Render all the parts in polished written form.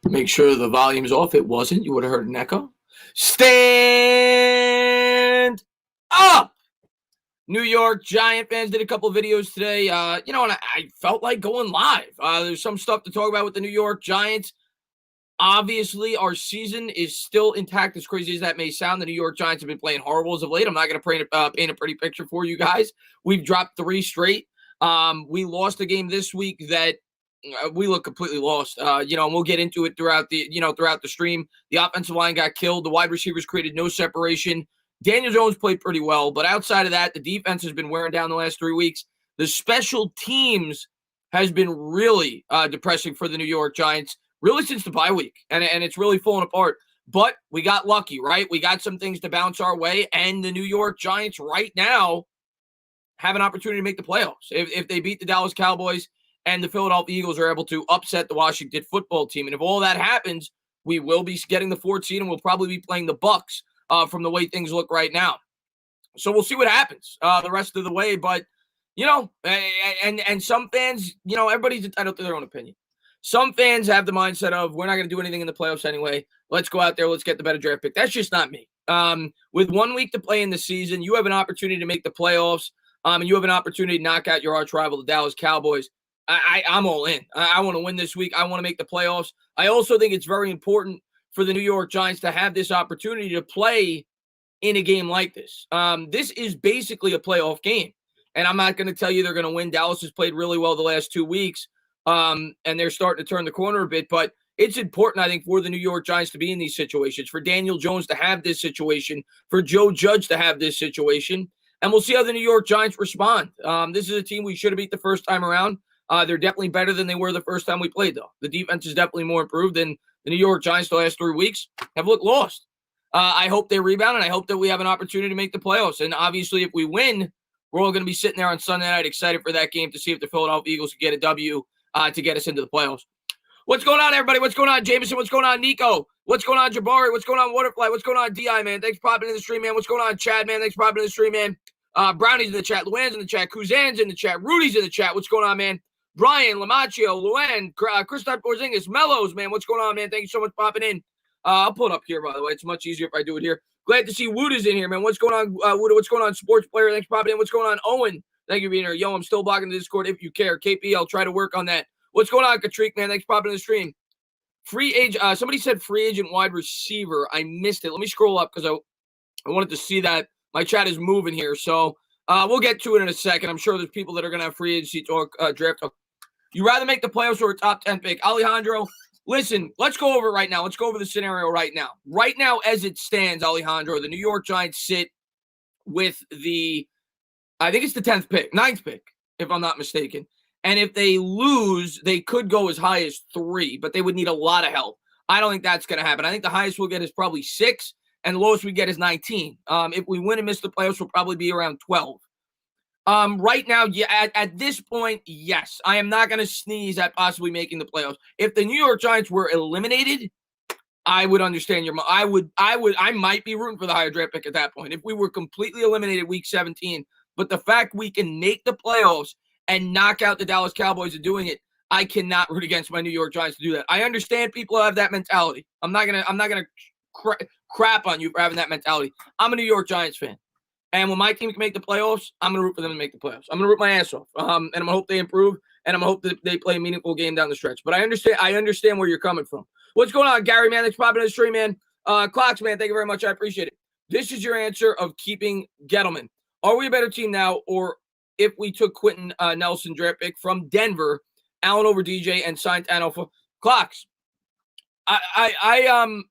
Make sure the volume's off. It wasn't. You would have heard an echo. Stand up! New York Giant fans did a couple of videos today. And I felt like going live. There's some stuff to talk about with the New York Giants. Obviously, our season is still intact, as crazy as that may sound. The New York Giants have been playing horrible as of late. I'm not going to paint a pretty picture for you guys. We've dropped 3 straight. We lost a game this week that we look completely lost. And we'll get into it throughout the stream. The offensive line got killed. The wide receivers created no separation. Daniel Jones played pretty well, but outside of that, the defense has been wearing down the last 3 weeks. The special teams has been really depressing for the New York Giants, really since the bye week, and it's really falling apart. But we got lucky, right? We got some things to bounce our way, and the New York Giants right now have an opportunity to make the playoffs. If they beat the Dallas Cowboys and the Philadelphia Eagles are able to upset the Washington football team. And if all that happens, we will be getting the 4th seed, and we'll probably be playing the Bucks from the way things look right now. So we'll see what happens the rest of the way. But, and some fans, everybody's entitled to their own opinion. Some fans have the mindset of, we're not going to do anything in the playoffs anyway. Let's go out there. Let's get the better draft pick. That's just not me. With 1 week to play in the season, you have an opportunity to make the playoffs, and you have an opportunity to knock out your arch rival, the Dallas Cowboys. I'm all in. I want to win this week. I want to make the playoffs. I also think it's very important for the New York Giants to have this opportunity to play in a game like this. This is basically a playoff game, and I'm not going to tell you they're going to win. Dallas has played really well the last 2 weeks, and they're starting to turn the corner a bit, but it's important, I think, for the New York Giants to be in these situations, for Daniel Jones to have this situation, for Joe Judge to have this situation, and we'll see how the New York Giants respond. This is a team we should have beat the first time around. They're definitely better than they were the first time we played, though. The defense is definitely more improved, and the New York Giants the last 3 weeks have looked lost. I hope they rebound, and I hope that we have an opportunity to make the playoffs. And obviously, if we win, we're all going to be sitting there on Sunday night excited for that game to see if the Philadelphia Eagles can get a W to get us into the playoffs. What's going on, everybody? What's going on, Jameson? What's going on, Nico? What's going on, Jabari? What's going on, Waterfly? What's going on, DI, man? Thanks for popping in the stream, man. What's going on, Chad, man? Thanks for popping in the stream, man. Brownie's in the chat. Luann's in the chat. Kuzan's in the chat. Rudy's in the chat. What's going on, man? Brian, Lamaccio, Luann, Christoph Porzingis, Mellows, man. What's going on, man? Thank you so much for popping in. I'll pull it up here, by the way. It's much easier if I do it here. Glad to see Wood is in here, man. What's going on, Wood? What's going on, Sports Player? Thanks for popping in. What's going on, Owen? Thank you for being here. Yo, I'm still blocking the Discord if you care. KP, I'll try to work on that. What's going on, Katrick, man? Thanks for popping in the stream. Free agent. Somebody said free agent wide receiver. I missed it. Let me scroll up because I wanted to see that. My chat is moving here, so we'll get to it in a second. I'm sure there's people that are going to have free agency talk, draft talk. You rather make the playoffs or a top 10 pick? Alejandro, listen, let's go over it right now. Let's go over the scenario right now. Right now, as it stands, Alejandro, the New York Giants sit with I think it's the 10th pick, 9th pick, if I'm not mistaken. And if they lose, they could go as high as 3, but they would need a lot of help. I don't think that's going to happen. I think the highest we'll get is probably 6, and the lowest we get is 19. If we win and miss the playoffs, we'll probably be around 12. Right now, yeah, at this point, yes, I am not going to sneeze at possibly making the playoffs. If the New York Giants were eliminated, I would understand I might be rooting for the higher draft pick at that point. If we were completely eliminated week 17, but the fact we can make the playoffs and knock out the Dallas Cowboys and doing it, I cannot root against my New York Giants to do that. I understand people have that mentality. I'm not gonna crap on you for having that mentality. I'm a New York Giants fan. And when my team can make the playoffs, I'm going to root for them to make the playoffs. I'm going to root my ass off. And I'm going to hope they improve. And I'm going to hope that they play a meaningful game down the stretch. But I understand where you're coming from. What's going on, Gary, man? Thanks for popping in the stream, man. Clocks, man, thank you very much. I appreciate it. This is your answer of keeping Gettleman. Are we a better team now? Or if we took Quentin Nelson draft pick from Denver, Allen over DJ, and signed Tano? Clocks. I'm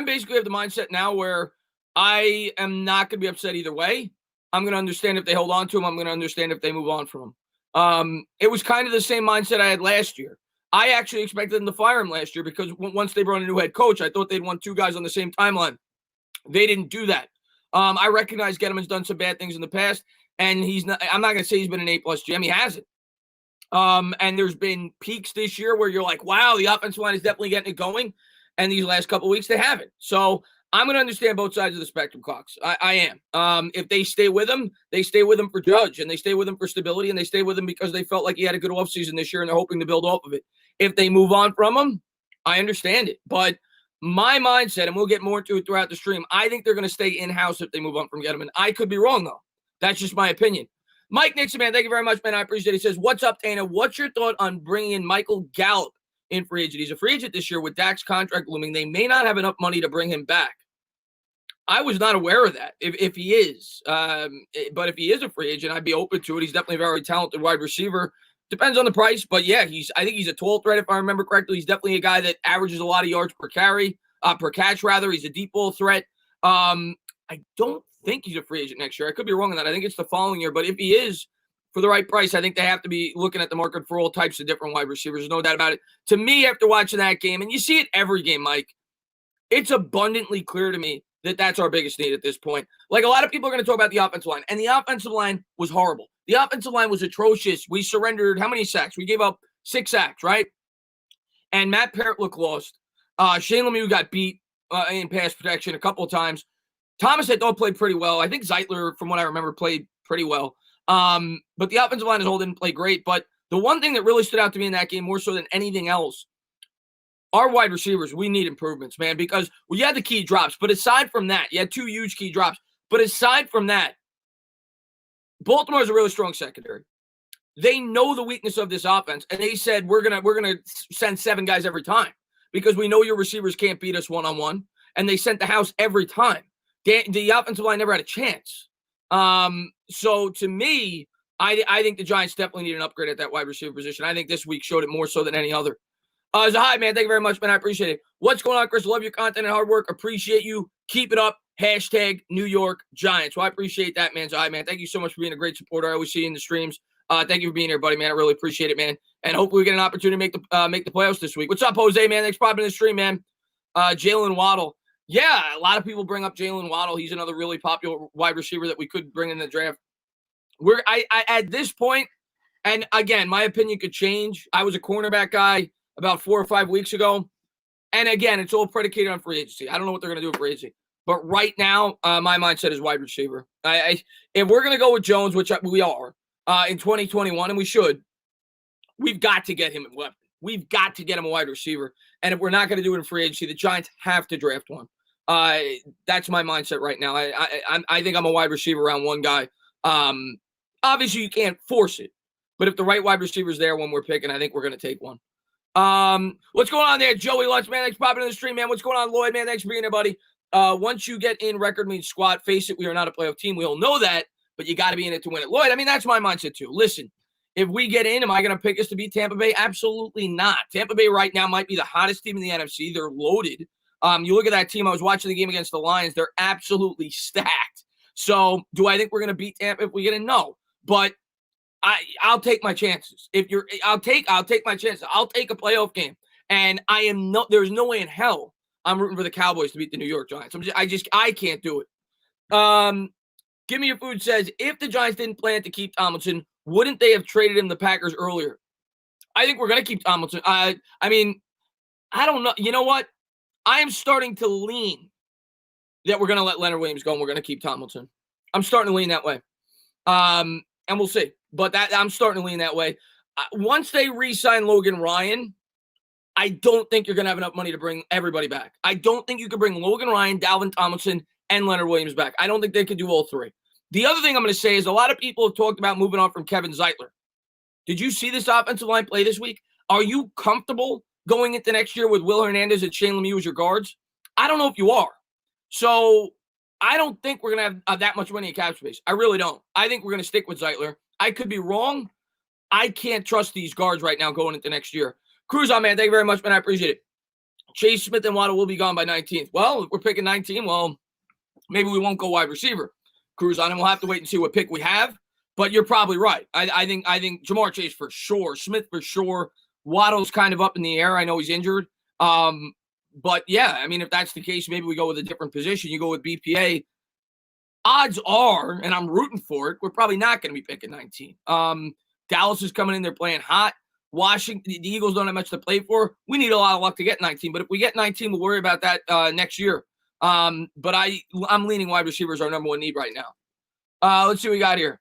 basically have the mindset now where I am not going to be upset either way. I'm going to understand if they hold on to him. I'm going to understand if they move on from him. It was kind of the same mindset I had last year. I actually expected them to fire him last year because once they brought in a new head coach, I thought they'd want 2 guys on the same timeline. They didn't do that. I recognize Gettleman's done some bad things in the past, and I'm not going to say he's been an A-plus GM. He hasn't. And there's been peaks this year where you're like, wow, the offensive line is definitely getting it going. And these last couple of weeks, they haven't. So I'm going to understand both sides of the spectrum, Cox. I am. If they stay with him, they stay with him for Judge, and they stay with him for stability, and they stay with him because they felt like he had a good offseason this year, and they're hoping to build off of it. If they move on from him, I understand it. But my mindset, and we'll get more into it throughout the stream, I think they're going to stay in-house if they move on from Gettleman. I could be wrong, though. That's just my opinion. Mike Nixon, man, thank you very much, man. I appreciate it. He says, what's up, Dana? What's your thought on bringing in Michael Gallup in free agent? He's a free agent this year with Dak's contract looming. They may not have enough money to bring him back. I was not aware of that, if he is. But if he is a free agent, I'd be open to it. He's definitely a very talented wide receiver. Depends on the price, but yeah, I think he's a tall threat, if I remember correctly. He's definitely a guy that averages a lot of yards per catch, rather. He's a deep ball threat. I don't think he's a free agent next year. I could be wrong on that. I think it's the following year, but if he is, for the right price, I think they have to be looking at the market for all types of different wide receivers. There's no doubt about it. To me, after watching that game, and you see it every game, Mike, it's abundantly clear to me that that's our biggest need at this point. Like, a lot of people are going to talk about the offensive line, and the offensive line was horrible. The offensive line was atrocious. We surrendered how many sacks? We gave up 6 sacks, right? And Matt Parrott looked lost. Shane Lemieux got beat in pass protection a couple of times. Thomas had played pretty well. I think Zeitler, from what I remember, played pretty well. But the offensive line as a whole didn't play great. But the one thing that really stood out to me in that game, more so than anything else, our wide receivers, we need improvements, man, because you had the key drops. But aside from that, you had 2 huge key drops. But aside from that, Baltimore is a really strong secondary. They know the weakness of this offense, and they said, we're gonna send 7 guys every time because we know your receivers can't beat us one-on-one, and they sent the house every time. The offensive line never had a chance. So to me, I think the Giants definitely need an upgrade at that wide receiver position. I think this week showed it more so than any other. Hi, man. Thank you very much, man. I appreciate it. What's going on, Chris? Love your content and hard work. Appreciate you. Keep it up. Hashtag New York Giants. Well, I appreciate that, man. Hi, man. Thank you so much for being a great supporter. I always see you in the streams. Thank you for being here, buddy, man. I really appreciate it, man. And hopefully we get an opportunity to make the playoffs this week. What's up, Jose, man? Thanks for popping in the stream, man. Jalen Waddle. Yeah, a lot of people bring up Jalen Waddle. He's another really popular wide receiver that we could bring in the draft. I at this point, and again, my opinion could change. I was a cornerback guy about 4 or 5 weeks ago. And again, it's all predicated on free agency. I don't know what they're going to do with free agency. But right now, my mindset is wide receiver. If we're going to go with Jones, which we are, in 2021, and we should, we've got to get him a weapon. We've got to get him a wide receiver. And if we're not going to do it in free agency, the Giants have to draft one. That's my mindset right now. I think I'm a wide receiver round 1 guy. Obviously, you can't force it. But if the right wide receiver is there when we're picking, I think we're going to take one. What's going on there, Joey Lutz, man? Thanks for popping in the stream, man. What's going on, Lloyd, man? Thanks for being here, buddy. Once you get in, record means squad. Face it, we are not a playoff team. We all know that, but you got to be in it to win it. Lloyd, I mean, that's my mindset too. Listen, if we get in, am I going to pick us to beat Tampa Bay? Absolutely not. Tampa Bay right now might be the hottest team in the NFC. They're loaded. You look at that team. I was watching the game against the Lions. They're absolutely stacked. So do I think we're going to beat Tampa if we get in? No, but I'll take my chances. I'll take my chances. I'll take a playoff game. And there's no way in hell I'm rooting for the Cowboys to beat the New York Giants. I can't do it. Give Me Your Food says, if the Giants didn't plan to keep Tomlinson, wouldn't they have traded him the Packers earlier? I think we're going to keep Tomlinson. I mean, I don't know. You know what? I am starting to lean that we're going to let Leonard Williams go and we're going to keep Tomlinson. I'm starting to lean that way. And we'll see. But I'm starting to lean that way. Once they re-sign Logan Ryan, I don't think you're going to have enough money to bring everybody back. I don't think you could bring Logan Ryan, Dalvin Tomlinson, and Leonard Williams back. I don't think they could do all 3. The other thing I'm going to say is a lot of people have talked about moving on from Kevin Zeitler. Did you see this offensive line play this week? Are you comfortable going into next year with Will Hernandez and Shane Lemieux as your guards? I don't know if you are. So I don't think we're going to have that much money in cap space. I really don't. I think we're going to stick with Zeitler. I could be wrong. I can't trust these guards right now going into next year. Cruz on, man. Thank you very much, man. I appreciate it. Chase Smith and Waddle will be gone by 19th. Well, if we're picking 19, well, maybe we won't go wide receiver. Cruz on, and we'll have to wait and see what pick we have. But you're probably right. I think Jamar Chase for sure. Smith for sure. Waddle's kind of up in the air. I know he's injured. But yeah, I mean, if that's the case, maybe we go with a different position. You go with BPA. Odds are, and I'm rooting for it, we're probably not going to be picking 19. Dallas is coming in. They're playing hot. Washington, the Eagles don't have much to play for. We need a lot of luck to get 19. But if we get 19, we'll worry about that next year. But I'm leaning wide receivers our number 1 need right now. Let's see what we got here.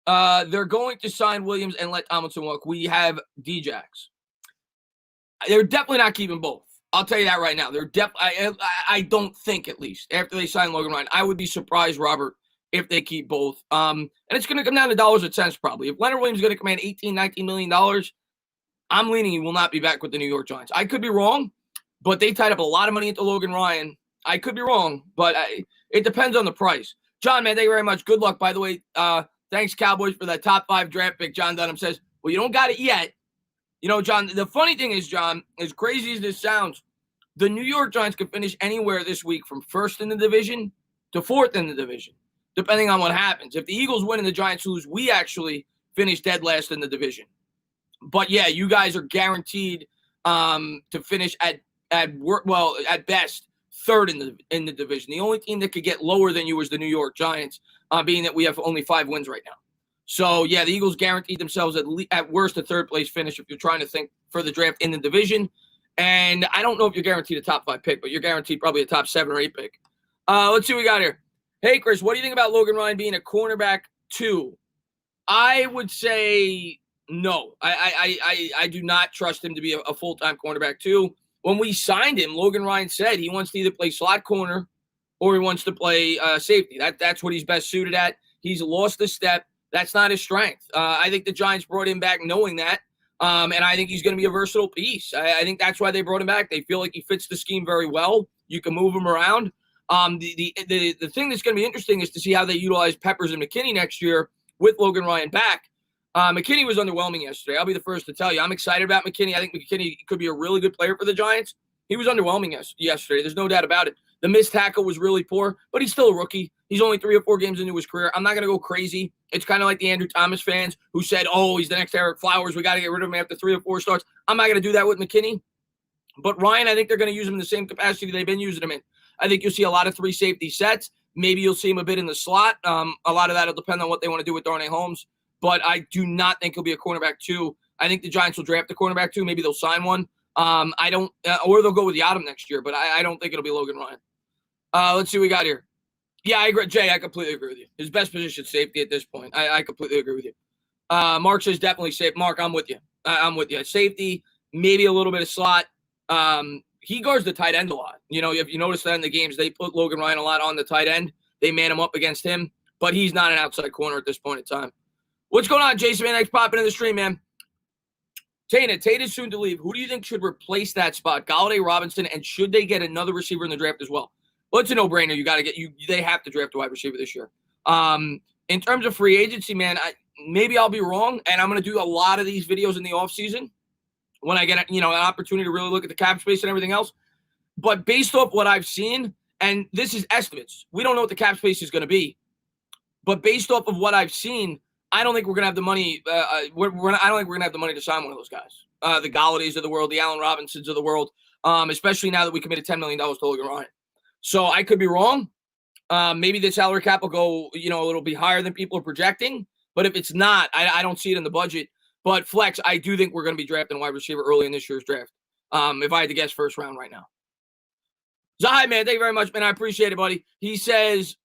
They're going to sign Williams and let Tomlinson walk. We have Djax. They're definitely not keeping both. I'll tell you that right now. They're I don't think, at least after they sign Logan Ryan, I would be surprised, Robert, if they keep both. And it's going to come down to dollars and cents probably. If Leonard Williams is going to command $18-19 million, I'm leaning he will not be back with the New York Giants. I could be wrong, but they tied up a lot of money into Logan Ryan. I could be wrong, but it depends on the price. John, man, thank you very much. Good luck, by the way. Thanks, Cowboys, for that top 5 draft pick. John Dunham says, well, you don't got it yet. You know, John, the funny thing is, John, as crazy as this sounds, the New York Giants could finish anywhere this week from 1st in the division to 4th in the division, depending on what happens. If the Eagles win and the Giants lose, we actually finish dead last in the division. But, yeah, you guys are guaranteed to finish at best 3rd in the division. The only team that could get lower than you is the New York Giants, being that we have only 5 wins right now. So, yeah, the Eagles guaranteed themselves at worst a 3rd-place finish if you're trying to think for the draft in the division. And I don't know if you're guaranteed a top 5 pick, but you're guaranteed probably a top 7 or 8 pick. Let's see what we got here. Hey, Chris, what do you think about Logan Ryan being a cornerback 2? I would say no. I do not trust him to be a full-time cornerback 2. When we signed him, Logan Ryan said he wants to either play slot corner or he wants to play safety. That's what he's best suited at. He's lost a step. That's not his strength. I think the Giants brought him back knowing that, and I think he's going to be a versatile piece. I think that's why they brought him back. They feel like he fits the scheme very well. You can move him around. The thing that's going to be interesting is to see how they utilize Peppers and McKinney next year with Logan Ryan back. McKinney was underwhelming yesterday. I'll be the first to tell you. I'm excited about McKinney. I think McKinney could be a really good player for the Giants. He was underwhelming yesterday. There's no doubt about it. The missed tackle was really poor, but he's still a rookie. He's only 3 or 4 games into his career. I'm not going to go crazy. It's kind of like the Andrew Thomas fans who said, oh, he's the next Eric Flowers. We got to get rid of him after 3 or 4 starts. I'm not going to do that with McKinney. But Ryan, I think they're going to use him in the same capacity they've been using him in. I think you'll see a lot of 3 safety sets. Maybe you'll see him a bit in the slot. A lot of that will depend on what they want to do with Darnay Holmes. But I do not think he'll be a cornerback 2. I think the Giants will draft a cornerback 2. Maybe they'll sign one. I don't, or they'll go with Yadam next year. But I don't think it'll be Logan Ryan. Let's see what we got here. Yeah, I agree. Jay, I completely agree with you. His best position is safety at this point. I completely agree with you. Mark says definitely safe. Mark, I'm with you. I'm with you. Safety, maybe a little bit of slot. He guards the tight end a lot. You know, if you notice that in the games, they put Logan Ryan a lot on the tight end. They man him up against him, but he's not an outside corner at this point in time. What's going on, Jason? Man, thanks for popping in the stream, man. Tate is soon to leave. Who do you think should replace that spot? Galladay, Robinson, and should they get another receiver in the draft as well? Well, it's a no-brainer. You got to get you. They have to draft a wide receiver this year. In terms of free agency, man, maybe I'll be wrong, and I'm going to do a lot of these videos in the offseason when I get an opportunity to really look at the cap space and everything else. But based off what I've seen, and this is estimates, we don't know what the cap space is going to be. But based off of what I've seen, I don't think we're going to have the money. I don't think we're going to have the money to sign one of those guys. The Galladays of the world, the Allen Robinsons of the world, especially now that we committed $10 million to Logan Ryan. So I could be wrong. Maybe the salary cap will go, it'll be higher than people are projecting. But if it's not, I don't see it in the budget. But Flex, I do think we're going to be drafting a wide receiver early in this year's draft. If I had to guess, first round right now. Zahid, man, thank you very much, man. I appreciate it, buddy. He says,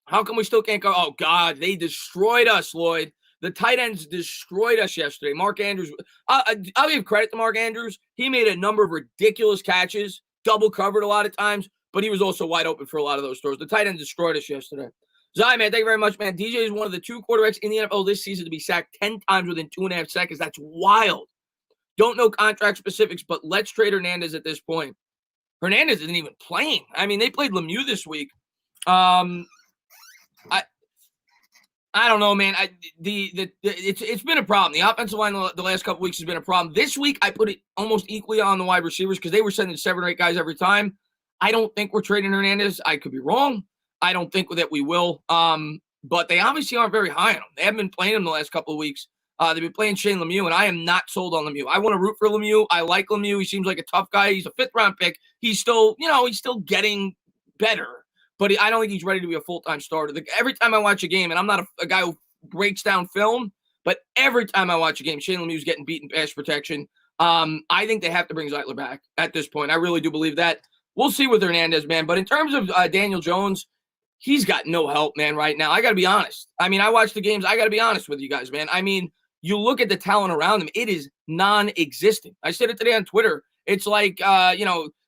how come we still can't go? Oh, God, they destroyed us, Lloyd. The tight ends destroyed us yesterday. Mark Andrews, I'll give credit to Mark Andrews. He made a number of ridiculous catches, double covered a lot of times, but he was also wide open for a lot of those throws. The tight end destroyed us yesterday. Zai, man, thank you very much, man. DJ is one of the 2 quarterbacks in the NFL this season to be sacked 10 times within 2.5 seconds. That's wild. Don't know contract specifics, but let's trade Hernandez at this point. Hernandez isn't even playing. I mean, they played Lemieux this week. I don't know, man. It's been a problem. The offensive line the last couple weeks has been a problem. This week, I put it almost equally on the wide receivers because they were sending 7 or 8 guys every time. I don't think we're trading Hernandez. I could be wrong. I don't think that we will. But they obviously aren't very high on him. They haven't been playing him the last couple of weeks. They've been playing Shane Lemieux, and I am not sold on Lemieux. I want to root for Lemieux. I like Lemieux. He seems like a tough guy. He's a 5th-round pick. He's still, he's still getting better. But I don't think he's ready to be a full-time starter. Every time I watch a game, and I'm not a guy who breaks down film, but every time I watch a game, Shane Lemieux's getting beaten pass protection. I think they have to bring Zeitler back at this point. I really do believe that. We'll see with Hernandez, man. But in terms of Daniel Jones, he's got no help, man, right now. I got to be honest. I mean, I watch the games. I got to be honest with you guys, man. I mean, you look at the talent around him, it is non-existent. I said it today on Twitter. It's like,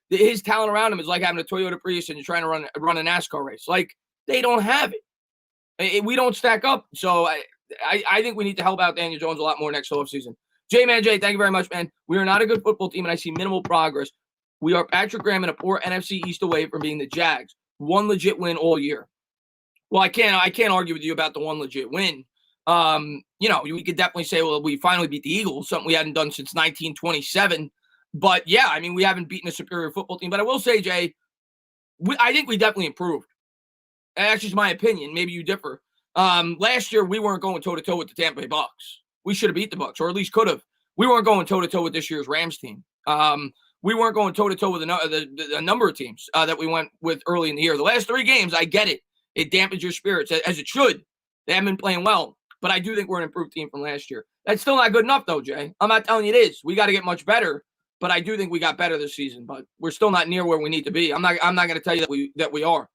his talent around him is like having a Toyota Prius and you're trying to run a NASCAR race. Like, they don't have it. We don't stack up. So I think we need to help out Daniel Jones a lot more next offseason. J-Man J, thank you very much, man. We are not a good football team, and I see minimal progress. We are Patrick Graham and a poor NFC East away from being the Jags. One legit win all year. Well, I can't argue with you about the one legit win. We could definitely say, well, we finally beat the Eagles, something we hadn't done since 1927. But yeah, I mean, we haven't beaten a superior football team. But I will say, Jay, I think we definitely improved. That's just my opinion. Maybe you differ. Last year, we weren't going toe-to-toe with the Tampa Bay Bucs. We should have beat the Bucs, or at least could have. We weren't going toe-to-toe with this year's Rams team. We weren't going toe-to-toe with a number of teams that we went with early in the year. The last 3 games, I get it. It dampens your spirits, as it should. They haven't been playing well. But I do think we're an improved team from last year. That's still not good enough, though, Jay. I'm not telling you it is. We got to get much better. But I do think we got better this season. But we're still not near where we need to be. I'm not going to tell you that we are.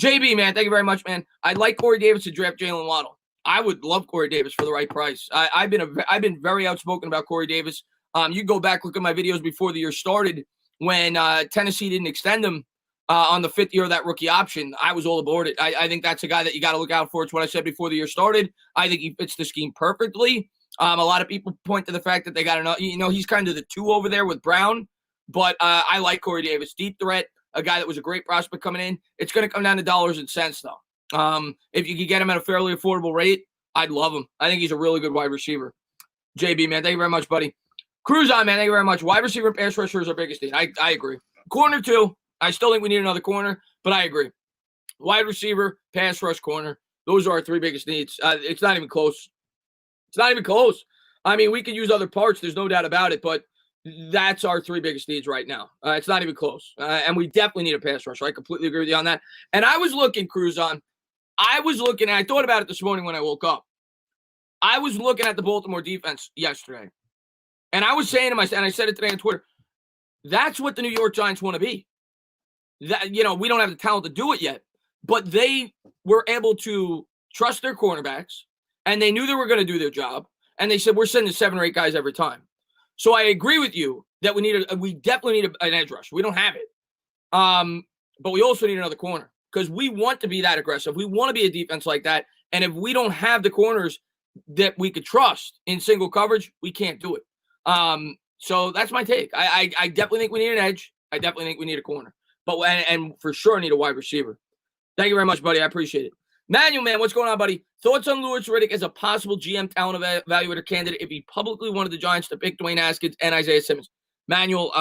JB, man, thank you very much, man. I'd like Corey Davis to draft Jalen Waddle. I would love Corey Davis for the right price. I've been very outspoken about Corey Davis. You go back, look at my videos before the year started when Tennessee didn't extend him on the 5th year of that rookie option. I was all aboard it. I think that's a guy that you got to look out for. It's what I said before the year started. I think he fits the scheme perfectly. A lot of people point to the fact that they got enough. He's kind of the 2 over there with Brown. But I like Corey Davis. Deep threat, a guy that was a great prospect coming in. It's going to come down to dollars and cents, though. If you could get him at a fairly affordable rate, I'd love him. I think he's a really good wide receiver. JB, man, thank you very much, buddy. Cruz on, man, thank you very much. Wide receiver and pass rusher is our biggest need. I agree. Corner, too. I still think we need another corner, but I agree. Wide receiver, pass rush, corner. Those are our 3 biggest needs. It's not even close. It's not even close. I mean, we could use other parts. There's no doubt about it, but that's our 3 biggest needs right now. It's not even close. And we definitely need a pass rush. I completely agree with you on that. And I was looking, Cruz, and I thought about it this morning when I woke up. I was looking at the Baltimore defense yesterday. And I was saying to myself, and I said it today on Twitter, that's what the New York Giants want to be. That, we don't have the talent to do it yet, but they were able to trust their cornerbacks, and they knew they were going to do their job, and they said, we're sending 7 or 8 guys every time. So I agree with you that we definitely need an edge rush. We don't have it. But we also need another corner because we want to be that aggressive. We want to be a defense like that. And if we don't have the corners that we could trust in single coverage, we can't do it. So that's my take. I definitely think we need an edge. I definitely think we need a corner. But and for sure need a wide receiver. Thank you very much, buddy. I appreciate it. Manuel, man, what's going on, buddy? Thoughts on Louis Riddick as a possible GM talent evaluator candidate if he publicly wanted the Giants to pick Dwayne Haskins and Isaiah Simmons? Manuel,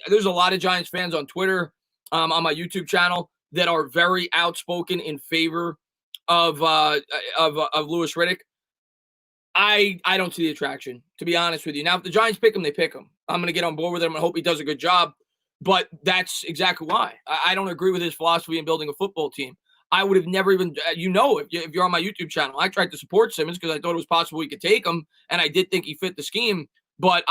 there's a lot of Giants fans on Twitter, on my YouTube channel, that are very outspoken in favor of Louis Riddick. I don't see the attraction, to be honest with you. Now, if the Giants pick him, they pick him. I'm going to get on board with him and hope he does a good job. But that's exactly why. I don't agree with his philosophy in building a football team. I would have never even, if you're on my YouTube channel, I tried to support Simmons because I thought it was possible we could take him, and I did think he fit the scheme. But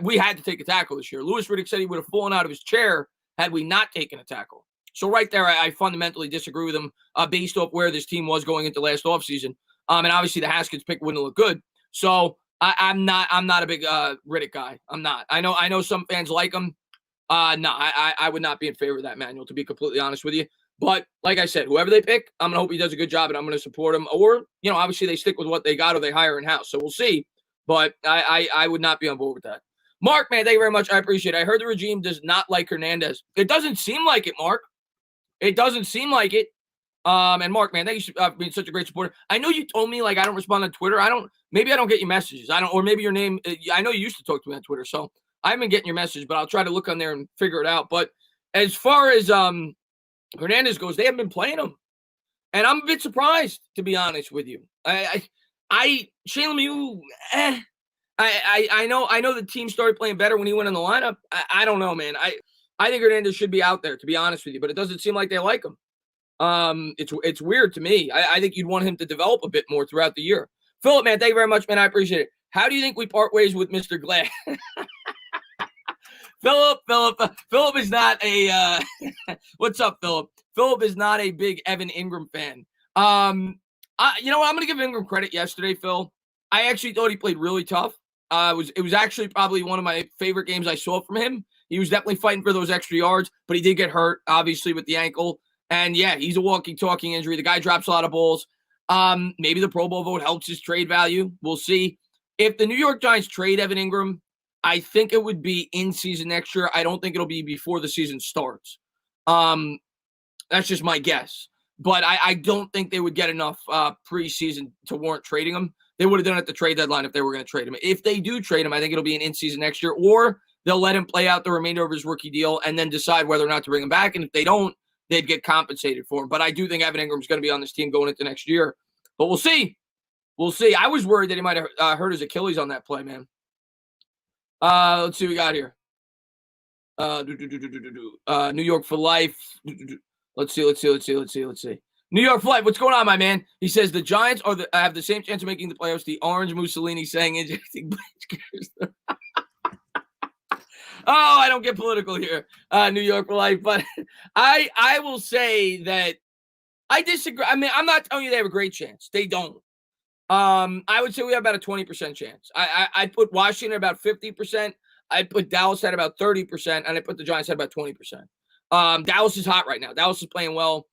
we had to take a tackle this year. Louis Riddick said he would have fallen out of his chair had we not taken a tackle. So right there, I fundamentally disagree with him based off where this team was going into last offseason. And obviously the Haskins pick wouldn't look good. So I'm not a big Riddick guy. I'm not. I know some fans like him. No, I would not be in favor of that, Manuel, to be completely honest with you. But like I said, whoever they pick, I'm going to hope he does a good job, and I'm going to support him. Or, obviously they stick with what they got or they hire in-house. So we'll see. But I would not be on board with that. Mark, man, thank you very much. I appreciate it. I heard the regime does not like Hernandez. It doesn't seem like it, Mark. It doesn't seem like it. And Mark, man, thank you for being such a great supporter. I know you told me, I don't respond on Twitter. Maybe I don't get your messages. Or maybe your name, I know you used to talk to me on Twitter, so I haven't been getting your message, but I'll try to look on there and figure it out. But as far as Hernandez goes, they haven't been playing him. And I'm a bit surprised, to be honest with you. Shane Lemieux, I know the team started playing better when he went in the lineup. I don't know, man. I think Hernandez should be out there, to be honest with you, but it doesn't seem like they like him. It's weird to me. I think you'd want him to develop a bit more throughout the year. Philip, man, thank you very much, man. I appreciate it. How do you think we part ways with Mr. Glad? Philip is not a what's up, Philip? Philip is not a big Evan Ingram fan. You know what? I'm going to give Ingram credit yesterday, Phil. I actually thought he played really tough. It was actually probably one of my favorite games I saw from him. He was definitely fighting for those extra yards, but he did get hurt, obviously, with the ankle. And yeah, he's a walking, talking injury. The guy drops a lot of balls. Maybe the Pro Bowl vote helps his trade value. We'll see. If the New York Giants trade Evan Ingram, I think it would be in season next year. I don't think it'll be before the season starts. That's just my guess. But I don't think they would get enough preseason to warrant trading him. They would have done it at the trade deadline if they were going to trade him. If they do trade him, I think it'll be an in-season next year, or they'll let him play out the remainder of his rookie deal and then decide whether or not to bring him back. And if they don't, they'd get compensated for him. But I do think Evan Ingram's going to be on this team going into next year. But we'll see. We'll see. I was worried that he might have hurt his Achilles on that play, man. Let's see what we got here. New York for life. Let's see. New York for life. What's going on, my man? He says the Giants have the same chance of making the playoffs. The Orange Mussolini saying injecting bleach. Oh, I don't get political here, New York for life. But I will say that I disagree. I mean, I'm not telling you they have a great chance. They don't. I would say we have about a 20% chance. I'd put Washington at about 50%. I'd put Dallas at about 30%, and I'd put the Giants at about 20%. Dallas is hot right now. Dallas is playing well.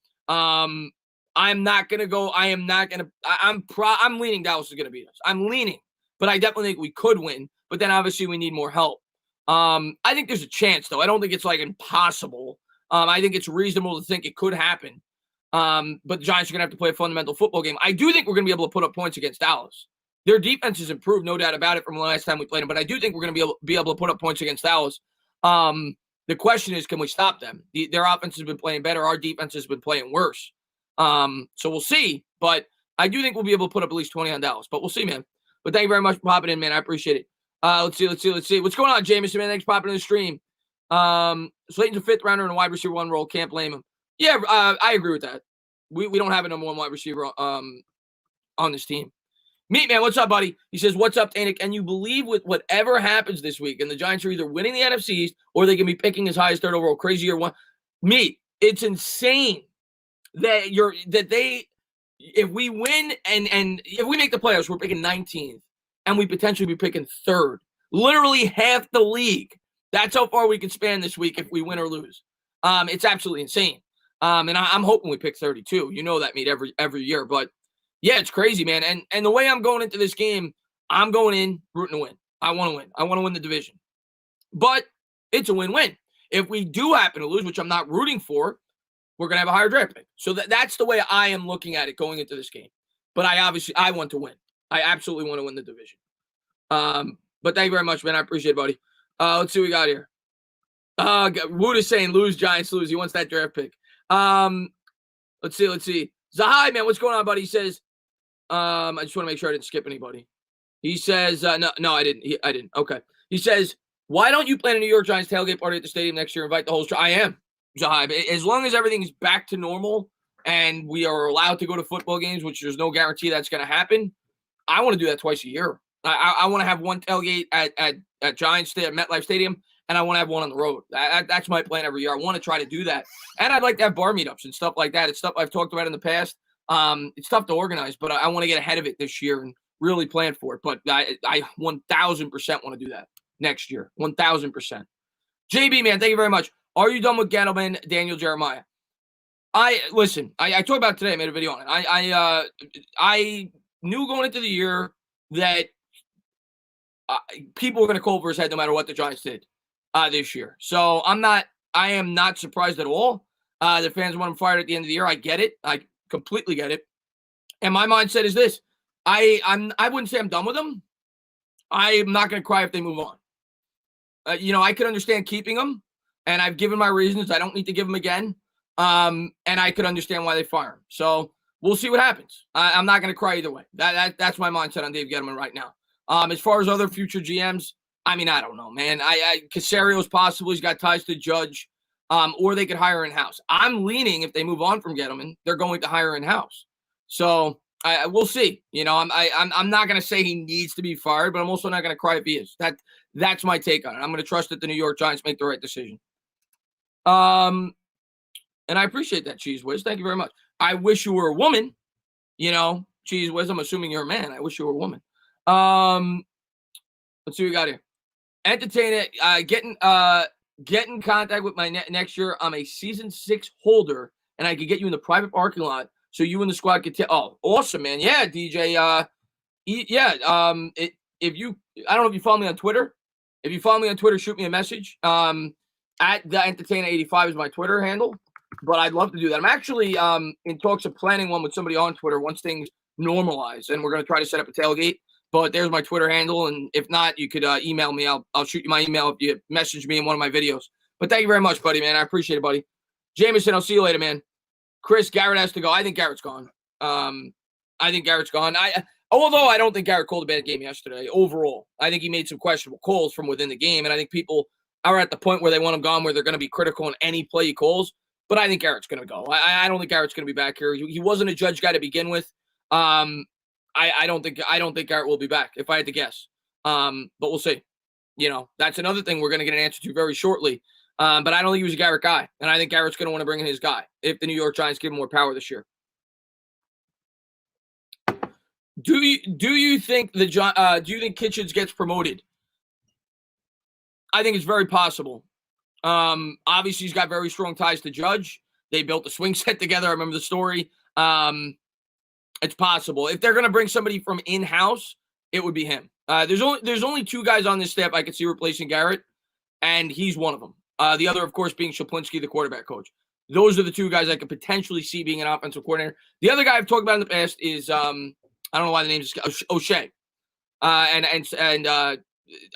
I'm not gonna go. I'm leaning Dallas is gonna beat us. I'm leaning, but I definitely think we could win. But then obviously we need more help. I think there's a chance though. I don't think it's like impossible. I think it's reasonable to think it could happen. But the Giants are gonna have to play a fundamental football game. I do think we're gonna be able to put up points against Dallas. Their defense has improved, no doubt about it, from the last time we played them. But I do think we're gonna be able to put up points against Dallas. The question is, can we stop them? Their offense has been playing better. Our defense has been playing worse. So we'll see. But I do think we'll be able to put up at least 20 on Dallas. But we'll see, man. But thank you very much for popping in, man. I appreciate it. Let's see. What's going on, Jameson, man? Thanks for popping in the stream. Slayton's a fifth rounder in a wide receiver one role. Can't blame him. Yeah, I agree with that. We don't have a number one wide receiver on this team. Meat Man, what's up, buddy? He says, what's up, Dana? Can you believe with whatever happens this week, and the Giants are either winning the NFC East or they can be picking as high as third overall? Crazy year one. Meat, it's insane that if we win and if we make the playoffs, we're picking 19th, and we potentially be picking third. Literally half the league. That's how far we can span this week if we win or lose. It's absolutely insane. And I'm hoping we pick 32. You know that, Meat, every year, but. Yeah, it's crazy, man. And the way I'm going into this game, I'm going in rooting to win. I want to win. I want to win the division. But it's a win-win. If we do happen to lose, which I'm not rooting for, we're going to have a higher draft pick. So that's the way I am looking at it going into this game. But I want to win. I absolutely want to win the division. But thank you very much, man. I appreciate it, buddy. Let's see what we got here. Wood is saying lose, Giants lose. He wants that draft pick. Let's see. Zahai, man, what's going on, buddy? He says, I just want to make sure I didn't skip anybody. He says, no, I didn't. I didn't. Okay. He says, why don't you plan a New York Giants tailgate party at the stadium next year? Invite the whole. I am, Zahai. As long as everything's back to normal and we are allowed to go to football games, which there's no guarantee that's going to happen, I want to do that twice a year. I want to have one tailgate at Giants at MetLife Stadium, and I want to have one on the road. That's my plan every year. I want to try to do that. And I'd like to have bar meetups and stuff like that. It's stuff I've talked about in the past. It's tough to organize, but I want to get ahead of it this year and really plan for it. But I 1,000% want to do that next year. 1,000%. JB, man, thank you very much. Are you done with Gettleman, Daniel Jeremiah? I talked about it today. I made a video on it. I knew going into the year that people were going to call for his head no matter what the Giants did this year. So I am not surprised at all. The fans want him fired at the end of the year. I get it. I completely get it. And my mindset is this. I wouldn't say I'm done with them. I'm not going to cry if they move on. I could understand keeping them, and I've given my reasons. I don't need to give them again. And I could understand why they fire him. So we'll see what happens. I'm not going to cry either way. That's my mindset on Dave Gettleman right now. As far as other future GMs, I mean, I don't know, man. Casario's possible. He's got ties to Judge. Or they could hire in-house. I'm leaning, if they move on from Gettleman, they're going to hire in-house. So we'll see. I'm not going to say he needs to be fired, but I'm also not going to cry if he is. That's my take on it. I'm going to trust that the New York Giants make the right decision. And I appreciate that, Cheese Whiz. Thank you very much. I wish you were a woman. Cheese Whiz, I'm assuming you're a man. I wish you were a woman. Let's see what we got here. Entertain it. Get in contact with my next year. I'm a season 6 holder, and I could get you in the private parking lot so you and the squad could. Oh, awesome, man! Yeah, DJ. If you, I don't know if you follow me on Twitter. If you follow me on Twitter, shoot me a message. At the Entertainer 85 is my Twitter handle. But I'd love to do that. I'm actually in talks of planning one with somebody on Twitter once things normalize, and we're going to try to set up a tailgate. But there's my Twitter handle, and if not, you could email me. I'll shoot you my email if you message me in one of my videos. But thank you very much, buddy, man. I appreciate it, buddy. Jameson, I'll see you later, man. Chris, Garrett has to go. I think Garrett's gone. Although I don't think Garrett called a bad game yesterday overall. I think he made some questionable calls from within the game, and I think people are at the point where they want him gone, where they're going to be critical on any play he calls. But I think Garrett's going to go. I don't think Garrett's going to be back here. He wasn't a judge guy to begin with. I don't think Garrett will be back, if I had to guess. But we'll see. That's another thing we're going to get an answer to very shortly. But I don't think he was a Garrett guy, and I think Garrett's going to want to bring in his guy if the New York Giants give him more power this year. Do you think Kitchens gets promoted? I think it's very possible. Obviously, he's got very strong ties to Judge. They built the swing set together. I remember the story. It's possible. If they're going to bring somebody from in-house, it would be him. There's only 2 guys on this staff I could see replacing Garrett, and he's one of them. The other, of course, being Shaplinski, the quarterback coach. Those are the 2 guys I could potentially see being an offensive coordinator. The other guy I've talked about in the past is I don't know why the name is O'Shea, and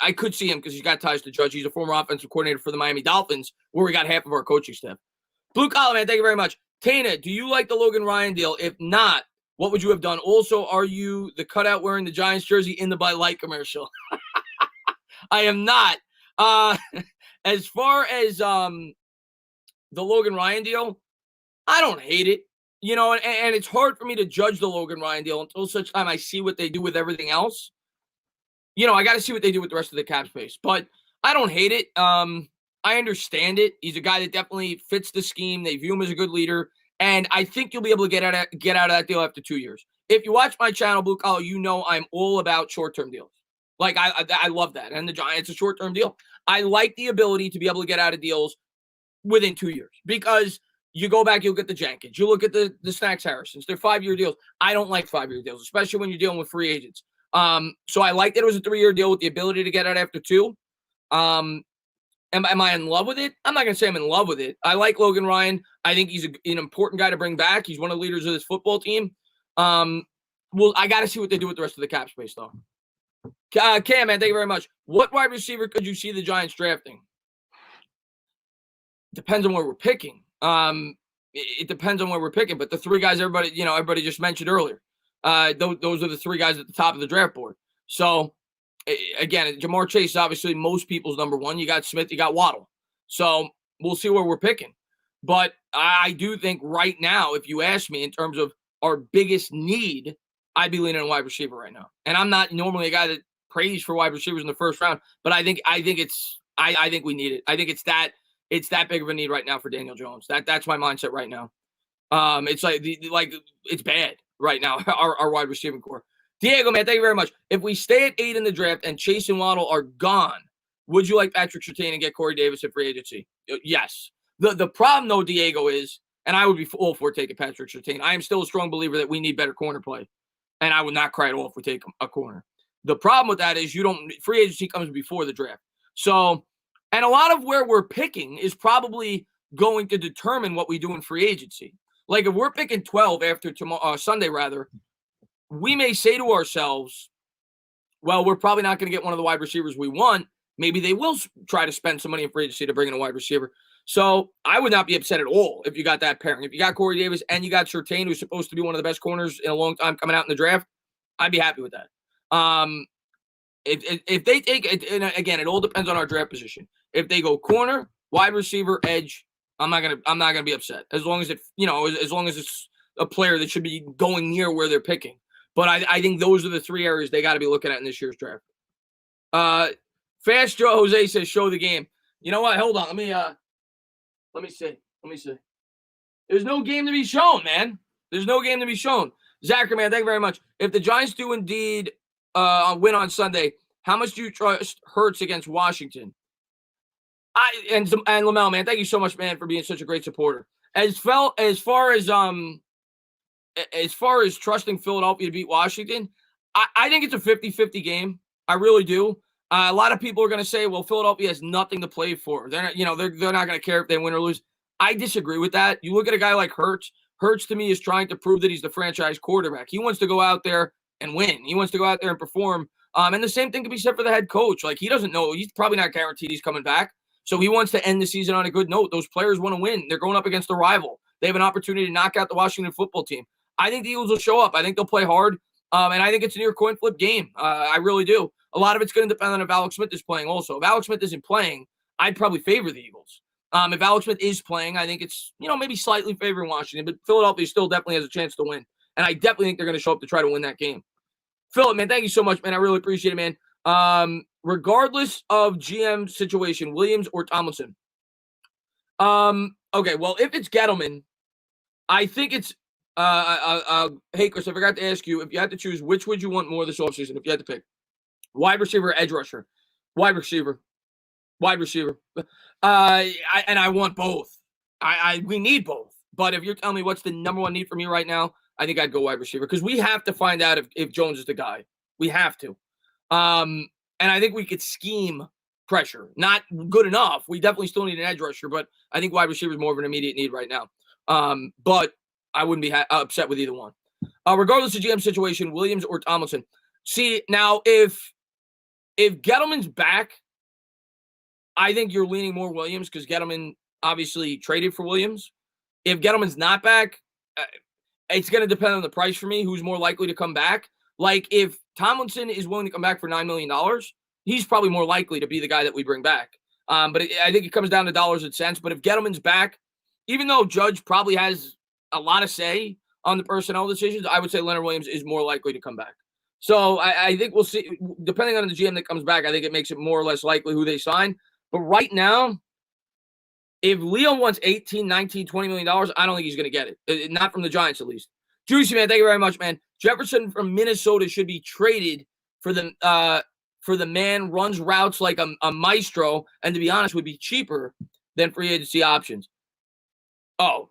I could see him because he's got ties to Judge. He's a former offensive coordinator for the Miami Dolphins, where we got half of our coaching staff. Blue Collar, man, thank you very much. Tana, do you like the Logan Ryan deal? If not, what would you have done? Also, are you the cutout wearing the Giants jersey in the Bud Light commercial? I am not. As far as the Logan Ryan deal, I don't hate it. And it's hard for me to judge the Logan Ryan deal until such time I see what they do with everything else. I got to see what they do with the rest of the cap space. But I don't hate it. I understand it. He's a guy that definitely fits the scheme. They view him as a good leader. And I think you'll be able to get out of that deal after 2 years. If you watch my channel, Blue Collar, I'm all about short-term deals. Like, I love that. And the Giants, a short-term deal. I like the ability to be able to get out of deals within 2 years. Because you go back, you'll get the Jenkins. You look at the Snacks Harrisons. They're 5-year deals. I don't like 5-year deals, especially when you're dealing with free agents. So I like that it was a 3-year deal with the ability to get out after 2. Am I in love with it? I'm not going to say I'm in love with it. I like Logan Ryan. I think he's an important guy to bring back. He's one of the leaders of this football team. Well, I got to see what they do with the rest of the cap space, though. Cam, man, thank you very much. What wide receiver could you see the Giants drafting? Depends on where we're picking. It depends on where we're picking. But the 3 guys everybody just mentioned earlier, those are the 3 guys at the top of the draft board. So, again, Jamar Chase is obviously most people's number 1. You got Smith, you got Waddle. So we'll see where we're picking. But I do think right now, if you ask me in terms of our biggest need, I'd be leaning on wide receiver right now. And I'm not normally a guy that prays for wide receivers in the first round, but I think we need it. I think it's that big of a need right now for Daniel Jones. That's my mindset right now. It's it's bad right now, our wide receiving core. Diego, man, thank you very much. If we stay at 8 in the draft and Chase and Waddle are gone, would you like Patrick Surtain and get Corey Davis at free agency? Yes. The problem, though, Diego, is, and I would be all for taking Patrick Surtain. I am still a strong believer that we need better corner play, and I would not cry at all if we take a corner. The problem with that is free agency comes before the draft. So, and a lot of where we're picking is probably going to determine what we do in free agency. Like if we're picking 12 after Sunday, we may say to ourselves, well, we're probably not going to get one of the wide receivers we want. Maybe they will try to spend some money in free agency to bring in a wide receiver. So I would not be upset at all if you got that pairing. If you got Corey Davis and you got Surtain, who's supposed to be one of the best corners in a long time coming out in the draft, I'd be happy with that. If they take it, and again, it all depends on our draft position. If they go corner, wide receiver, edge, I'm not gonna be upset as long as it's a player that should be going near where they're picking. But I think those are the 3 areas they got to be looking at in this year's draft. Fast Joe Jose says, show the game. You know what? Hold on. Let me see. There's no game to be shown, man. There's no game to be shown. Zachary, man, thank you very much. If the Giants do indeed win on Sunday. How much do you trust Hurts against Washington? And Lamel, man, thank you so much, man, for being such a great supporter. As far as trusting Philadelphia to beat Washington, I think it's a 50-50 game. I really do. A lot of people are going to say, well, Philadelphia has nothing to play for. They're not going to care if they win or lose. I disagree with that. You look at a guy like Hurts. Hurts, to me, is trying to prove that he's the franchise quarterback. He wants to go out there and win. He wants to go out there and perform. And the same thing can be said for the head coach. Like, he doesn't know. He's probably not guaranteed he's coming back. So he wants to end the season on a good note. Those players want to win. They're going up against a rival. They have an opportunity to knock out the Washington football team. I think the Eagles will show up. I think they'll play hard. And I think it's a near coin flip game. I really do. A lot of it's going to depend on if Alex Smith is playing also. If Alex Smith isn't playing, I'd probably favor the Eagles. If Alex Smith is playing, I think it's, maybe slightly favoring Washington, but Philadelphia still definitely has a chance to win. And I definitely think they're going to show up to try to win that game. Philip, man, thank you so much, man. I really appreciate it, man. Regardless of GM situation, Williams or Tomlinson. Okay, well, if it's Gettleman, I think it's hey, Chris, I forgot to ask you, if you had to choose, which would you want more this offseason if you had to pick? Wide receiver or edge rusher? Wide receiver. And I want both. We need both. But if you're telling me what's the number one need for me right now, I think I'd go wide receiver because we have to find out if Jones is the guy. We have to. And I think we could scheme pressure. Not good enough. We definitely still need an edge rusher, but I think wide receiver is more of an immediate need right now. But I wouldn't be upset with either one. Regardless of GM situation, Williams or Tomlinson. See, now if Gettleman's back, I think you're leaning more Williams because Gettleman obviously traded for Williams. If Gettleman's not back, it's going to depend on the price for me, who's more likely to come back. Like, if Tomlinson is willing to come back for $9 million, he's probably more likely to be the guy that we bring back. But I think it comes down to dollars and cents. But if Gettleman's back, even though Judge probably has a lot of say on the personnel decisions, I would say Leonard Williams is more likely to come back. So I think we'll see. Depending on the GM that comes back, I think it makes it more or less likely who they sign. But right now, if Leo wants $18, $19, $20 million, I don't think he's going to get it. Not from the Giants, at least. Juicy, man, thank you very much, man. Jefferson from Minnesota should be traded for the man runs routes like a maestro, and to be honest, would be cheaper than free agency options. Oh,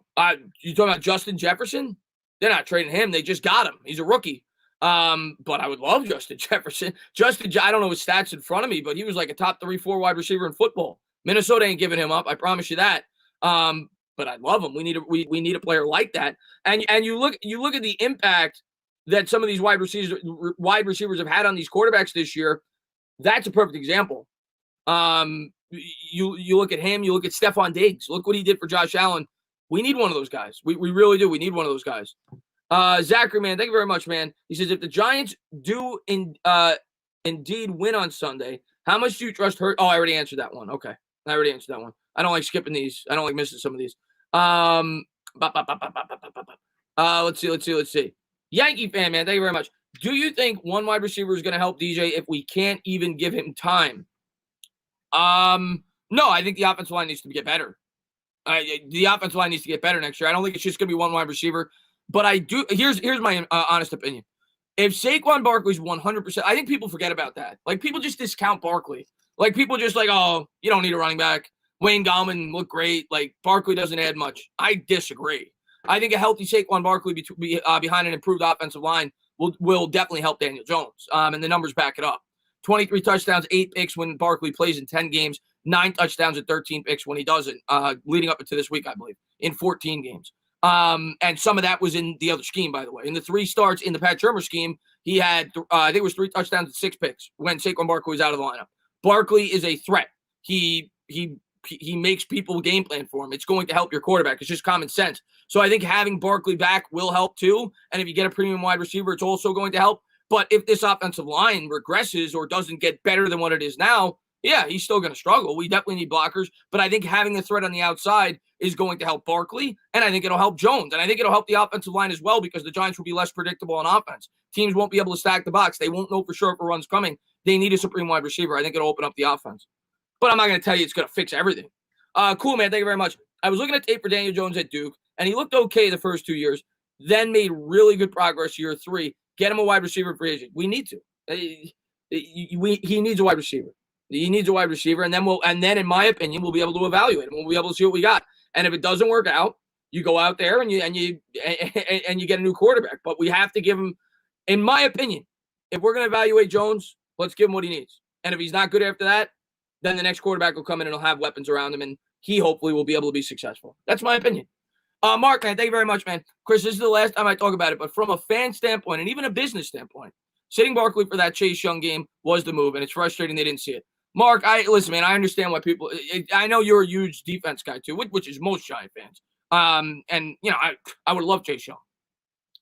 you talking about Justin Jefferson? They're not trading him. They just got him. He's a rookie. But I would love Justin Jefferson. I don't know his stats in front of me, but he was like a top 3-4 wide receiver in football. Minnesota ain't giving him up. I promise you that. But I love him. We need a player like that. And you look at the impact that some of these wide receivers have had on these quarterbacks this year. That's a perfect example. You look at him. You look at Stephon Diggs. Look what he did for Josh Allen. We need one of those guys. We really do. We need one of those guys. Zachary, man, thank you very much, man. He says, if the Giants do indeed win on Sunday, how much do you trust Hurts? Oh, I already answered that one. Okay. I already answered that one. I don't like skipping these. I don't like missing some of these. Let's see. Yankee fan, man, thank you very much. Do you think one wide receiver is going to help DJ if we can't even give him time? No, I think the offensive line needs to get better. The offensive line needs to get better next year. I don't think it's just going to be one wide receiver. But I do. Here's my honest opinion. If Saquon Barkley's 100%, I think people forget about that. Like, people just discount Barkley. Like, people just like, oh, you don't need a running back. Wayne Gallman looked great. Like, Barkley doesn't add much. I disagree. I think a healthy Saquon Barkley behind an improved offensive line will definitely help Daniel Jones. And the numbers back it up. 23 touchdowns, 8 picks when Barkley plays in 10 games, 9 touchdowns and 13 picks when he doesn't, leading up into this week, I believe, in 14 games. And some of that was in the other scheme, by the way. In the 3 starts in the Pat Shurmur scheme, he had, I think it was 3 touchdowns and 6 picks when Saquon Barkley was out of the lineup. Barkley is a threat. He makes people game plan for him. It's going to help your quarterback. It's just common sense. So I think having Barkley back will help too. And if you get a premium wide receiver, it's also going to help. But if this offensive line regresses or doesn't get better than what it is now, yeah, he's still going to struggle. We definitely need blockers. But I think having the threat on the outside is going to help Barkley, and I think it'll help Jones. And I think it'll help the offensive line as well because the Giants will be less predictable on offense. Teams won't be able to stack the box. They won't know for sure if a run's coming. They need a supreme wide receiver. I think it'll open up the offense. But I'm not going to tell you it's going to fix everything. Cool, man. Thank you very much. I was looking at tape for Daniel Jones at Duke, and he looked okay the first 2 years, then made really good progress year 3. Get him a wide receiver free agent. We need to. He needs a wide receiver. He needs a wide receiver, and then in my opinion, we'll be able to evaluate him. We'll be able to see what we got. And if it doesn't work out, you go out there and you get a new quarterback. But we have to give him, in my opinion, if we're going to evaluate Jones, let's give him what he needs. And if he's not good after that, then the next quarterback will come in and he'll have weapons around him, and he hopefully will be able to be successful. That's my opinion. Mark, man, thank you very much, man. Chris, this is the last time I talk about it, but from a fan standpoint and even a business standpoint, sitting Barkley for that Chase Young game was the move, and it's frustrating they didn't see it. Mark, listen, man, I understand why people – I know you're a huge defense guy too, which is most Giant fans. And, you know, I would love Chase Young.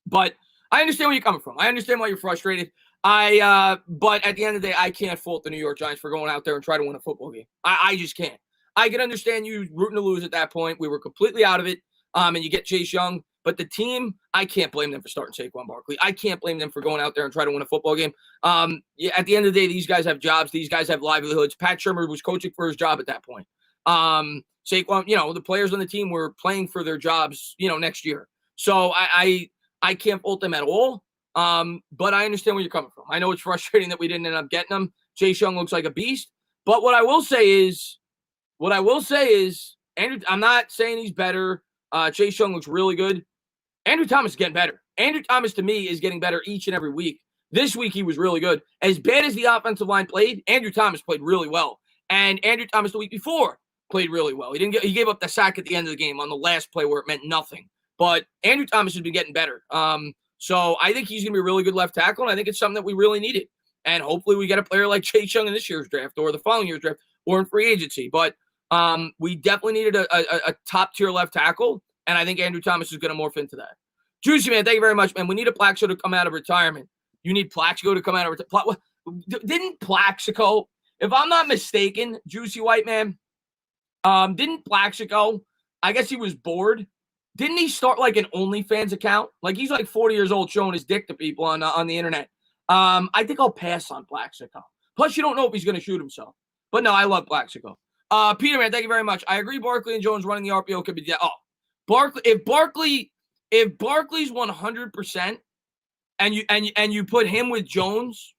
But I understand where you're coming from. I understand why you're frustrated. But at the end of the day, I can't fault the New York Giants for going out there and trying to win a football game. I just can't. I can understand you rooting to lose at that point. We were completely out of it. And you get Chase Young. But the team, I can't blame them for starting Saquon Barkley. I can't blame them for going out there and trying to win a football game. At the end of the day, these guys have jobs. These guys have livelihoods. Pat Shurmur was coaching for his job at that point. Saquon, you know, the players on the team were playing for their jobs, you know, next year. So I can't fault them at all. But I understand where you're coming from. I know it's frustrating that we didn't end up getting him. Chase Young looks like a beast. But what I will say is, Andrew, I'm not saying he's better. Chase Young looks really good. Andrew Thomas is getting better. Andrew Thomas, to me, is getting better each and every week. This week, he was really good. As bad as the offensive line played, Andrew Thomas played really well. And Andrew Thomas the week before played really well. He gave up the sack at the end of the game on the last play where it meant nothing. But Andrew Thomas has been getting better. So I think he's going to be a really good left tackle, and I think it's something that we really needed. And hopefully we get a player like Chase Young in this year's draft or the following year's draft or in free agency. But we definitely needed a top-tier left tackle, and I think Andrew Thomas is going to morph into that. Juicy, man, thank you very much, man. We need a Plaxico to come out of retirement. You need Plaxico to come out of retirement. Didn't Plaxico, if I'm not mistaken, Juicy White Man, didn't Plaxico, I guess he was bored. Didn't he start like an OnlyFans account? Like he's like 40 years old showing his dick to people on the internet. I think I'll pass on Plaxico. Plus, you don't know if he's going to shoot himself. But no, I love Plaxico. Peter, man, thank you very much. I agree Barkley and Jones running the RPO could be dead. If Barkley's 100% and you put him with Jones,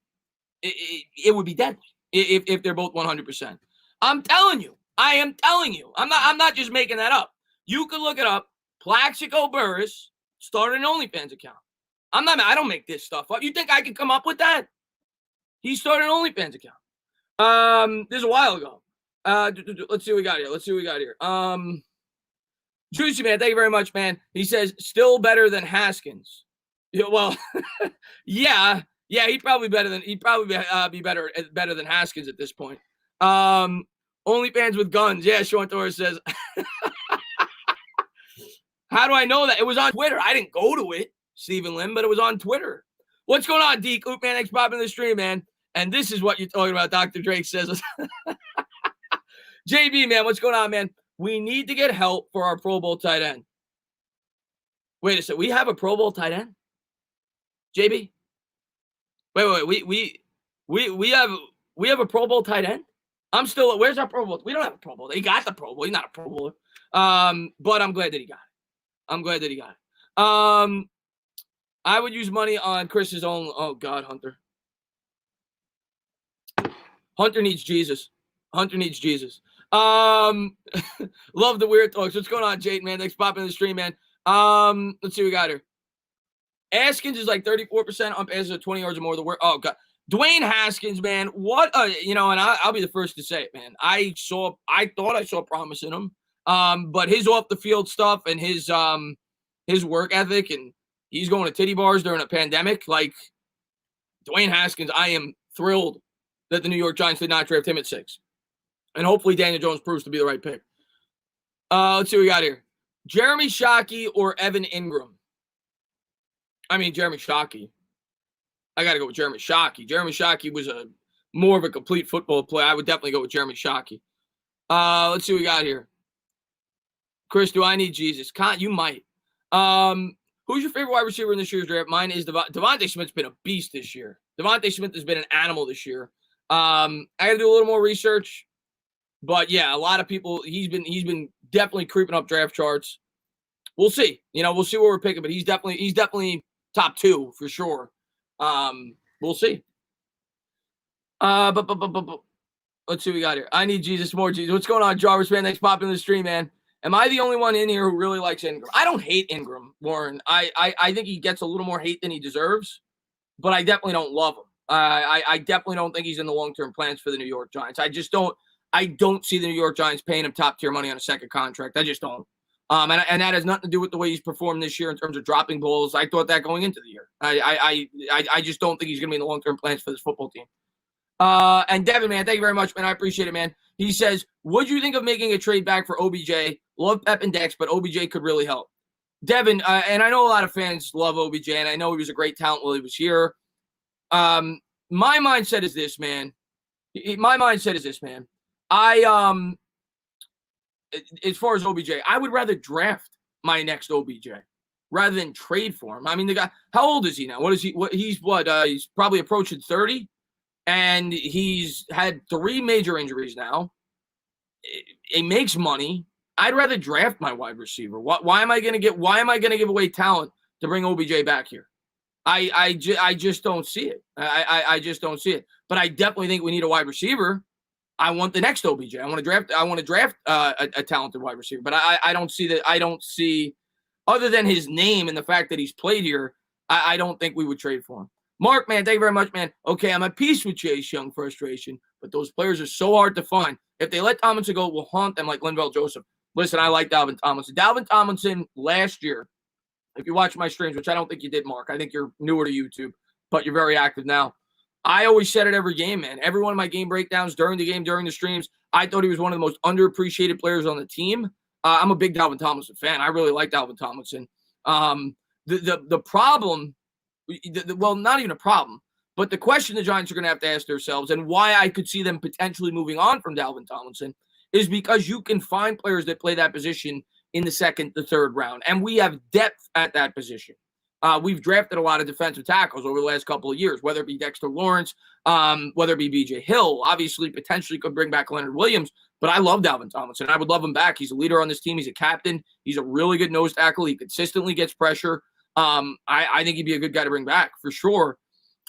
it would be deadly if they're both 100%. I'm telling you. I am telling you. I'm not just making that up. You could look it up. Plaxico Burress started an OnlyFans account. I don't make this stuff up. You think I could come up with that? He started an OnlyFans account. This is a while ago. Let's see what we got here. Juicy, man, thank you very much, man. He says, still better than Haskins. Yeah, well, yeah, he'd probably be better than Haskins at this point. OnlyFans with guns. Yeah, Sean Torres says. How do I know that? It was on Twitter. I didn't go to it, Stephen Lim, but it was on Twitter. What's going on, Deke? Oop, man, thanks for popping in the stream, man. And this is what you're talking about, Dr. Drake says. JB, man, what's going on, man? We need to get help for our Pro Bowl tight end. Wait a second. We have a Pro Bowl tight end? JB? Wait. We have a Pro Bowl tight end? Where's our Pro Bowl? We don't have a Pro Bowl. He got the Pro Bowl. He's not a Pro Bowler. But I'm glad that he got it. I would use money on Chris's own. Oh, God, Hunter. Hunter needs Jesus. Love the weird talks. What's going on, Jade, man? Thanks for popping in the stream, man. Let's see what we got here. Haskins is like 34% on passes at 20 yards or more. Oh, God. Dwayne Haskins, man. What and I'll be the first to say it, man. I thought I saw promise in him. But his off the field stuff and his work ethic, and he's going to titty bars during a pandemic. Like Dwayne Haskins, I am thrilled that the New York Giants did not draft him at 6. And hopefully Daniel Jones proves to be the right pick. Let's see what we got here. Jeremy Shockey or Evan Ingram? I mean, Jeremy Shockey. I got to go with Jeremy Shockey. Jeremy Shockey was more of a complete football player. I would definitely go with Jeremy Shockey. Let's see what we got here. Chris, do I need Jesus? You might. Who's your favorite wide receiver in this year's draft? Mine is Devontae Smith's been a beast this year. Devontae Smith has been an animal this year. I got to do a little more research. But yeah, a lot of people, he's been definitely creeping up draft charts. We'll see. We'll see where we're picking, but he's definitely top 2 for sure. We'll see. But let's see what we got here. I need Jesus, more Jesus. What's going on, Jarvis, man? Thanks for popping in the stream, man. Am I the only one in here who really likes Ingram? I don't hate Ingram, Warren. I think he gets a little more hate than he deserves, but I definitely don't love him. I definitely don't think he's in the long-term plans for the New York Giants. I don't see the New York Giants paying him top-tier money on a second contract. I just don't. And that has nothing to do with the way he's performed this year in terms of dropping balls. I thought that going into the year. I just don't think he's going to be in the long-term plans for this football team. And Devin, man, thank you very much, man. I appreciate it, man. He says, would you think of making a trade back for OBJ? Love Pep and Dex, but OBJ could really help. Devin, and I know a lot of fans love OBJ, and I know he was a great talent while he was here. My mindset is this, man. As far as OBJ, I would rather draft my next OBJ rather than trade for him. I mean, the guy, how old is he now? He's probably approaching 30. And he's had 3 major injuries now. He makes money. I'd rather draft my wide receiver. Why am I going to give away talent to bring OBJ back here? I just don't see it. I just don't see it. But I definitely think we need a wide receiver. I want the next OBJ. I want to draft a talented wide receiver. But I don't see that. I don't see, other than his name and the fact that he's played here, I don't think we would trade for him. Mark, man, thank you very much, man. Okay, I'm at peace with Chase Young frustration, but those players are so hard to find. If they let Tomlinson go, we'll haunt them like Linval Joseph. Listen, I like Dalvin Tomlinson. Dalvin Tomlinson last year, if you watch my streams, which I don't think you did, Mark. I think you're newer to YouTube, but you're very active now. I always said it every game, man. Every one of my game breakdowns during the game, during the streams, I thought he was one of the most underappreciated players on the team. I'm a big Dalvin Tomlinson fan. I really like Dalvin Tomlinson. The problem... well, not even a problem, but the question the Giants are going to have to ask themselves, and why I could see them potentially moving on from Dalvin Tomlinson, is because you can find players that play that position in the second, the third round, and we have depth at that position. We've drafted a lot of defensive tackles over the last couple of years, whether it be Dexter Lawrence, whether it be B.J. Hill, obviously potentially could bring back Leonard Williams, but I love Dalvin Tomlinson. I would love him back. He's a leader on this team. He's a captain. He's a really good nose tackle. He consistently gets pressure. I think he'd be a good guy to bring back for sure.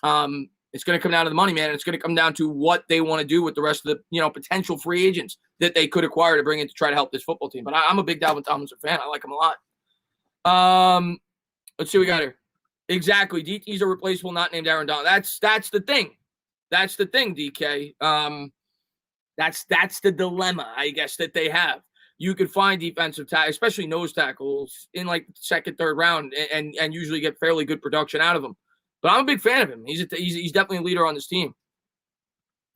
It's going to come down to the money, man. It's going to come down to what they want to do with the rest of the, potential free agents that they could acquire to bring in to try to help this football team. But I'm a big Dalvin Tomlinson fan. I like him a lot. Let's see what we got here. Exactly. DT's a replaceable, not named Aaron Donald. That's the thing. That's the thing, DK. That's the dilemma, I guess, that they have. You could find defensive tackles, especially nose tackles, in like second, third round, and usually get fairly good production out of them. But I'm a big fan of him. He's definitely a leader on this team.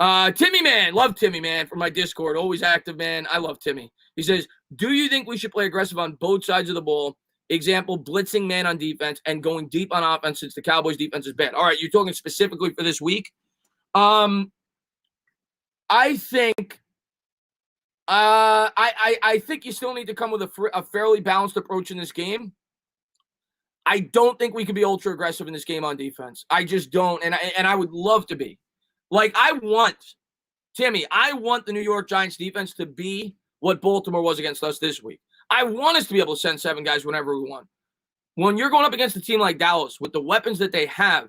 Timmy, man. Love Timmy, man, from my Discord. Always active, man. I love Timmy. He says, do you think we should play aggressive on both sides of the ball? Example, blitzing man on defense and going deep on offense since the Cowboys' defense is bad. All right, you're talking specifically for this week. I think I think you still need to come with a fairly balanced approach in this game. I don't think we can be ultra aggressive in this game on defense. I just don't, and I would love to be. Like, I want the New York Giants defense to be what Baltimore was against us this week. I want us to be able to send 7 guys whenever we want. When you're going up against a team like Dallas with the weapons that they have,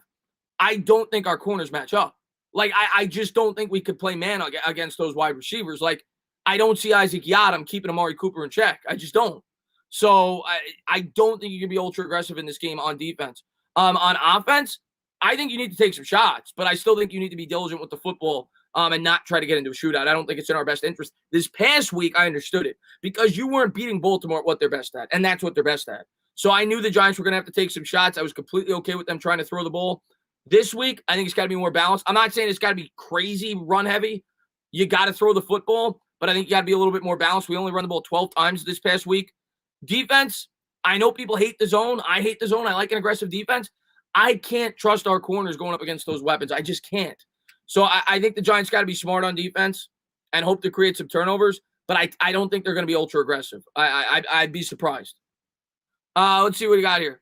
I don't think our corners match up. Like, I just don't think we could play man against those wide receivers. Like, I don't see Isaac Yiadom keeping Amari Cooper in check. I just don't. So I don't think you can be ultra aggressive in this game on defense. On offense, I think you need to take some shots, but I still think you need to be diligent with the football and not try to get into a shootout. I don't think it's in our best interest. This past week, I understood it because you weren't beating Baltimore at what they're best at, and that's what they're best at. So I knew the Giants were going to have to take some shots. I was completely okay with them trying to throw the ball. This week, I think it's got to be more balanced. I'm not saying it's got to be crazy run heavy. You got to throw the football, but I think you got to be a little bit more balanced. We only run the ball 12 times this past week. Defense, I know people hate the zone. I hate the zone. I like an aggressive defense. I can't trust our corners going up against those weapons. I just can't. So I think the Giants got to be smart on defense and hope to create some turnovers, but I don't think they're going to be ultra aggressive. I'd be surprised. Let's see what we got here.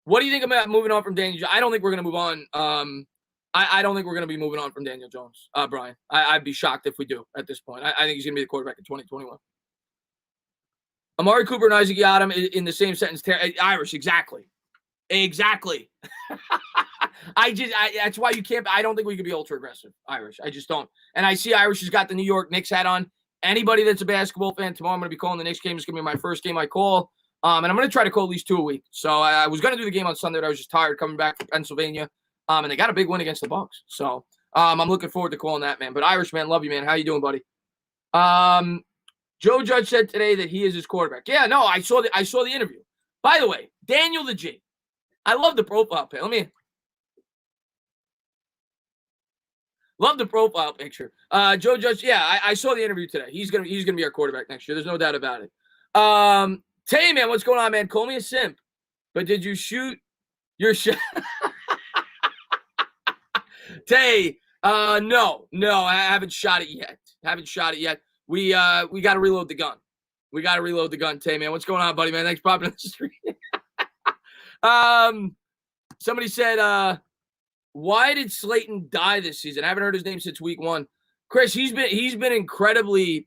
What do you think about moving on from Daniel Jones? I don't think we're going to move on. I don't think we're going to be moving on from Daniel Jones, Brian. I'd be shocked if we do at this point. I think he's going to be the quarterback in 2021. Amari Cooper and Isaac Yiadom in the same sentence. Irish, exactly. Exactly. That's why you can't. I don't think we could be ultra aggressive Irish. I just don't. And I see Irish has got the New York Knicks hat on. Anybody that's a basketball fan, tomorrow I'm going to be calling the Knicks game. It's going to be my first game I call. And I'm going to try to call at least 2 a week. So I was going to do the game on Sunday, but I was just tired coming back from Pennsylvania. And they got a big win against the Bucks. So I'm looking forward to calling that, man. But Irish, man, love you, man. How you doing, buddy? Joe Judge said today that he is his quarterback. Yeah, no, I saw the interview. By the way, Daniel the G. I love the profile pic. Love the profile picture. Joe Judge, yeah, I saw the interview today. He's gonna be our quarterback next year. There's no doubt about it. Tay, man, what's going on, man? Call me a simp. But did you shoot your shot? Tay, no, I haven't shot it yet. We got to reload the gun. Tay, man, what's going on, buddy, man? Thanks for popping in the street. Somebody said, why did Slayton die this season? I haven't heard his name since week 1. Chris, he's been incredibly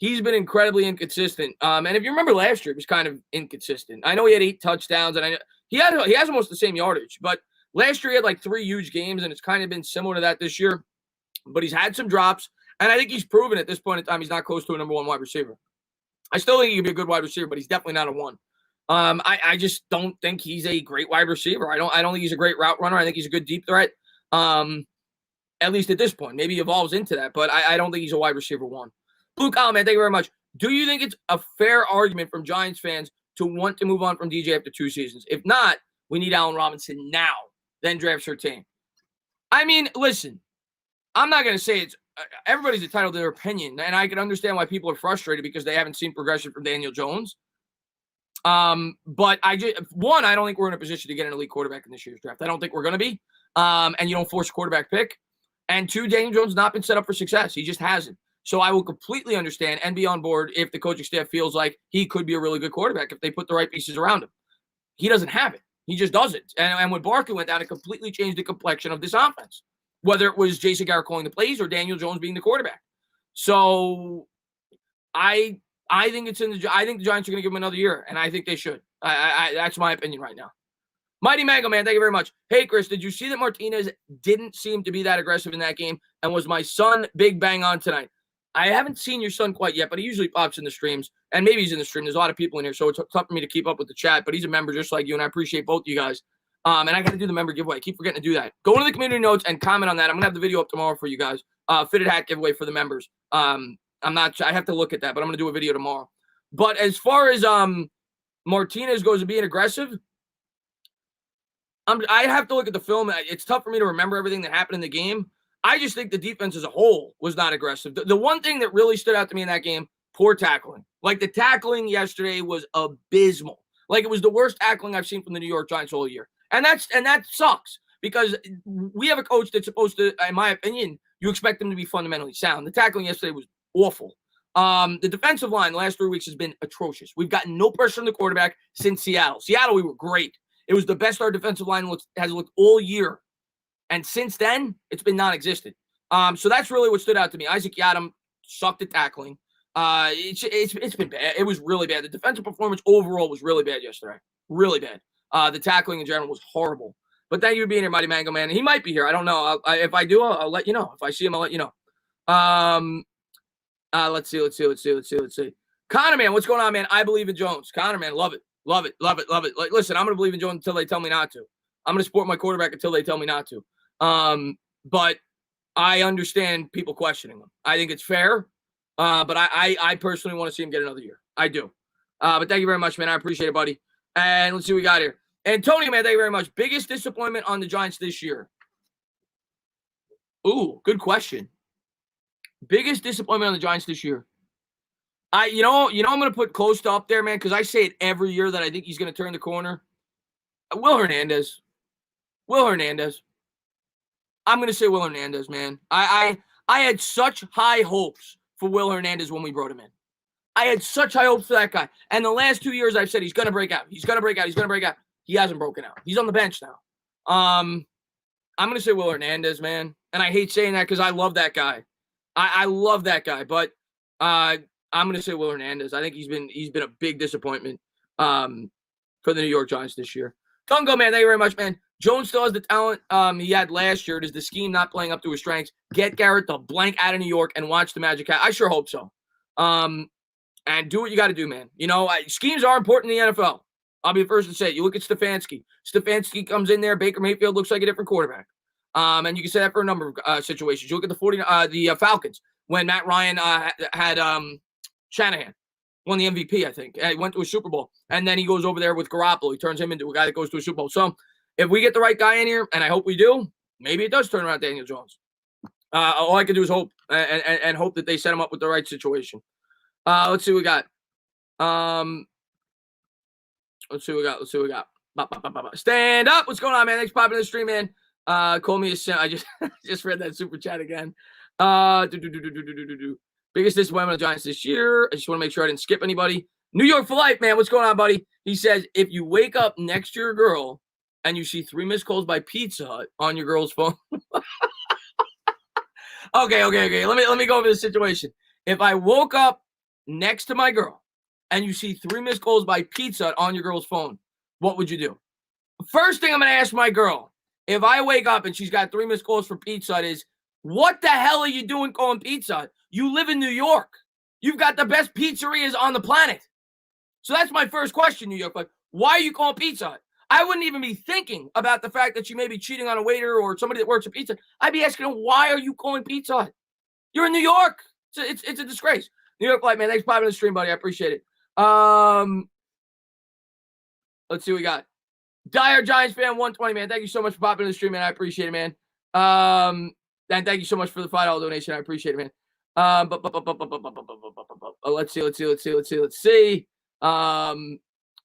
inconsistent. And if you remember last year, he was kind of inconsistent. I know he had 8 touchdowns, and he has almost the same yardage. But last year he had like 3 huge games, and it's kind of been similar to that this year. But he's had some drops, and I think he's proven at this point in time he's not close to a number 1 wide receiver. I still think he can be a good wide receiver, but he's definitely not a 1. I just don't think he's a great wide receiver. I don't think he's a great route runner. I think he's a good deep threat. At least at this point. Maybe he evolves into that, but I don't think he's a wide receiver 1. Blue Collar, man, thank you very much. Do you think it's a fair argument from Giants fans to want to move on from DJ after 2 seasons? If not, we need Allen Robinson now, then draft Surtain. I mean, listen, I'm not going to say it's everybody's entitled to their opinion, and I can understand why people are frustrated because they haven't seen progression from Daniel Jones. But I don't think we're in a position to get an elite quarterback in this year's draft. I don't think we're going to be. And you don't force a quarterback pick. And 2, Daniel Jones has not been set up for success. He just hasn't. So I will completely understand and be on board if the coaching staff feels like he could be a really good quarterback if they put the right pieces around him. He doesn't have it. He just doesn't. And when Barkley went down, it completely changed the complexion of this offense, whether it was Jason Garrett calling the plays or Daniel Jones being the quarterback. So I think I think the Giants are going to give him another year, and I think they should. That's my opinion right now. Mighty Mango, man, thank you very much. Hey, Chris, did you see that Martinez didn't seem to be that aggressive in that game? And was my son big bang on tonight? I haven't seen your son quite yet, but he usually pops in the streams, and maybe he's in the stream. There's a lot of people in here, so it's tough for me to keep up with the chat, but he's a member just like you, and I appreciate both of you guys. And I got to do the member giveaway. I keep forgetting to do that. Go into the community notes and comment on that. I'm going to have the video up tomorrow for you guys. Fitted hat giveaway for the members. I have to look at that, but I'm going to do a video tomorrow. But as far as Martinez goes to being aggressive, I have to look at the film. It's tough for me to remember everything that happened in the game. I just think the defense as a whole was not aggressive. The one thing that really stood out to me in that game, poor tackling. Like the tackling yesterday was abysmal. Like it was the worst tackling I've seen from the New York Giants all year. And that sucks because we have a coach that's supposed to, in my opinion, you expect them to be fundamentally sound. The tackling yesterday was awful. The defensive line the last 3 weeks has been atrocious. We've gotten no pressure on the quarterback since Seattle. Seattle, we were great. It was the best our defensive line has looked all year. And since then, it's been non-existent. So that's really what stood out to me. Isaac Yiadom sucked at tackling. It's been bad. It was really bad. The defensive performance overall was really bad yesterday. Really bad. The tackling in general was horrible. But thank you for being here, Mighty Mango Man. He might be here. I don't know. If I do, I'll let you know. If I see him, I'll let you know. Let's see. Connor, man, what's going on, man? I believe in Jones. Connor, man, love it. Like, listen, I'm going to believe in Jones until they tell me not to. I'm going to support my quarterback until they tell me not to. But I understand people questioning him. I think it's fair. But I personally want to see him get another year. I do. But thank you very much, man. I appreciate it, buddy. And let's see what we got here. Antonio, man, thank you very much. Biggest disappointment on the Giants this year? Ooh, good question. Biggest disappointment on the Giants this year? I'm going to put close to up there, man, because I say it every year that I think he's going to turn the corner. Will Hernandez. I'm going to say Will Hernandez, man. I had such high hopes for Will Hernandez when we brought him in. I had such high hopes for that guy. And the last 2 years I've said he's going to break out. He hasn't broken out. He's on the bench now. I'm going to say Will Hernandez, man. And I hate saying that because I love that guy. I love that guy. But I'm going to say Will Hernandez. I think he's been a big disappointment for the New York Giants this year. Tungo, man, thank you very much, man. Jones still has the talent he had last year. It is the scheme not playing up to his strengths. Get Garrett the blank out of New York and watch the Magic happen. I sure hope so. And do what you got to do, man. Schemes are important in the NFL. I'll be the first to say it. You look at Stefanski. Stefanski comes in there. Baker Mayfield looks like a different quarterback. And you can say that for a number of situations. You look at the Falcons when Matt Ryan had Shanahan. Won the MVP, I think. He went to a Super Bowl. And then he goes over there with Garoppolo. He turns him into a guy that goes to a Super Bowl. So if we get the right guy in here, and I hope we do, maybe it does turn around Daniel Jones. All I can do is hope and hope that they set him up with the right situation. Let's see what we got. Let's see what we got. Stand up. What's going on, man? Thanks for popping in the stream, man. Call me a sim. I just read that super chat again. Biggest disappointment of the Giants this year. I just want to make sure I didn't skip anybody. New York for life, man. What's going on, buddy? He says, if you wake up next to your girl and you see 3 missed calls by Pizza Hut on your girl's phone. Okay. Let me go over the situation. If I woke up next to my girl and you see 3 missed calls by Pizza Hut on your girl's phone, what would you do? First thing I'm going to ask my girl, if I wake up and she's got 3 missed calls for Pizza Hut, is what the hell are you doing calling Pizza Hut? You live in New York. You've got the best pizzerias on the planet. So that's my first question, New York. Like, why are you calling Pizza Hut? I wouldn't even be thinking about the fact that she may be cheating on a waiter or somebody that works at Pizza Hut. I'd be asking them, why are you calling Pizza Hut? You're in New York. It's a disgrace. New York Light, man. Thanks for popping in the stream, buddy. I appreciate it. Let's see what we got. Dire Giants fan 120, man. Thank you so much for popping in the stream, man. I appreciate it, man. And thank you so much for the $5 donation. I appreciate it, man. Let's see.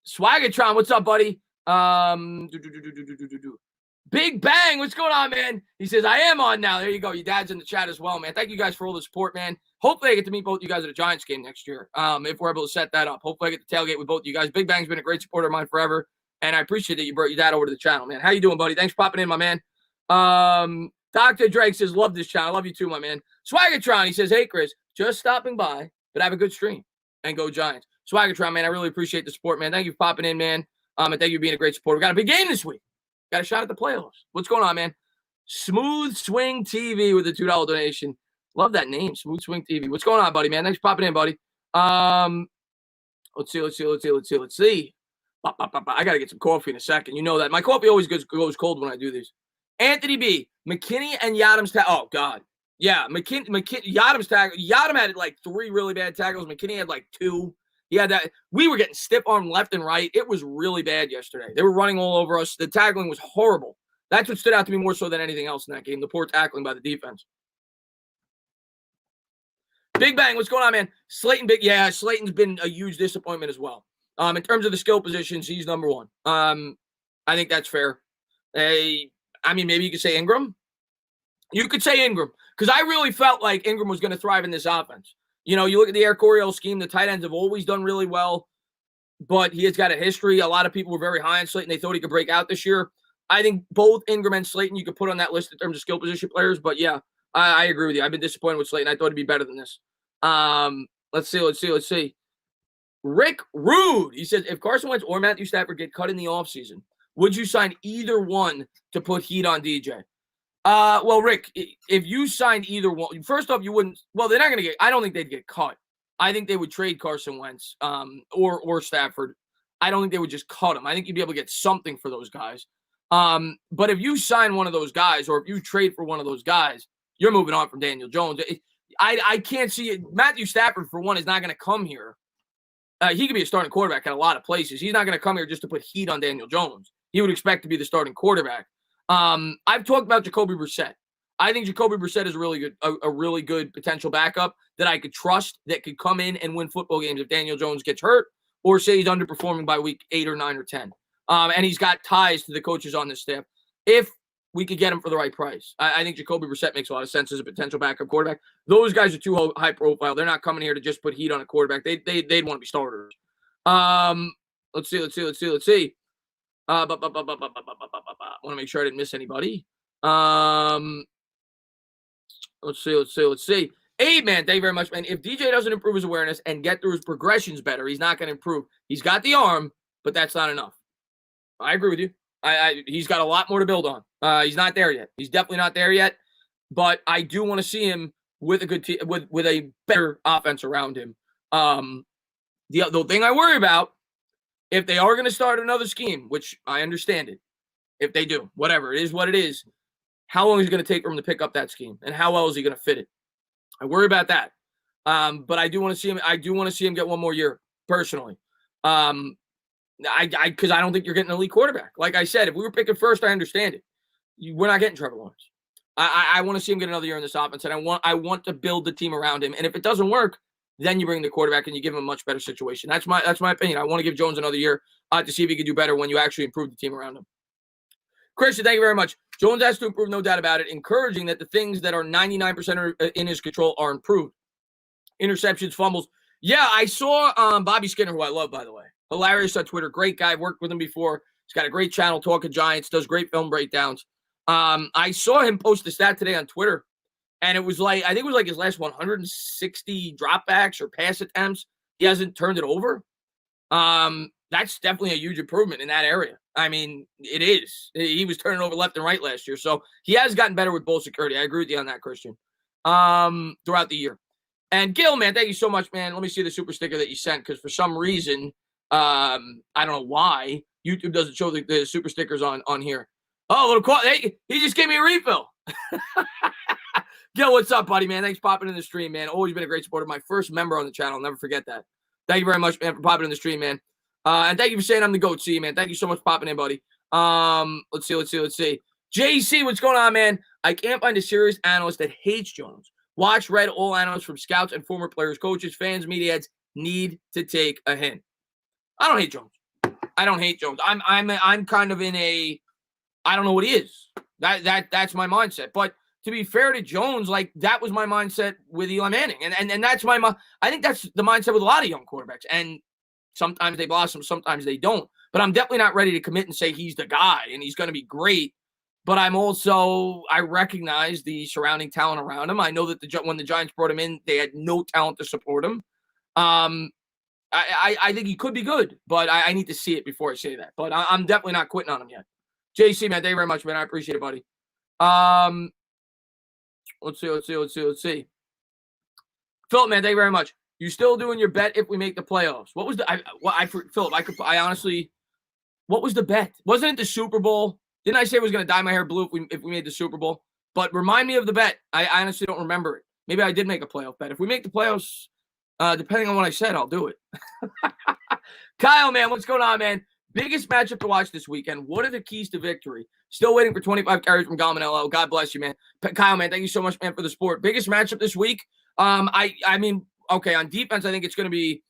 Swaggertron, what's up, buddy? Big Bang, what's going on, man? He says, I am on now. There you go. Your dad's in the chat as well, man. Thank you guys for all the support, man. Hopefully I get to meet both you guys at a Giants game next year, if we're able to set that up. Hopefully I get to tailgate with both you guys. Big Bang's been a great supporter of mine forever, and I appreciate that you brought your dad over to the channel, man. How you doing, buddy? Thanks for popping in, my man. Dr. Drake says, love this channel. Love you too, my man. Swaggertron, he says, hey, Chris, just stopping by, but have a good stream and go Giants. Swaggertron, man, I really appreciate the support, man. Thank you for popping in, man. And thank you for being a great supporter. We got a big game this week. Got a shot at the playoffs. What's going on, man? Smooth Swing TV with a $2 donation. Love that name, Smooth Swing TV. What's going on, buddy, man? Thanks for popping in, buddy. Let's see. I got to get some coffee in a second. You know that. My coffee always goes cold when I do these. Anthony B. McKinney and Yadam's tackle. Oh, God. Yeah, Yadam's tackle. Yadam had like 3 really bad tackles. McKinney had like 2. Yeah, that we were getting stiff arm left and right. It was really bad yesterday. They were running all over us. The tackling was horrible. That's what stood out to me more so than anything else in that game, the poor tackling by the defense. Big Bang, what's going on, man? Slayton's been a huge disappointment as well. In terms of the skill positions, he's number 1. I think that's fair. Maybe you could say Ingram. You could say Ingram, because I really felt like Ingram was going to thrive in this offense. You look at the Air Coryell scheme, the tight ends have always done really well, but he has got a history. A lot of people were very high on Slayton. They thought he could break out this year. I think both Ingram and Slayton you could put on that list in terms of skill position players, but yeah, I agree with you. I've been disappointed with Slayton. I thought he'd be better than this. Let's see. Rick Rude, he says, if Carson Wentz or Matthew Stafford get cut in the offseason, would you sign either one to put heat on DJ? Well, Rick, if you signed either one, first off, you wouldn't. Well, they're not going to get. I don't think they'd get cut. I think they would trade Carson Wentz, or Stafford. I don't think they would just cut him. I think you'd be able to get something for those guys. But if you sign one of those guys, or if you trade for one of those guys, you're moving on from Daniel Jones. I can't see it. Matthew Stafford, for one, is not going to come here. He could be a starting quarterback at a lot of places. He's not going to come here just to put heat on Daniel Jones. He would expect to be the starting quarterback. I've talked about Jacoby Brissett. I think Jacoby Brissett is a really good potential backup that I could trust, that could come in and win football games if Daniel Jones gets hurt, or say he's underperforming by week 8 or 9 or 10. And he's got ties to the coaches on this staff. If we could get him for the right price, I think Jacoby Brissett makes a lot of sense as a potential backup quarterback. Those guys are too high profile. They're not coming here to just put heat on a quarterback. They'd want to be starters. Let's see. I want to make sure I didn't miss anybody. Let's see. Hey, man, thank you very much, man. If DJ doesn't improve his awareness and get through his progressions better, he's not going to improve. He's got the arm, but that's not enough. I agree with you. He's got a lot more to build on. He's not there yet. He's definitely not there yet. But I do want to see him with a good team, with a better offense around him. The thing I worry about, if they are going to start another scheme, which I understand it, if they do, whatever, it is what it is, how long is it going to take for him to pick up that scheme, and how well is he going to fit it? I worry about that. But I do want to see him. I do want to see him get one more year personally. Because I don't think you're getting an elite quarterback. Like I said, if we were picking first, I understand it. We're not getting Trevor Lawrence. I want to see him get another year in this offense, and I want to build the team around him. And if it doesn't work, then you bring the quarterback and you give him a much better situation. That's my opinion. I want to give Jones another year to see if he can do better when you actually improve the team around him. Christian, thank you very much. Jones has to improve, no doubt about it. Encouraging that the things that are 99% in his control are improved. Interceptions, fumbles. Yeah, I saw Bobby Skinner, who I love, by the way. Hilarious on Twitter. Great guy. Worked with him before. He's got a great channel, Talking Giants. Does great film breakdowns. I saw him post a stat today on Twitter, and it was like, I think it was like his last 160 dropbacks or pass attempts. He hasn't turned it over. That's definitely a huge improvement in that area. I mean, it is. He was turning over left and right last year. So he has gotten better with ball security. I agree with you on that, Christian. Throughout the year. And Gil, man, thank you so much, man. Let me see the super sticker that you sent, because for some reason, I don't know why, YouTube doesn't show the super stickers on here. Oh, little call. Hey, he just gave me a refill. Gil, what's up, buddy, man? Thanks for popping in the stream, man. Always been a great supporter. My first member on the channel. I'll never forget that. Thank you very much, man, for popping in the stream, man. And thank you for saying I'm the GOAT, C, man. Thank you so much for popping in, buddy. Let's see. JC, what's going on, man? I can't find a serious analyst that hates Jones. Watch, read all analysts from scouts and former players, coaches, fans, media heads need to take a hint. I don't hate Jones. I'm kind of in a, I don't know what he is. That's my mindset. But to be fair to Jones, like, that was my mindset with Eli Manning. And that's I think that's the mindset with a lot of young quarterbacks. And sometimes they blossom, sometimes they don't. But I'm definitely not ready to commit and say he's the guy and he's going to be great. But I recognize the surrounding talent around him. I know that when the Giants brought him in, they had no talent to support him. I think he could be good, but I need to see it before I say that. But I'm definitely not quitting on him yet. JC, man, thank you very much, man. I appreciate it, buddy. Let's see. Philip, man, thank you very much. You still doing your bet if we make the playoffs? What was what was the bet? Wasn't it the Super Bowl? Didn't I say I was going to dye my hair blue if we made the Super Bowl? But remind me of the bet. I honestly don't remember it. Maybe I did make a playoff bet. If we make the playoffs, depending on what I said, I'll do it. Kyle, man, what's going on, man? Biggest matchup to watch this weekend. What are the keys to victory? Still waiting for 25 carries from Galmanello. God bless you, man. Kyle, man, thank you so much, man, for the support. Biggest matchup this week. I mean, okay, on defense, I think it's going to be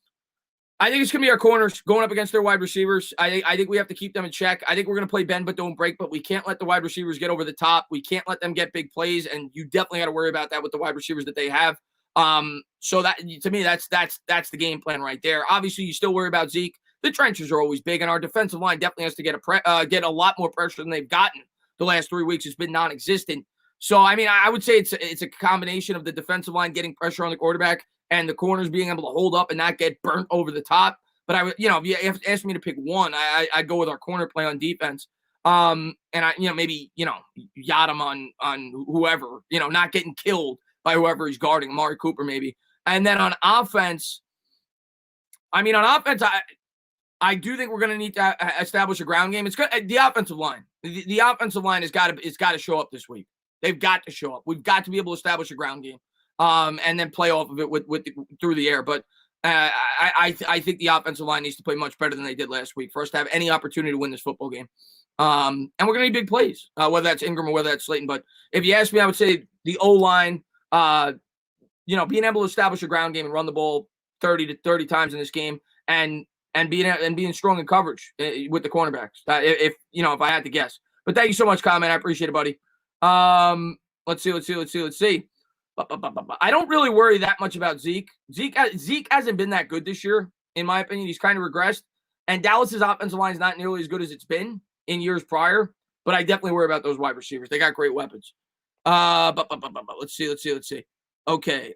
our corners going up against their wide receivers. I think we have to keep them in check. I think we're going to play bend but don't break, but we can't let the wide receivers get over the top. We can't let them get big plays, and you definitely got to worry about that with the wide receivers that they have. So that, to me, that's the game plan right there. Obviously, you still worry about Zeke. The trenches are always big, and our defensive line definitely has to get a lot more pressure than they've gotten the last 3 weeks. It's been non-existent. So, I mean, I would say it's a combination of the defensive line getting pressure on the quarterback and the corners being able to hold up and not get burnt over the top. But I would, if you have to ask me to pick one, I'd go with our corner play on defense. And maybe, yacht him on whoever, not getting killed by whoever he's guarding, Amari Cooper maybe. And then on offense, I do think we're going to need to establish a ground game. It's good. The offensive line. The offensive line has got to show up this week. They've got to show up. We've got to be able to establish a ground game, and then play off of it with through the air. But I think the offensive line needs to play much better than they did last week for us to have any opportunity to win this football game. And we're going to need big plays, whether that's Ingram or whether that's Slayton. But if you ask me, I would say the O-line, being able to establish a ground game and run the ball 30 times in this game, and being strong in coverage with the cornerbacks. If I had to guess. But thank you so much, Kyle, man. I appreciate it, buddy. Let's see. I don't really worry that much about Zeke. Zeke hasn't been that good this year, in my opinion. He's kind of regressed. And Dallas's offensive line is not nearly as good as it's been in years prior. But I definitely worry about those wide receivers. They got great weapons. Let's see. Okay.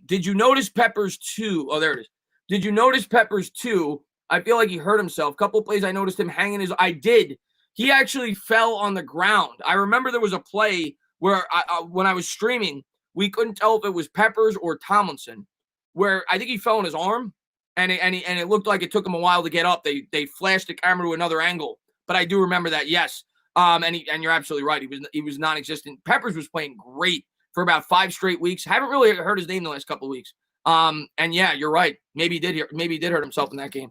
Did you notice Peppers 2? Oh, there it is. Did you notice Peppers 2? I feel like he hurt himself. Couple plays I noticed him hanging his. I did. he actually fell on the ground. I remember there was a play where when I was streaming, we couldn't tell if it was Peppers or Tomlinson, where I think he fell on his arm, and it looked like it took him a while to get up. They flashed the camera to another angle, but I do remember that, yes. And you're absolutely right. He was non-existent. Peppers was playing great for about 5 straight weeks. Haven't really heard his name the last couple of weeks. And yeah, you're right. Maybe he did hurt himself in that game.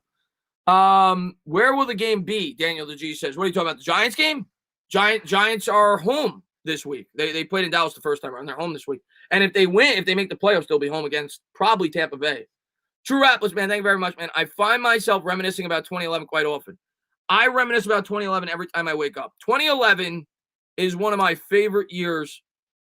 Where will the game be? Daniel DeG says. What are you talking about? The Giants game? Giants are home this week. They played in Dallas the first time around. They're home this week. And if they win, if they make the playoffs, they'll be home against probably Tampa Bay. True Rapless, man. Thank you very much, man. I find myself reminiscing about 2011 quite often. I reminisce about 2011 every time I wake up. 2011 is one of my favorite years.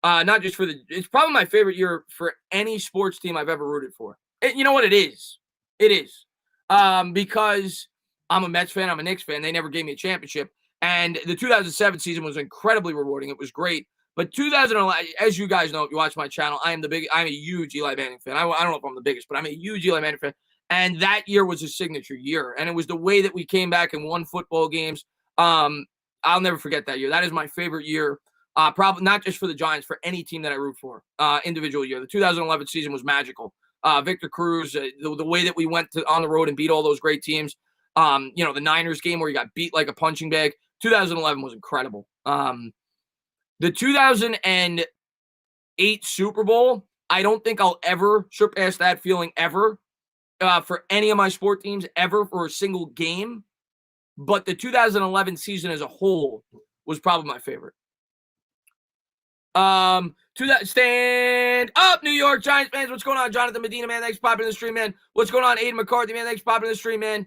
Not just it's probably my favorite year for any sports team I've ever rooted for. You know what it is? It is. Because I'm a Mets fan, I'm a Knicks fan. They never gave me a championship. And the 2007 season was incredibly rewarding. It was great. But 2011, as you guys know, if you watch my channel, I'm a huge Eli Manning fan. I don't know if I'm the biggest, but I'm a huge Eli Manning fan. And that year was a signature year. And it was the way that we came back and won football games. I'll never forget that year. That is my favorite year. Probably not just for the Giants, for any team that I root for, individual year. The 2011 season was magical. Victor Cruz, the way that we went on the road and beat all those great teams. The Niners game where you got beat like a punching bag. 2011 was incredible. The 2008 Super Bowl, I don't think I'll ever surpass that feeling ever for any of my sport teams, ever for a single game. But the 2011 season as a whole was probably my favorite. To that, stand up, New York Giants fans. What's going on? Jonathan Medina, man. Thanks for popping in the stream, man. What's going on? Aiden McCarthy, man. Thanks for popping in the stream, man.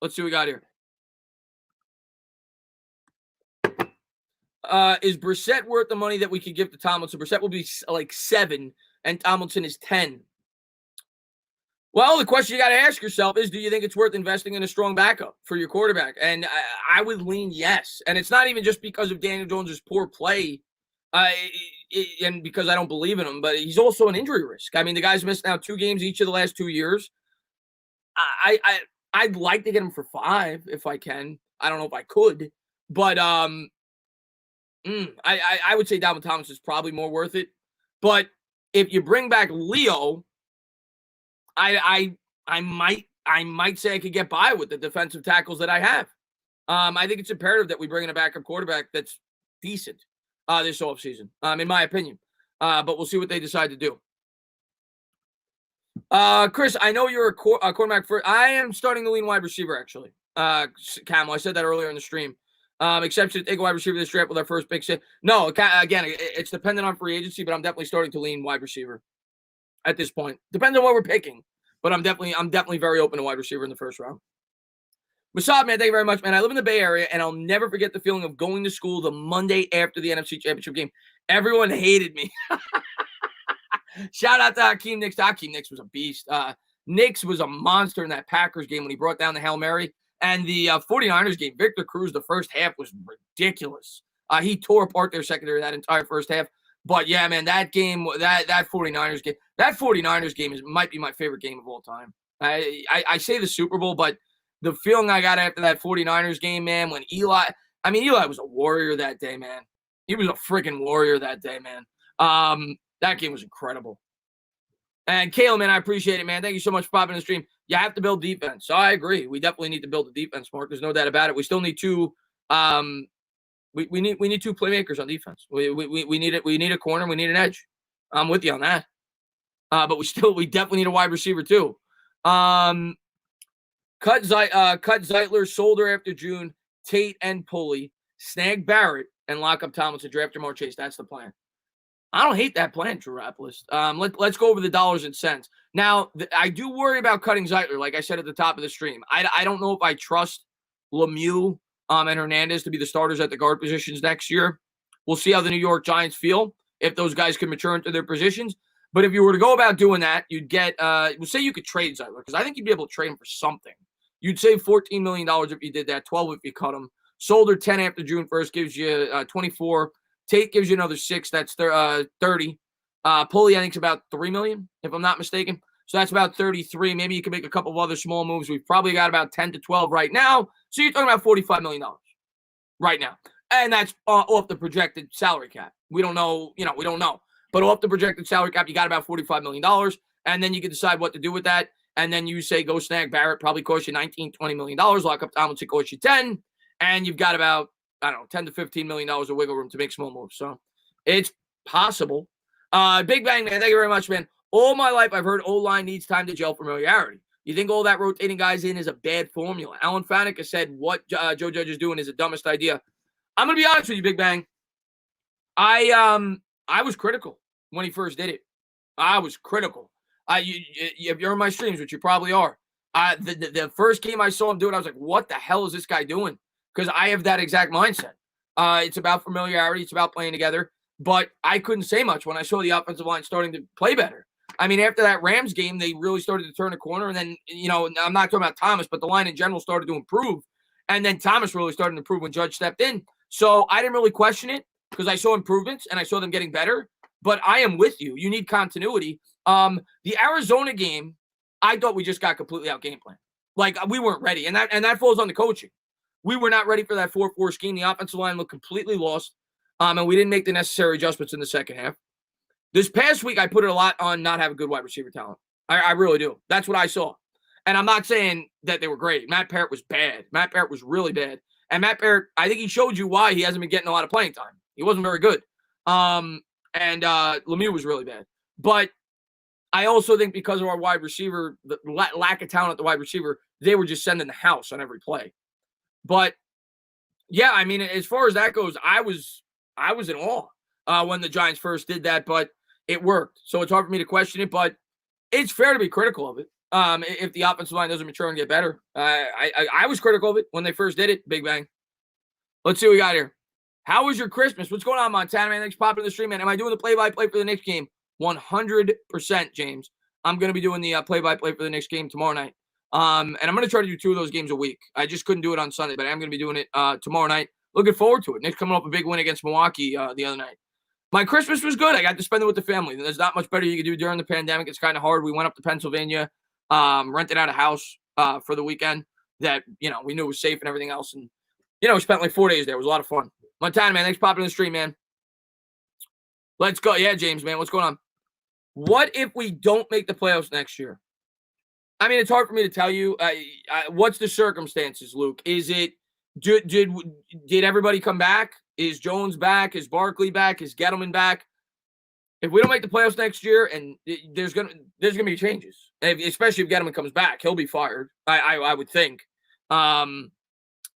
Let's see what we got here. Is Brissett worth the money that we could give to Tomlinson? Brissett will be like 7, and Tomlinson is 10. Well, the question you got to ask yourself is, do you think it's worth investing in a strong backup for your quarterback? And I would lean yes. And it's not even just because of Daniel Jones's poor play and because I don't believe in him, but he's also an injury risk. I mean, the guy's missed now 2 games each of the last 2 years. I'd like to get him for 5 if I can. I don't know if I could, but I would say Dalvin Thomas is probably more worth it. But if you bring back Leo, I might say I could get by with the defensive tackles that I have. I think it's imperative that we bring in a backup quarterback that's decent this offseason, in my opinion. But we'll see what they decide to do. Chris, I know you're a quarterback first. I am starting to lean wide receiver, actually. Camel, I said that earlier in the stream. Exception to take a wide receiver this draft with our first big set. No, again, it's dependent on free agency, but I'm definitely starting to lean wide receiver at this point. Depends on what we're picking, but I'm definitely very open to wide receiver in the first round. Masad, man, thank you very much, man. I live in the Bay Area, and I'll never forget the feeling of going to school the Monday after the NFC Championship game. Everyone hated me. Shout out to Hakeem Nicks. Hakeem Nicks was a beast. Nicks was a monster in that Packers game when he brought down the Hail Mary. And the 49ers game, Victor Cruz, the first half was ridiculous. He tore apart their secondary that entire first half. But, yeah, man, that game, that 49ers game might be my favorite game of all time. I say the Super Bowl, but the feeling I got after that 49ers game, man, when Eli was a warrior that day, man. He was a freaking warrior that day, man. That game was incredible. And Kale, man, I appreciate it, man. Thank you so much for popping in the stream. You have to build defense. So I agree. We definitely need to build the defense, Mark. There's no doubt about it. We still need 2 we need 2 playmakers on defense. We need a corner, we need an edge. I'm with you on that. But we definitely need a wide receiver too. Cut Zeitler, Solder after June, Tate and Pulley, snag Barrett, and lock up Tomlinson, draft Jamar Chase. That's the plan. I don't hate that plan, Drew Raplist. Let's go over the dollars and cents. Now, I do worry about cutting Zeitler, like I said at the top of the stream. I don't know if I trust Lemieux and Hernandez to be the starters at the guard positions next year. We'll see how the New York Giants feel, if those guys can mature into their positions. But if you were to go about doing that, you'd get we'll say you could trade Zeitler, because I think you'd be able to trade him for something. You'd save $14 million if you did that, 12 if you cut him. Solder 10 after June 1st gives you 24. Tate gives you another 6. That's 30. Pulley, I think, is about $3 million, if I'm not mistaken. So that's about 33. Maybe you can make a couple of other small moves. We've probably got about 10 to 12 right now. So you're talking about $45 million right now. And that's off the projected salary cap. We don't know, we don't know. But off the projected salary cap, you got about $45 million. And then you can decide what to do with that. And then you say, go snag Barrett, probably cost you $19, $20 million. Lock up Tomlinson, cost you 10. And you've got about, I don't know, $10 to $15 million of wiggle room to make small moves. So it's possible. Big Bang, man. Thank you very much, man. All my life, I've heard O-line needs time to gel familiarity. You think all that rotating guys in is a bad formula? Alan Faneca said what Joe Judge is doing is the dumbest idea. I'm going to be honest with you, Big Bang. I was critical when he first did it. I was critical. If you're in my streams, which you probably are, the first game I saw him do it, I was like, what the hell is this guy doing? Because I have that exact mindset. It's about familiarity. It's about playing together. But I couldn't say much when I saw the offensive line starting to play better. I mean, after that Rams game, they really started to turn a corner. And then, I'm not talking about Thomas, but the line in general started to improve. And then Thomas really started to improve when Judge stepped in. So I didn't really question it because I saw improvements and I saw them getting better. But I am with you. You need continuity. The Arizona game, I thought we just got completely out game plan. Like, we weren't ready. And that falls on the coaching. We were not ready for that 4-4 scheme. The offensive line looked completely lost. And we didn't make the necessary adjustments in the second half. This past week, I put it a lot on not having good wide receiver talent. I really do. That's what I saw. And I'm not saying that they were great. Matt Parrott was bad. Matt Parrott was really bad. And Matt Parrott, I think he showed you why he hasn't been getting a lot of playing time. He wasn't very good. And Lemieux was really bad. But I also think because of our wide receiver, the lack of talent at the wide receiver, they were just sending the house on every play. But, yeah, I mean, as far as that goes, I was in awe when the Giants first did that, but it worked. So it's hard for me to question it, but it's fair to be critical of it. If the offensive line doesn't mature and get better. I was critical of it when they first did it. Big Bang. Let's see what we got here. How was your Christmas? What's going on, Montana, man? Thanks for popping in the stream, man. Am I doing the play-by-play for the next game? 100%, James. I'm going to be doing the play-by-play for the next game tomorrow night. And I'm going to try to do 2 of those games a week. I just couldn't do it on Sunday, but I'm going to be doing it tomorrow night. Looking forward to it. Nick's coming off a big win against Milwaukee the other night. My Christmas was good. I got to spend it with the family. There's not much better you can do during the pandemic. It's kind of hard. We went up to Pennsylvania, rented out a house for the weekend that, we knew was safe and everything else. And, we spent like 4 days there. It was a lot of fun. Montana, man, thanks for popping in the stream, man. Let's go. Yeah, James, man, what's going on? What if we don't make the playoffs next year? I mean, it's hard for me to tell you. What's the circumstances, Luke? Is it did everybody come back? Is Jones back? Is Barkley back? Is Gettleman back? If we don't make the playoffs next year, and there's gonna be changes, especially if Gettleman comes back, he'll be fired. I would think.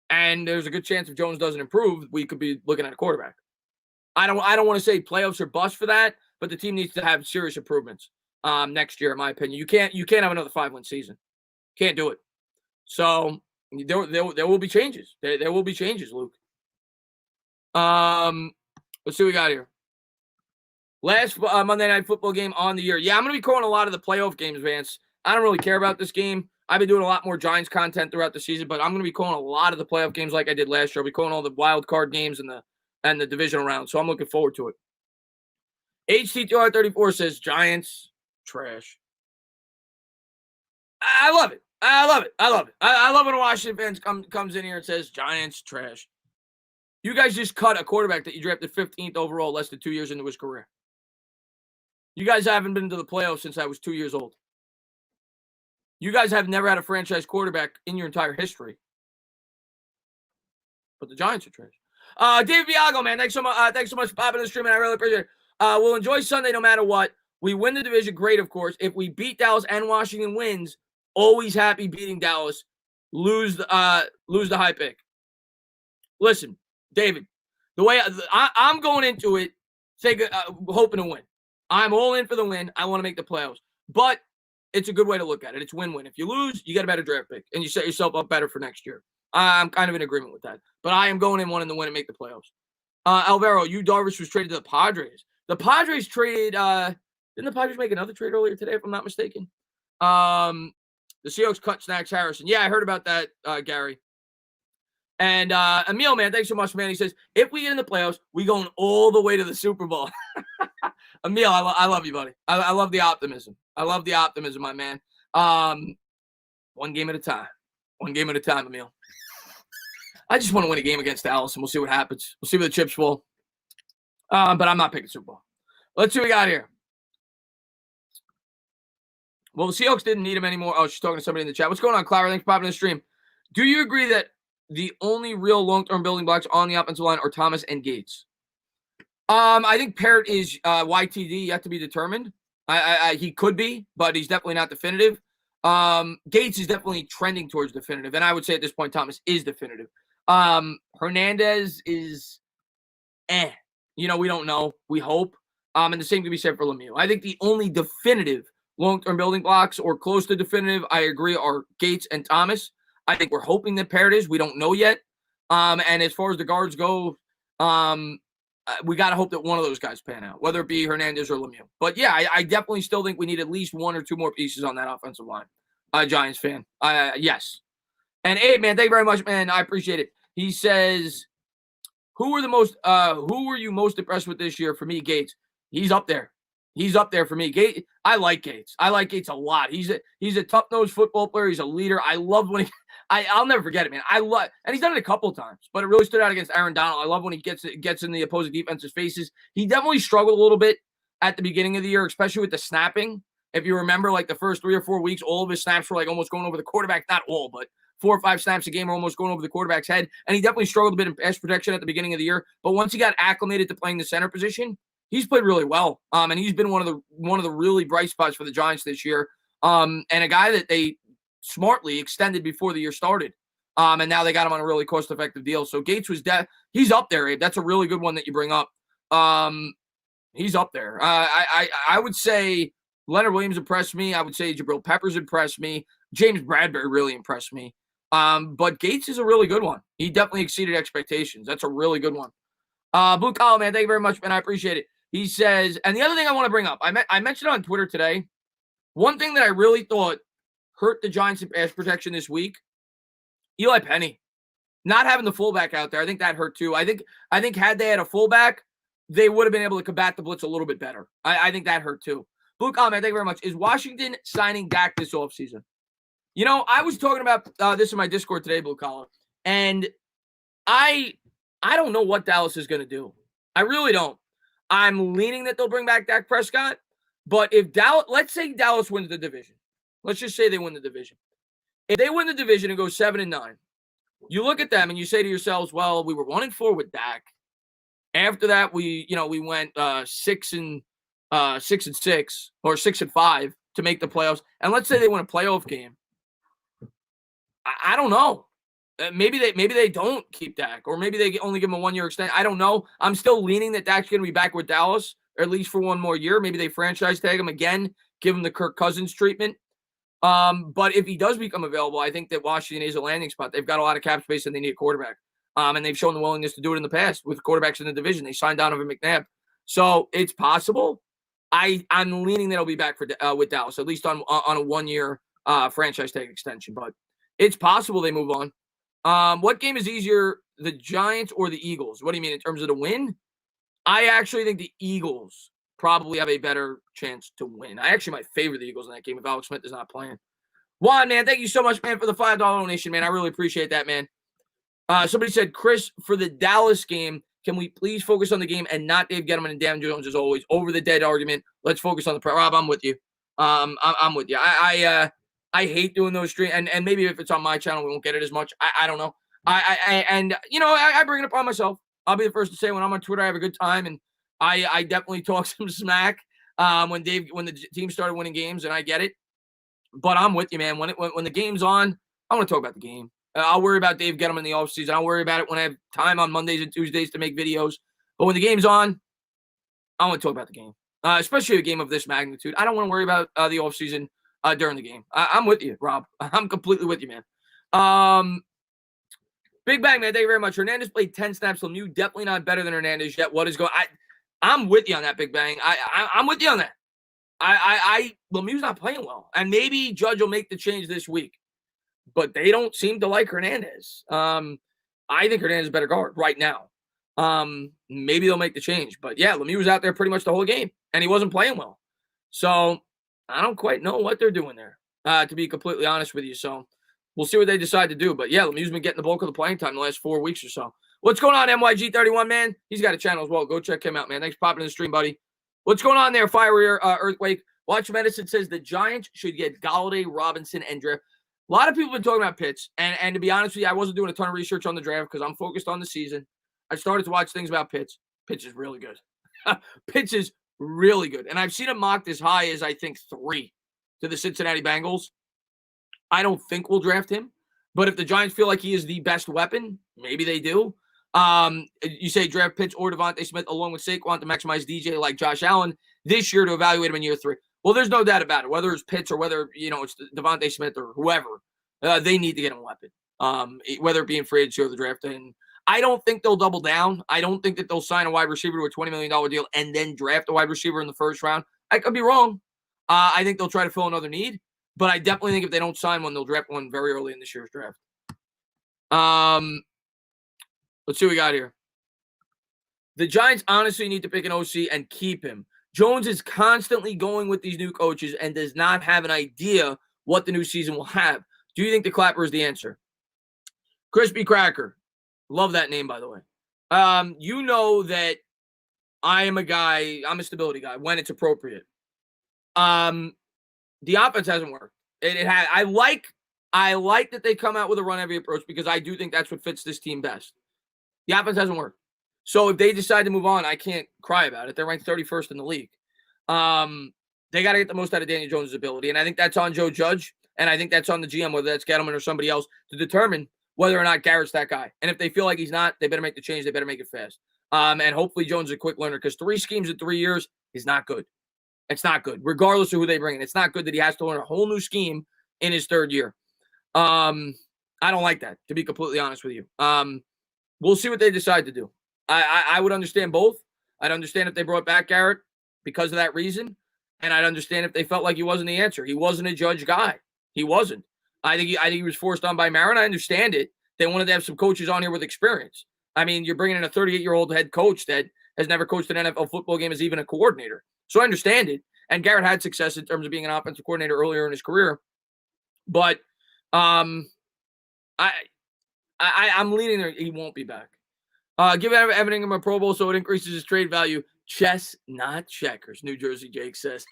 And there's a good chance if Jones doesn't improve, we could be looking at a quarterback. I don't want to say playoffs are bust for that, but the team needs to have serious improvements next year, in my opinion. You can't have another 5-win season. Can't do it. So there will be changes. There will be changes, Luke. Let's see what we got here. Last Monday Night Football game on the year. Yeah, I'm going to be calling a lot of the playoff games, Vance. I don't really care about this game. I've been doing a lot more Giants content throughout the season, but I'm going to be calling a lot of the playoff games like I did last year. I'll be calling all the wild card games and the divisional round, so I'm looking forward to it. HT2R34 says Giants trash. I love it. I love it when a Washington fan comes in here and says Giants trash. You guys just cut a quarterback that you drafted 15th overall less than 2 years into his career. You guys haven't been to the playoffs since I was 2 years old. You guys have never had a franchise quarterback in your entire history. But the Giants are trash. David Biago, man, thanks so much for popping in the stream, and I really appreciate it. We'll enjoy Sunday no matter what. We win the division, great, of course. If we beat Dallas and Washington wins, always happy beating Dallas. Lose the high pick. Listen, David, the way I'm going into it, hoping to win. I'm all in for the win. I want to make the playoffs. But it's a good way to look at it. It's win-win. If you lose, you get a better draft pick, and you set yourself up better for next year. I'm kind of in agreement with that. But I am going in wanting to win and make the playoffs. Alvaro, Darvish was traded to the Padres. The Padres traded didn't the Padres make another trade earlier today, if I'm not mistaken? The Seahawks cut Snacks Harrison. Yeah, I heard about that, Gary. And Emil, man, thanks so much, man. He says, if we get in the playoffs, we going all the way to the Super Bowl. Emil, I love you, buddy. I love the optimism. I love the optimism, my man. One game at a time. One game at a time, Emil. I just want to win a game against Dallas, and we'll see what happens. We'll see where the chips fall. But I'm not picking Super Bowl. Let's see what we got here. Well, the Seahawks didn't need him anymore. Oh, she's talking to somebody in the chat. What's going on, Clara? Thanks for popping in the stream. Do you agree that the only real long-term building blocks on the offensive line are Thomas and Gates? I think Parrott is YTD, yet to be determined. He could be, but he's definitely not definitive. Gates is definitely trending towards definitive, and I would say at this point Thomas is definitive. Hernandez is we don't know. We hope. And the same can be said for Lemieux. I think the only definitive long-term building blocks or close to definitive, I agree, are Gates and Thomas. I think we're hoping that Parrott is. We don't know yet. And as far as the guards go, we got to hope that one of those guys pan out, whether it be Hernandez or Lemieux. But yeah, I definitely still think we need at least one or two more pieces on that offensive line. Giants fan. Yes. And Abe, man, thank you very much, man. I appreciate it. He says, who were you most impressed with this year? For me, Gates. He's up there. He's up there for me. Gates. I like Gates. I like Gates a lot. He's a tough-nosed football player. He's a leader. I love when I'll never forget it, man. And he's done it a couple of times, but it really stood out against Aaron Donald. I love when he gets in the opposing defense's faces. He definitely struggled a little bit at the beginning of the year, especially with the snapping. If you remember, like the first 3 or 4 weeks, all of his snaps were like almost going over the quarterback. Not all, but 4 or 5 snaps a game are almost going over the quarterback's head. And he definitely struggled a bit in pass protection at the beginning of the year. But once he got acclimated to playing the center position, he's played really well. And he's been one of the really bright spots for the Giants this year. And a guy that they smartly extended before the year started. And now they got him on a really cost-effective deal. So Gates was he's up there, Abe. That's a really good one that you bring up. He's up there. I would say Leonard Williams impressed me. I would say Jabril Peppers impressed me. James Bradbury really impressed me. But Gates is a really good one. He definitely exceeded expectations. That's a really good one. Blue Collar, man, thank you very much, man. I appreciate it. He says, and the other thing I want to bring up, I mentioned on Twitter today, one thing that I really thought hurt the Giants in pass protection this week, Eli Penny. Not having the fullback out there, I think that hurt too. I think had they had a fullback, they would have been able to combat the blitz a little bit better. I think that hurt too. Blue Collar, man, thank you very much. Is Washington signing Dak this offseason? I was talking about this in my Discord today, Blue Collar, and I don't know what Dallas is going to do. I really don't. I'm leaning that they'll bring back Dak Prescott, but if let's say Dallas wins the division. Let's just say they win the division. If they win the division and go 7-9, you look at them and you say to yourselves, well, we were 1-4 with Dak. After that, we went 6-6 or 6-5 to make the playoffs. And let's say they win a playoff game. I don't know. Maybe they don't keep Dak, or maybe they only give him a 1-year extension. I don't know. I'm still leaning that Dak's going to be back with Dallas, or at least for one more year. Maybe they franchise tag him again, give him the Kirk Cousins treatment. But if he does become available, I think that Washington is a landing spot. They've got a lot of cap space and they need a quarterback. And they've shown the willingness to do it in the past with quarterbacks in the division. They signed Donovan McNabb. So it's possible. I'm leaning that he'll be back with Dallas, at least on a 1-year franchise tag extension. But it's possible they move on. What game is easier, the Giants or the Eagles? What do you mean in terms of the win? I actually think the Eagles probably have a better chance to win. I actually might favor the Eagles in that game if Alex Smith is not playing. Juan, man, thank you so much, man, for the $5 donation, man. I really appreciate that, man. Somebody said, Chris, for the Dallas game, can we please focus on the game and not Dave Gettleman and Dan Jones as always? Over the dead argument. Let's focus on the Rob, I'm with you. I'm with you. I hate doing those streams, and maybe if it's on my channel, we won't get it as much. I don't know. I bring it upon myself. I'll be the first to say when I'm on Twitter, I have a good time, and I definitely talk some smack when the team started winning games, and I get it. But I'm with you, man. When the game's on, I want to talk about the game. I'll worry about Dave Gettleman in the offseason. I'll worry about it when I have time on Mondays and Tuesdays to make videos. But when the game's on, I want to talk about the game, especially a game of this magnitude. I don't want to worry about the offseason during the game. I'm with you, Rob. I'm completely with you, man. Big Bang, man. Thank you very much. Hernandez played 10 snaps. Lemieux definitely not better than Hernandez yet. What is going? I'm with you on that, Big Bang. I'm with you on that. Lemieux's not playing well, and maybe Judge will make the change this week, but they don't seem to like Hernandez. I think Hernandez is a better guard right now. maybe they'll make the change. But yeah, Lemieux was out there pretty much the whole game, and he wasn't playing well. So I don't quite know what they're doing there, to be completely honest with you. So we'll see what they decide to do. But yeah, Lemieux's been getting the bulk of the playing time the last 4 weeks or so. What's going on, MYG31, man? He's got a channel as well. Go check him out, man. Thanks for popping in the stream, buddy. What's going on there, Fiery Earthquake? Watch Medicine says the Giants should get Galladay, Robinson, and draft. A lot of people have been talking about Pitts, and to be honest with you, I wasn't doing a ton of research on the draft because I'm focused on the season. I started to watch things about Pitts. Pitts is really good. Pitts is really good. And I've seen him mocked as high as, I think, 3 to the Cincinnati Bengals. I don't think we'll draft him. But if the Giants feel like he is the best weapon, maybe they do. You say draft Pitts or Devontae Smith along with Saquon to maximize DJ like Josh Allen this year to evaluate him in year 3. Well, there's no doubt about it. Whether it's Pitts or whether, it's Devontae Smith or whoever, they need to get a weapon, whether it be in free agency or the draft. And I don't think they'll double down. I don't think that they'll sign a wide receiver to a $20 million deal and then draft a wide receiver in the first round. I could be wrong. I think they'll try to fill another need. But I definitely think if they don't sign one, they'll draft one very early in this year's draft. Let's see what we got here. The Giants honestly need to pick an OC and keep him. Jones is constantly going with these new coaches and does not have an idea what the new season will have. Do you think the Clapper is the answer? Crispy Cracker. Love that name, by the way. You know that I am a guy, I'm a stability guy when it's appropriate. The offense hasn't worked. I like that they come out with a run-heavy approach because I do think that's what fits this team best. The offense hasn't worked. So if they decide to move on, I can't cry about it. They're ranked 31st in the league. They got to get the most out of Daniel Jones' ability. And I think that's on Joe Judge. And I think that's on the GM, whether that's Gettleman or somebody else, to determine whether or not Garrett's that guy. And if they feel like he's not, they better make the change. They better make it fast. And hopefully Jones is a quick learner because 3 schemes in 3 years is not good. It's not good, regardless of who they bring in. It's not good that he has to learn a whole new scheme in his 3rd year. I don't like that, to be completely honest with you. We'll see what they decide to do. I would understand both. I'd understand if they brought back Garrett because of that reason. And I'd understand if they felt like he wasn't the answer. He wasn't a Judge guy. He wasn't. I think he was forced on by Marin. I understand it. They wanted to have some coaches on here with experience. I mean, you're bringing in a 38-year-old head coach that has never coached an NFL football game as even a coordinator. So I understand it. And Garrett had success in terms of being an offensive coordinator earlier in his career. But I'm leaning there. He won't be back. Give Evan a Pro Bowl so it increases his trade value. Chess, not checkers. New Jersey Jake says.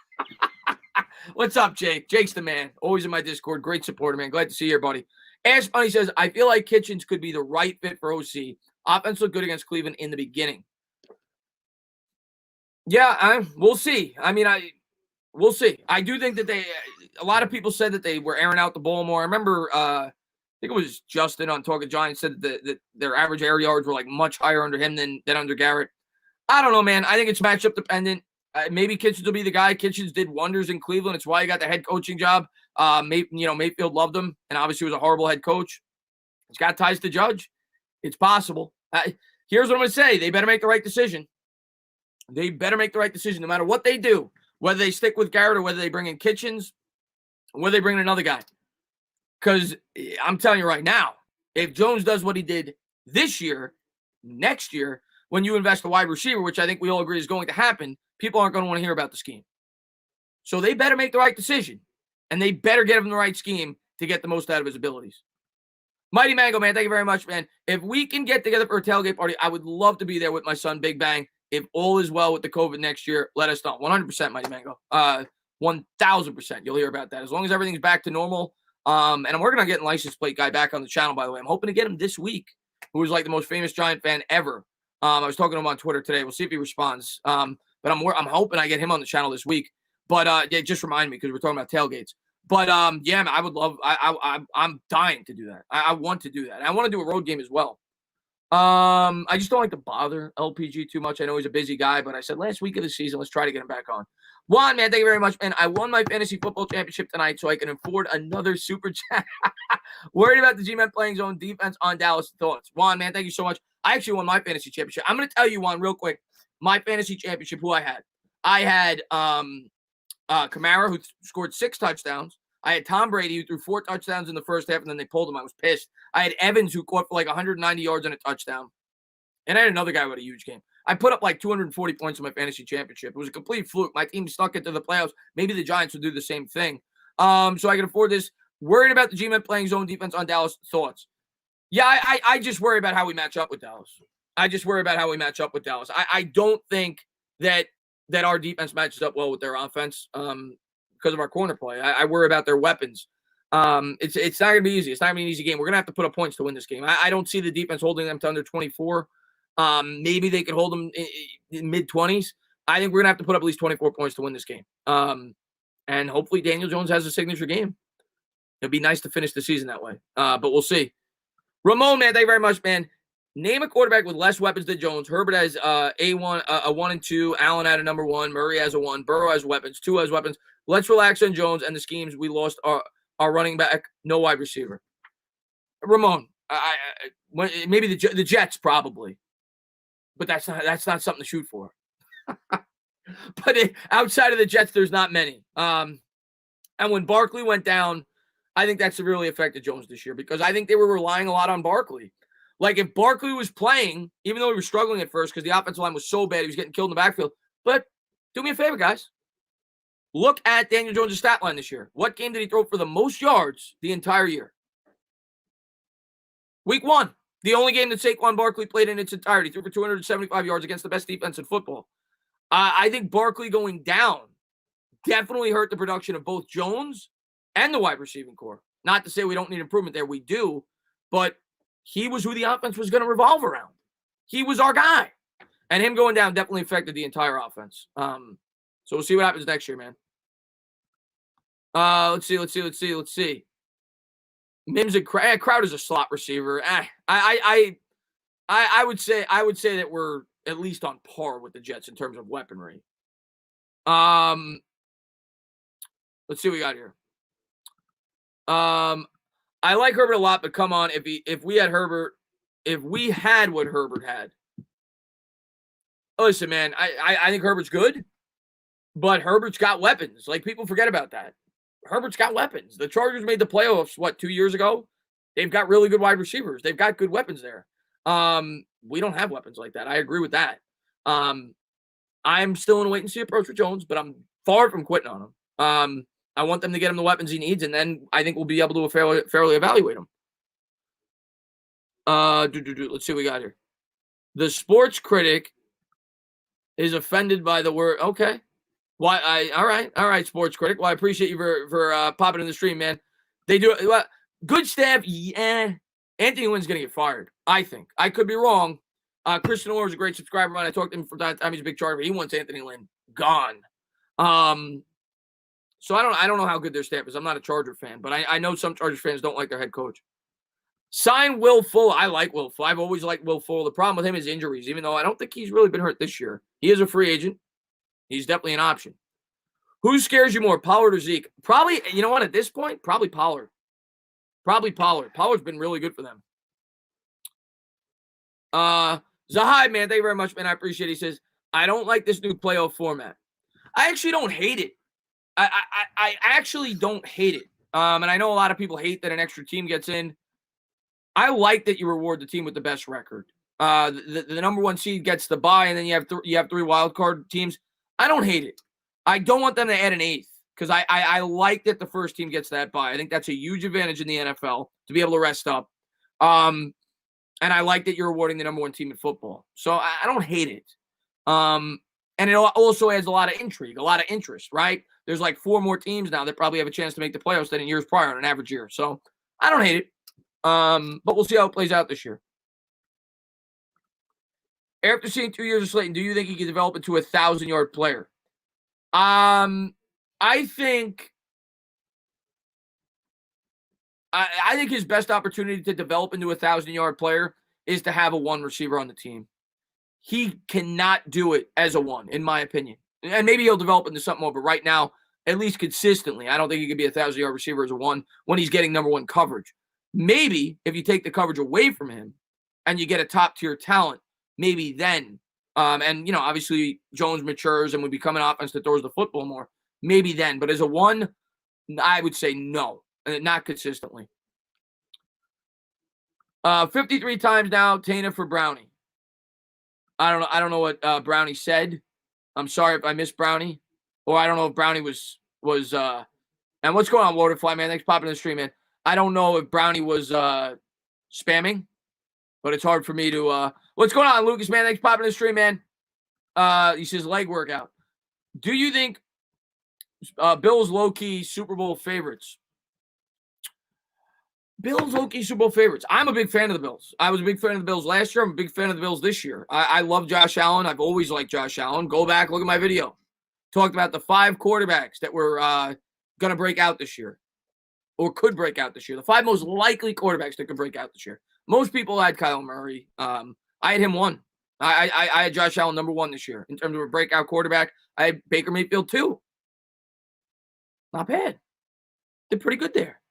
What's up, Jake? Jake's the man. Always in my Discord. Great supporter, man. Glad to see you here, buddy. Ash Bunny says, I feel like Kitchens could be the right fit for OC. Offense looked good against Cleveland in the beginning. Yeah, we'll see. I mean, we'll see. I do think that a lot of people said that they were airing out the ball more. I remember, I think it was Justin on Talking Giants said that their average air yards were like much higher under him than under Garrett. I don't know, man. I think it's matchup dependent. Maybe Kitchens will be the guy. Kitchens did wonders in Cleveland. It's why he got the head coaching job. Mayfield loved him and obviously was a horrible head coach. He's got ties to Judge. It's possible. Here's what I'm going to say. They better make the right decision. They better make the right decision no matter what they do, whether they stick with Garrett or whether they bring in Kitchens or whether they bring in another guy. Because I'm telling you right now, if Jones does what he did this year, next year, when you invest a wide receiver, which I think we all agree is going to happen, people aren't going to want to hear about the scheme. So they better make the right decision, and they better get him the right scheme to get the most out of his abilities. Mighty Mango, man, thank you very much, man. If we can get together for a tailgate party, I would love to be there with my son, Big Bang. If all is well with the COVID next year, let us know. 100%, Mighty Mango. 1,000%. You'll hear about that. As long as everything's back to normal. And I'm working on getting license plate guy back on the channel, by the way. I'm hoping to get him this week, who is like the most famous Giant fan ever. I was talking to him on Twitter today. We'll see if he responds. But I'm hoping I get him on the channel this week. But yeah, just remind me because we're talking about tailgates. But yeah, man, I would love. I'm dying to do that. I want to do that. I want to do a road game as well. I just don't like to bother LPG too much. I know he's a busy guy, but I said last week of the season, let's try to get him back on. Juan, man, thank you very much, man. I won my fantasy football championship tonight, so I can afford another super chat. Worried about the G-Men playing zone defense on Dallas. Thoughts? Juan, man, thank you so much. I actually won my fantasy championship. I'm going to tell you, Juan, real quick, my fantasy championship, who I had. I had Kamara, who scored 6 touchdowns. I had Tom Brady, who threw 4 touchdowns in the first half, and then they pulled him. I was pissed. I had Evans, who caught for like 190 yards and a touchdown. And I had another guy with a huge game. I put up like 240 points in my fantasy championship. It was a complete fluke. My team stuck into the playoffs. Maybe the Giants will do the same thing. So I can afford this. Worried about the G-Men playing zone defense on Dallas. Thoughts? Yeah, I just worry about how we match up with Dallas. I don't think that our defense matches up well with their offense because of our corner play. I worry about their weapons. It's not going to be easy. It's not going to be an easy game. We're going to have to put up points to win this game. I don't see the defense holding them to under 24. Maybe they could hold them in mid-20s. I think we're going to have to put up at least 24 points to win this game. And hopefully Daniel Jones has a signature game. It'd be nice to finish the season that way. But we'll see. Ramon, man, thank you very much, man. Name a quarterback with less weapons than Jones. Herbert has a 1 and 2. Allen had a number 1. Murray has a 1. Burrow has weapons. 2 has weapons. Let's relax on Jones and the schemes. We lost our running back, no wide receiver. Ramon, maybe the Jets probably, but that's not something to shoot for. But outside of the Jets, there's not many. And when Barkley went down, I think that severely affected Jones this year because I think they were relying a lot on Barkley. Like if Barkley was playing, even though he was struggling at first because the offensive line was so bad, he was getting killed in the backfield. But do me a favor, guys. Look at Daniel Jones' stat line this year. What game did he throw for the most yards the entire year? Week 1. The only game that Saquon Barkley played in its entirety. Threw for 275 yards against the best defense in football. I think Barkley going down definitely hurt the production of both Jones and the wide receiving core. Not to say we don't need improvement there. We do. But he was who the offense was going to revolve around. He was our guy. And him going down definitely affected the entire offense. So we'll see what happens next year, man. Let's see. Mims and Crowder's a slot receiver. I would say that we're at least on par with the Jets in terms of weaponry. Let's see what we got here. I like Herbert a lot, but come on, if we had what Herbert had. Listen, man, I think Herbert's good, but Herbert's got weapons. Like people forget about that. Herbert's got weapons. The Chargers made the playoffs, 2 years ago? They've got really good wide receivers. They've got good weapons there. We don't have weapons like that. I agree with that. I'm still in a wait-and-see approach with Jones, but I'm far from quitting on him. I want them to get him the weapons he needs, and then I think we'll be able to fairly evaluate him. Let's see what we got here. The sports critic is offended by the word. Okay. Why? All right, sports critic. Well, I appreciate you for popping in the stream, man. They do it. Well, good staff. Yeah. Anthony Lynn's going to get fired, I think. I could be wrong. Christian Orr is a great subscriber, and I talked to him from time to time. He's a big Charger. He wants Anthony Lynn gone. So I don't know how good their staff is. I'm not a Charger fan, but I know some Chargers fans don't like their head coach. Sign Will Fuller. I like Will Fuller. I've always liked Will Fuller. The problem with him is injuries, even though I don't think he's really been hurt this year. He is a free agent. He's definitely an option. Who scares you more, Pollard or Zeke? Probably, you know what, at this point, probably Pollard. Pollard's been really good for them. Zahai, man, thank you very much, man. I appreciate it. He says, I don't like this new playoff format. I actually don't hate it. I actually don't hate it. And I know a lot of people hate that an extra team gets in. I like that you reward the team with the best record. The number 1 seed gets the bye, and then you have 3 wild card teams. I don't hate it. I don't want them to add an 8th because I like that the first team gets that bye. I think that's a huge advantage in the NFL to be able to rest up. And I like that you're rewarding the number 1 team in football. So I don't hate it. And it also adds a lot of intrigue, a lot of interest, right? There's like 4 more teams now that probably have a chance to make the playoffs than in years prior on an average year. So I don't hate it. But we'll see how it plays out this year. After seeing 2 years of Slayton, do you think he can develop into a 1,000-yard player? I think his best opportunity to develop into a 1,000-yard player is to have a 1 receiver on the team. He cannot do it as a 1, in my opinion. And maybe he'll develop into something more, but right now, at least consistently, I don't think he can be a 1,000-yard receiver as a 1 when he's getting number 1 coverage. Maybe if you take the coverage away from him and you get a top-tier talent, maybe then. And, obviously Jones matures and would become an offense that throws the football more. Maybe then. But as a 1, I would say no, not consistently. 53 times now, Tana for Brownie. I don't know what Brownie said. I'm sorry if I missed Brownie, or I don't know if Brownie was. And what's going on, Waterfly man? Thanks for popping in the stream, man. I don't know if Brownie was spamming, but it's hard for me to. What's going on, Lucas man? Thanks for popping in the stream, man. He says leg workout. Do you think Bills low-key Super Bowl favorites? Bills low-key Super Bowl favorites. I'm a big fan of the Bills. I was a big fan of the Bills last year. I'm a big fan of the Bills this year. I love Josh Allen. I've always liked Josh Allen. Go back, look at my video. Talked about the 5 quarterbacks that were going to break out this year or could break out this year. The 5 most likely quarterbacks that could break out this year. Most people had Kyler Murray. I had him 1. I had Josh Allen number 1 this year in terms of a breakout quarterback. I had Baker Mayfield 2. Not bad. Did pretty good there.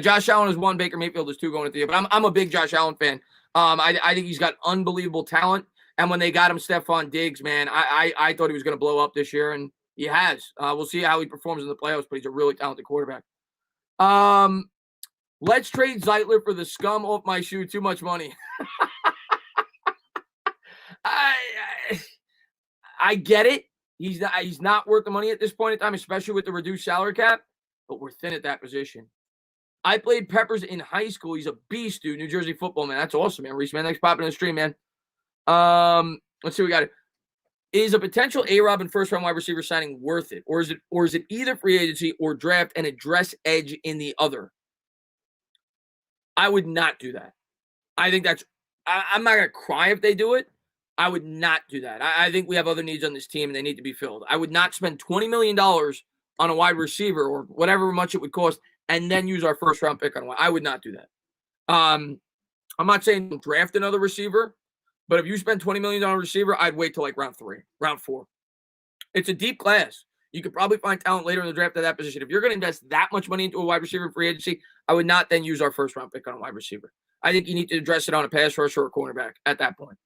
Josh Allen is 1, Baker Mayfield is 2 going into the year. But I'm a big Josh Allen fan. I think he's got unbelievable talent. And when they got him Stephon Diggs, man, I thought he was going to blow up this year, and he has. We'll see how he performs in the playoffs, but he's a really talented quarterback. Let's trade Zeitler for the scum off my shoe. Too much money. I get it. He's not worth the money at this point in time, especially with the reduced salary cap, but we're thin at that position. I played Peppers in high school. He's a beast, dude. New Jersey football, man. That's awesome, man. Reese, man. Thanks for popping in the stream, man. Let's see what we got here. Is a potential A-Rob and first-round wide receiver signing worth it? Or is it either free agency or draft and address edge in the other? I would not do that. I think I'm not going to cry if they do it. I would not do that. I think we have other needs on this team, and they need to be filled. I would not spend $20 million on a wide receiver or whatever much it would cost and then use our first-round pick on one. I would not do that. I'm not saying draft another receiver, but if you spend $20 million on a receiver, I'd wait till like round 3, round 4. It's a deep class. You could probably find talent later in the draft at that position. If you're going to invest that much money into a wide receiver free agency, I would not then use our first-round pick on a wide receiver. I think you need to address it on a pass rusher or a cornerback at that point.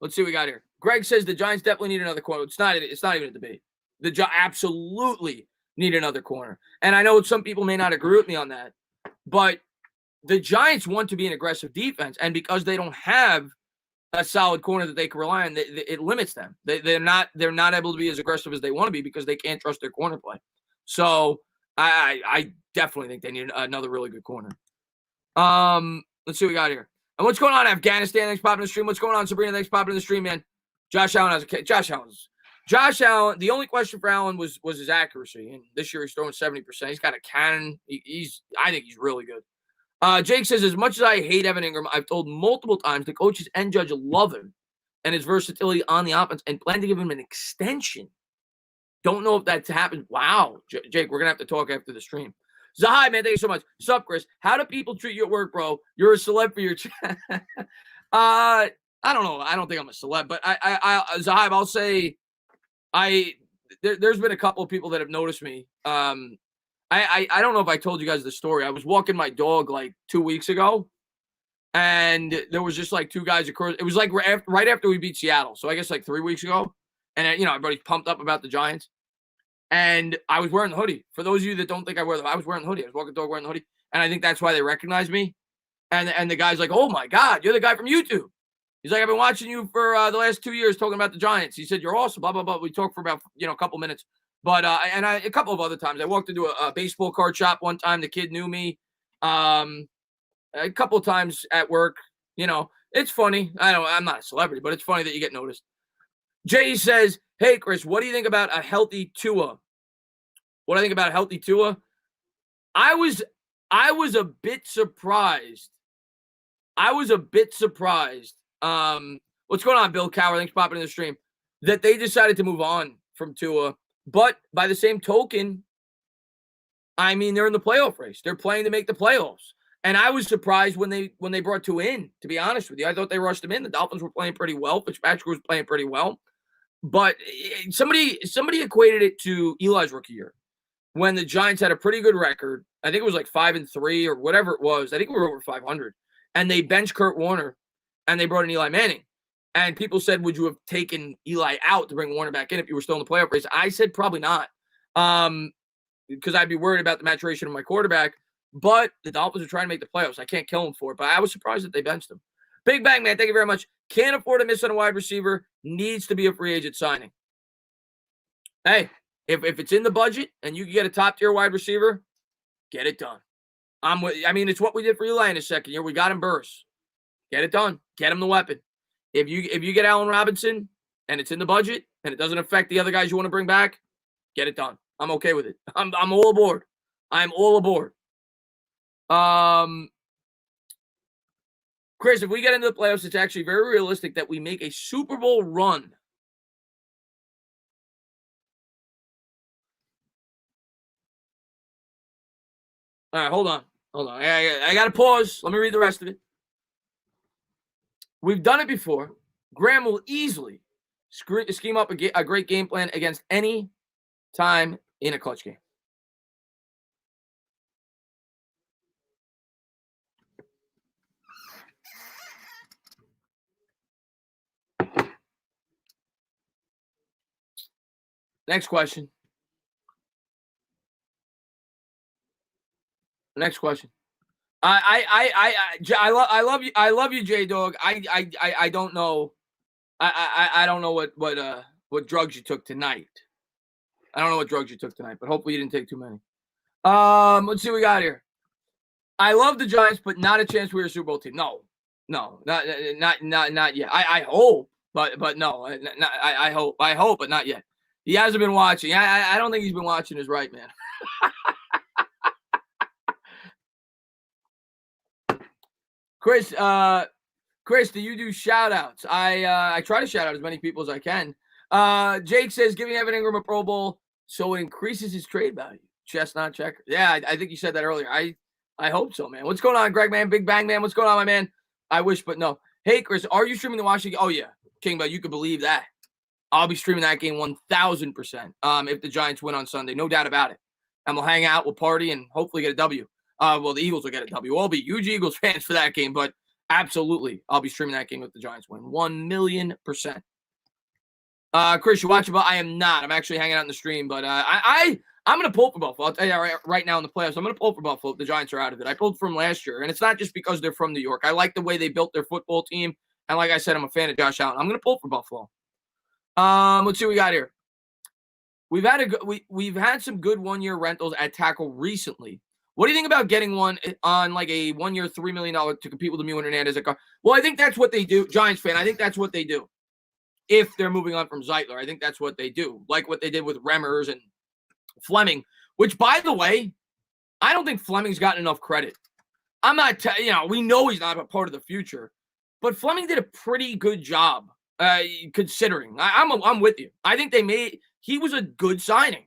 Let's see what we got here. Greg says the Giants definitely need another corner. It's not even a debate. The Giants absolutely need another corner. And I know some people may not agree with me on that, but the Giants want to be an aggressive defense, and because they don't have a solid corner that they can rely on, it limits them. They're not able to be as aggressive as they want to be because they can't trust their corner play. So I definitely think they need another really good corner. Let's see what we got here. And what's going on, Afghanistan? Thanks for popping in the stream. What's going on, Sabrina? Thanks for popping in the stream, man. Josh Allen has a kid. Josh Allen, the only question for Allen was his accuracy. And this year he's throwing 70%. He's got a cannon. I think he's really good. Jake says, as much as I hate Evan Ingram, I've told multiple times the coaches and judge love him and his versatility on the offense and plan to give him an extension. Don't know if that's happened. Wow. Jake, we're going to have to talk after the stream. Zahai, man, thank you so much. Sup, Chris? How do people treat you at work, bro? You're a celeb for your I don't know. I don't think I'm a celeb, but Zahai, I'll say there's been a couple of people that have noticed me. I don't know if I told you guys the story. I was walking my dog like 2 weeks ago, and there was just like 2 guys across. It was like right after we beat Seattle. So I guess like 3 weeks ago. And, everybody's pumped up about the Giants. And I was wearing the hoodie. For those of you that don't think I was wearing the hoodie. I was walking the dog wearing the hoodie. And I think that's why they recognized me. And the guy's like, oh, my God, you're the guy from YouTube. He's like, I've been watching you for the last 2 years talking about the Giants. He said, you're awesome, blah, blah, blah. We talked for about, a couple minutes. But a couple of other times. I walked into a baseball card shop one time. The kid knew me. A couple of times at work. It's funny. I'm not a celebrity, but it's funny that you get noticed. Jay says, hey, Chris, what do you think about a healthy Tua? What do I think about a healthy Tua? I was a bit surprised. What's going on, Bill Cower? Thanks for popping in the stream. That they decided to move on from Tua. But by the same token, they're in the playoff race. They're playing to make the playoffs. And I was surprised when they brought Tua in, to be honest with you. I thought they rushed him in. The Dolphins were playing pretty well. Fitzpatrick was playing pretty well. But somebody equated it to Eli's rookie year when the Giants had a pretty good record. I think it was like 5-3 or whatever it was. I think we were over 500. And they benched Kurt Warner and they brought in Eli Manning. And people said, would you have taken Eli out to bring Warner back in if you were still in the playoff race? I said probably not because I'd be worried about the maturation of my quarterback. But the Dolphins are trying to make the playoffs. I can't kill them for it. But I was surprised that they benched him. Big Bang, man, thank you very much. Can't afford to miss on a wide receiver. Needs to be a free agent signing. Hey, if it's in the budget and you can get a top-tier wide receiver, get it done. It's what we did for Eli in his second year. We got him Burst. Get it done. Get him the weapon. If you get Allen Robinson and it's in the budget and it doesn't affect the other guys you want to bring back, get it done. I'm okay with it. I'm all aboard. I'm all aboard. Chris, if we get into the playoffs, it's actually very realistic that we make a Super Bowl run. All right, hold on. I got to pause. Let me read the rest of it. We've done it before. Graham will easily scheme up a great game plan against any time in a clutch game. Next question. Next question. I love you. I love you, J Dog. I don't know. I don't know what drugs you took tonight. I don't know what drugs you took tonight, but hopefully you didn't take too many. Let's see what we got here. I love the Giants, but not a chance we're a Super Bowl team. No, not yet. I hope, but no. I hope, but not yet. He hasn't been watching. I don't think he's been watching his right, man. Chris, do you do shout-outs? I try to shout out as many people as I can. Jake says, giving Evan Ingram a Pro Bowl so it increases his trade value. Chestnut checker. Yeah, I think you said that earlier. I hope so, man. What's going on, Greg, man? Big Bang, man. What's going on, my man? I wish, but no. Hey, Chris, are you streaming the Washington? Oh, yeah. King, but you could believe that. I'll be streaming that game 1,000% if the Giants win on Sunday. No doubt about it. And we'll hang out, we'll party, and hopefully get a W. Well, the Eagles will get a W. We'll all be huge Eagles fans for that game, but absolutely, I'll be streaming that game if the Giants win. 1,000,000%. Chris, you watching? But I am not. I'm actually hanging out in the stream, but I'm going to pull for Buffalo. I'll tell you right now in the playoffs, I'm going to pull for Buffalo if the Giants are out of it. I pulled from last year, and it's not just because they're from New York. I like the way they built their football team, and like I said, I'm a fan of Josh Allen. I'm going to pull for Buffalo. Let's see what we got here. We've had some good one-year rentals at tackle recently. What do you think about getting one on like a 1 year, $3 million to compete with Lemieux and Hernandez? Well, I think that's what they do. Giants fan, I think that's what they do. If they're moving on from Zeitler, I think that's what they do. Like what they did with Remmers and Fleming, which, by the way, I don't think Fleming's gotten enough credit. I'm not, we know he's not a part of the future, but Fleming did a pretty good job considering. I'm with you. I think he was a good signing.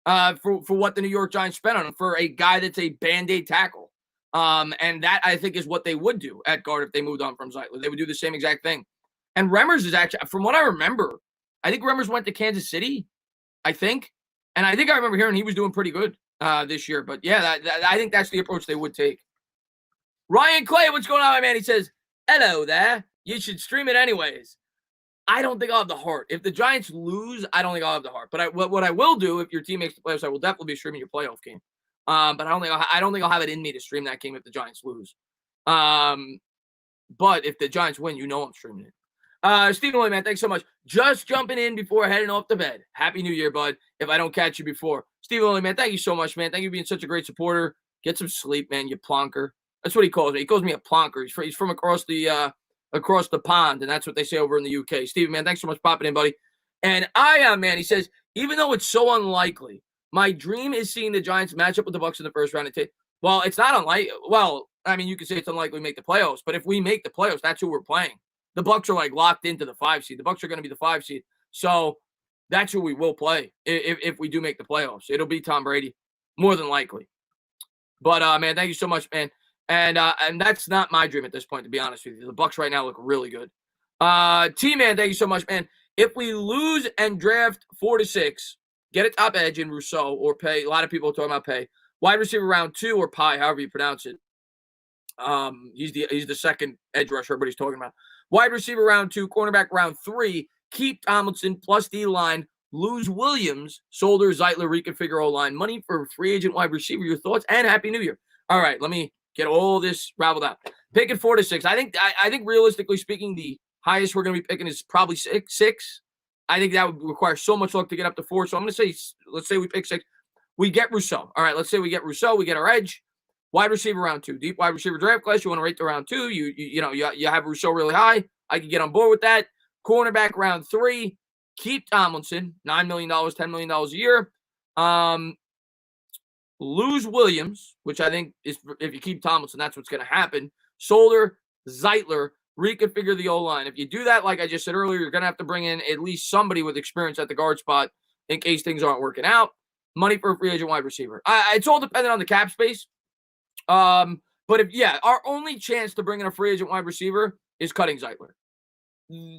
For what the New York Giants spent on him, for a guy that's a Band-Aid tackle. And that, I think, is what they would do at guard if they moved on from Zeitler. They would do the same exact thing. And Remmers is actually, from what I remember, I think Remmers went to Kansas City, I think. And I think I remember hearing he was doing pretty good this year. But, yeah, I think that's the approach they would take. Ryan Clay, what's going on, my man? He says, hello there. You should stream it anyways. I don't think I'll have the heart. If the Giants lose, I don't think I'll have the heart. But what I will do, if your team makes the playoffs, I will definitely be streaming your playoff game. But I don't think I'll have it in me to stream that game if the Giants lose. But if the Giants win, I'm streaming it. Stephen Lloyd, man, thanks so much. Just jumping in before heading off to bed. Happy New Year, bud. If I don't catch you before. Stephen Lloyd, man, thank you so much, man. Thank you for being such a great supporter. Get some sleep, man, you plonker. That's what he calls me. He calls me a plonker. He's from across the pond, and that's what they say over in the UK. Steven, man, thanks so much for popping in, buddy. And man, he says, even though it's so unlikely, my dream is seeing the Giants match up with the Bucs in the first round. Well, it's not unlikely. Well, I mean, you could say it's unlikely we make the playoffs, but if we make the playoffs, that's who we're playing. The Bucs are like locked into the 5 seed. The Bucs are going to be the 5 seed. So that's who we will play if we do make the playoffs. It'll be Tom Brady, more than likely. But, man, thank you so much, man. And that's not my dream at this point, to be honest with you. The Bucs right now look really good. T-Man, thank you so much, man. If we lose and draft 4 to 6, get a top edge in Rousseau or pay. A lot of people are talking about pay. Wide receiver round 2 or Pie, however you pronounce it. He's the second edge rusher everybody's talking about. Wide receiver round 2, cornerback round 3. Keep Tomlinson plus D-line. Lose Williams, Solder, Zeitler, reconfigure O-line. Money for free agent wide receiver. Your thoughts? And Happy New Year. All right, let me Get all this raveled out. Picking 4 to 6. I think realistically speaking, the highest we're going to be picking is probably 6. I think that would require so much luck to get up to 4. So I'm going to say, let's say we pick 6. We get Rousseau. All right, let's say we get Rousseau. We get our edge. Wide receiver round 2. Deep wide receiver draft class. You want to rate the round 2. You have Rousseau really high. I can get on board with that. Cornerback round 3. Keep Tomlinson. $9 million, $10 million a year. Lose Williams, which I think is, if you keep Tomlinson, that's what's going to happen. Solder, Zeitler, reconfigure the O-line. If you do that, like I just said earlier, you're going to have to bring in at least somebody with experience at the guard spot in case things aren't working out. Money for a free agent wide receiver. It's all dependent on the cap space. But our only chance to bring in a free agent wide receiver is cutting Zeitler.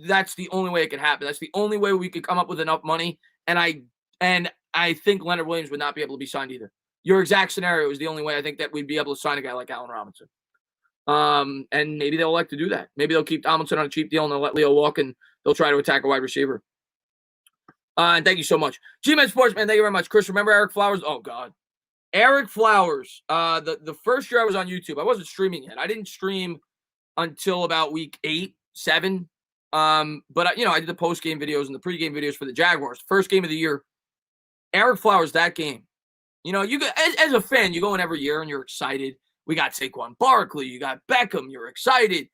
That's the only way it can happen. That's the only way we could come up with enough money. And I think Leonard Williams would not be able to be signed either. Your exact scenario is the only way I think that we'd be able to sign a guy like Allen Robinson. And maybe they'll like to do that. Maybe they'll keep Tomlinson on a cheap deal and they'll let Leo walk and they'll try to attack a wide receiver. And thank you so much. G-Man Sportsman, thank you very much. Chris, remember Eric Flowers? Oh, God. Eric Flowers. The first year I was on YouTube, I wasn't streaming yet. I didn't stream until about week 8, 7. But I did the post-game videos and the pre-game videos for the Jaguars. First game of the year. Eric Flowers, that game. You as a fan, you go in every year and you're excited. We got Saquon Barkley. You got Beckham. You're excited.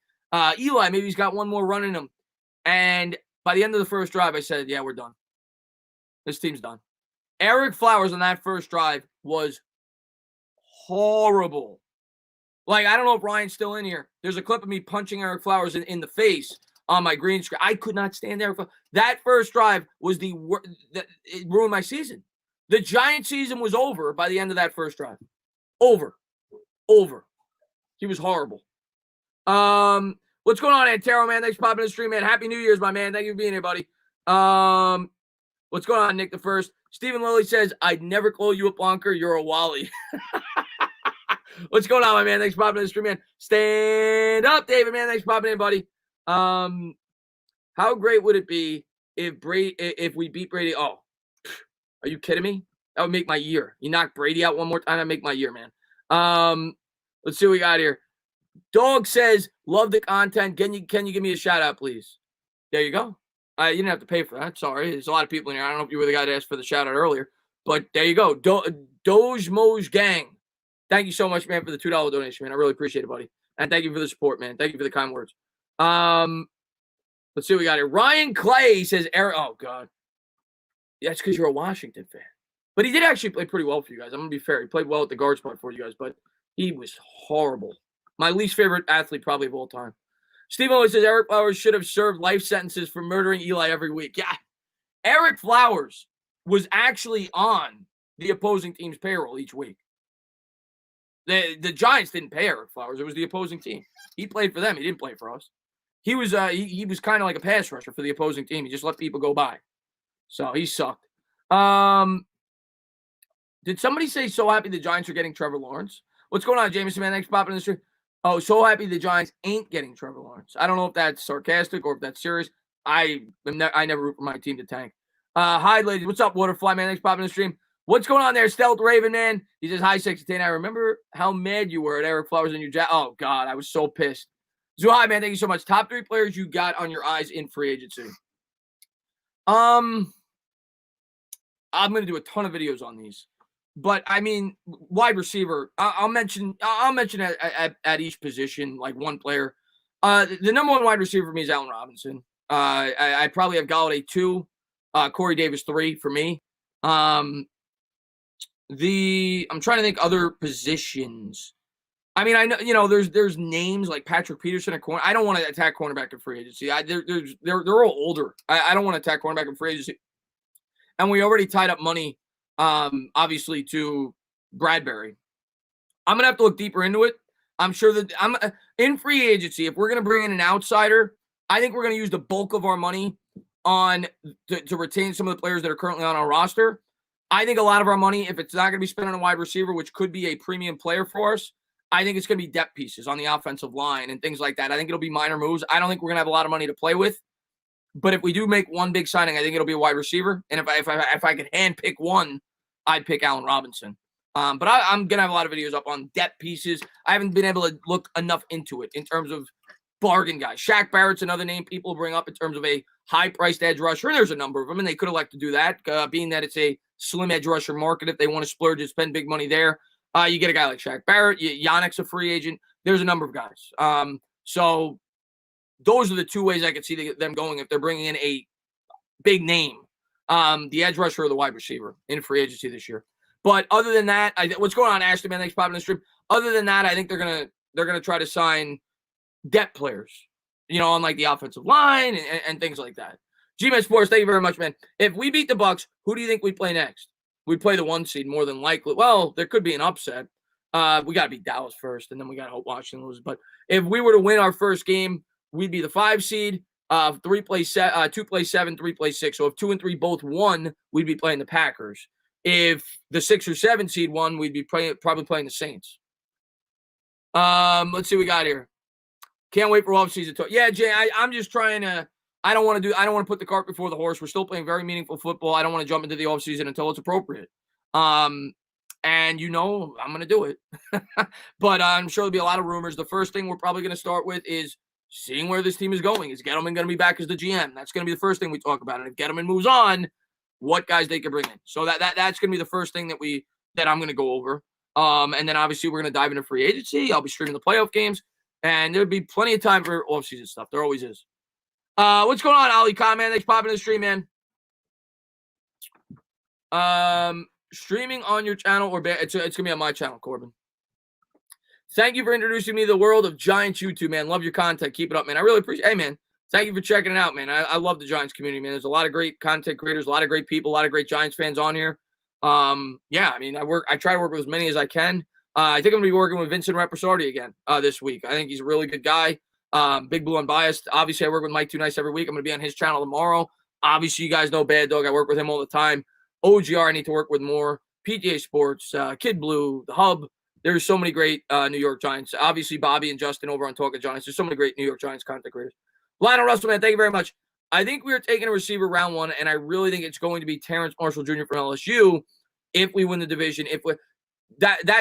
Eli, maybe he's got one more run in him. And by the end of the first drive, I said, yeah, we're done. This team's done. Eric Flowers on that first drive was horrible. Like, I don't know if Ryan's still in here. There's a clip of me punching Eric Flowers in the face on my green screen. I could not stand Eric Flowers. That first drive was it ruined my season. The Giant season was over by the end of that first drive. Over. He was horrible. What's going on, Antero, man? Thanks for popping in the stream, man. Happy New Year's, my man. Thank you for being here, buddy. What's going on, Nick the First? Stephen Lilly says, I'd never call you a bonker. You're a Wally. What's going on, my man? Thanks for popping in the stream, man. Stand up, David, man. Thanks for popping in, buddy. How great would it be if we beat Brady? Oh, are you kidding me? That would make my year. You knock Brady out one more time, that'd make my year, man. Let's see what we got here. Dog says, love the content. Can you give me a shout out, please? There you go. You didn't have to pay for that. Sorry. There's a lot of people in here. I don't know if you were the guy that asked for the shout out earlier, but there you go. Doge Moj Gang. Thank you so much, man, for the $2 donation, man. I really appreciate it, buddy. And thank you for the support, man. Thank you for the kind words. Let's see what we got here. Ryan Clay says, Eric. Oh, God. Yeah, it's because you're a Washington fan. But he did actually play pretty well for you guys. I'm going to be fair. He played well at the guard spot for you guys, but he was horrible. My least favorite athlete probably of all time. Steve always says Eric Flowers should have served life sentences for murdering Eli every week. Yeah. Eric Flowers was actually on the opposing team's payroll each week. The Giants didn't pay Eric Flowers. It was the opposing team. He played for them. He didn't play for us. He was he was kind of like a pass rusher for the opposing team. He just let people go by. So he sucked. Did somebody say so happy the Giants are getting Trevor Lawrence? What's going on, Jameson, man? Thanks for popping in the stream. Oh, so happy the Giants ain't getting Trevor Lawrence. I don't know if that's sarcastic or if that's serious. I never root for my team to tank. Hi, ladies. What's up, Waterfly, man? Thanks for popping in the stream. What's going on there, Stealth Raven, man? He says, hi, 16. I remember how mad you were at Eric Flowers and your Oh, God, I was so pissed. Zuhai, man, thank you so much. Top 3 players you got on your eyes in free agency. I'm going to do a ton of videos on these. But, I mean, wide receiver, I'll mention at each position, like one player. The number one wide receiver for me is Allen Robinson. I probably have Galladay 2, Corey Davis 3 for me. I'm trying to think other positions. I mean, I know, there's names like Patrick Peterson at corner. I don't want to attack cornerback in free agency. They're all older. I don't want to attack cornerback in free agency. And we already tied up money, obviously, to Bradbury. I'm gonna have to look deeper into it. I'm sure that I'm in free agency. If we're gonna bring in an outsider, I think we're gonna use the bulk of our money on to retain some of the players that are currently on our roster. I think a lot of our money, if it's not gonna be spent on a wide receiver, which could be a premium player for us, I think it's going to be depth pieces on the offensive line and things like that. I think it'll be minor moves. I don't think we're going to have a lot of money to play with. But if we do make one big signing, I think it'll be a wide receiver. And if I could handpick one, I'd pick Allen Robinson. But I'm going to have a lot of videos up on depth pieces. I haven't been able to look enough into it in terms of bargain guys. Shaq Barrett's another name people bring up in terms of a high-priced edge rusher. There's a number of them, and they could elect to do that, being that it's a slim edge rusher market. If they want to splurge and spend big money there, you get a guy like Shaq Barrett. Yannick's a free agent. There's a number of guys. So those are the two ways I could see them going if they're bringing in a big name, the edge rusher or the wide receiver in free agency this year. But other than that, what's going on, Ashton, man? Thanks for popping in the stream. Other than that, I think they're gonna try to sign depth players, on like the offensive line and things like that. G-Man Sports, thank you very much, man. If we beat the Bucs, who do you think we play next? We play the 1 seed more than likely. Well, there could be an upset. We got to beat Dallas first, and then we got to hope Washington loses. But if we were to win our first game, we'd be the 5 seed. 2 play 7, 3 play 6. So if 2 and 3 both won, we'd be playing the Packers. If the 6 or 7 seed won, we'd be probably playing the Saints. Let's see what we got here. Can't wait for offseason talk. Yeah, Jay, I'm just trying to. I don't want to put the cart before the horse. We're still playing very meaningful football. I don't want to jump into the offseason until it's appropriate. And I'm going to do it. But I'm sure there'll be a lot of rumors. The first thing we're probably going to start with is seeing where this team is going. Is Gettleman going to be back as the GM? That's going to be the first thing we talk about. And if Gettleman moves on, what guys they can bring in. So that's going to be the first thing that I'm going to go over. And then obviously we're going to dive into free agency. I'll be streaming the playoff games, and there'll be plenty of time for offseason stuff. There always is. What's going on, Ali Khan, man? Thanks for popping in the stream, man. Streaming on your channel or it's going to be on my channel, Corbin. Thank you for introducing me to the world of Giants YouTube, man. Love your content. Keep it up, man. I really appreciate it. Hey, man. Thank you for checking it out, man. I love the Giants community, man. There's a lot of great content creators, a lot of great people, a lot of great Giants fans on here. Yeah, I mean, I try to work with as many as I can. I think I'm going to be working with Vincent Reposardi again this week. I think he's a really good guy. Big Blue Unbiased. Obviously, I work with Mike Too Nice every week. I'm going to be on his channel tomorrow. Obviously, you guys know Bad Dog. I work with him all the time. OGR, I need to work with more. PTA Sports, Kid Blue, The Hub. There's so many great New York Giants. Obviously, Bobby and Justin over on Talk of Giants. There's so many great New York Giants content creators. Lionel Russell, man, thank you very much. I think we are taking a receiver round 1, and I really think it's going to be Terrence Marshall Jr. from LSU if we win the division. If we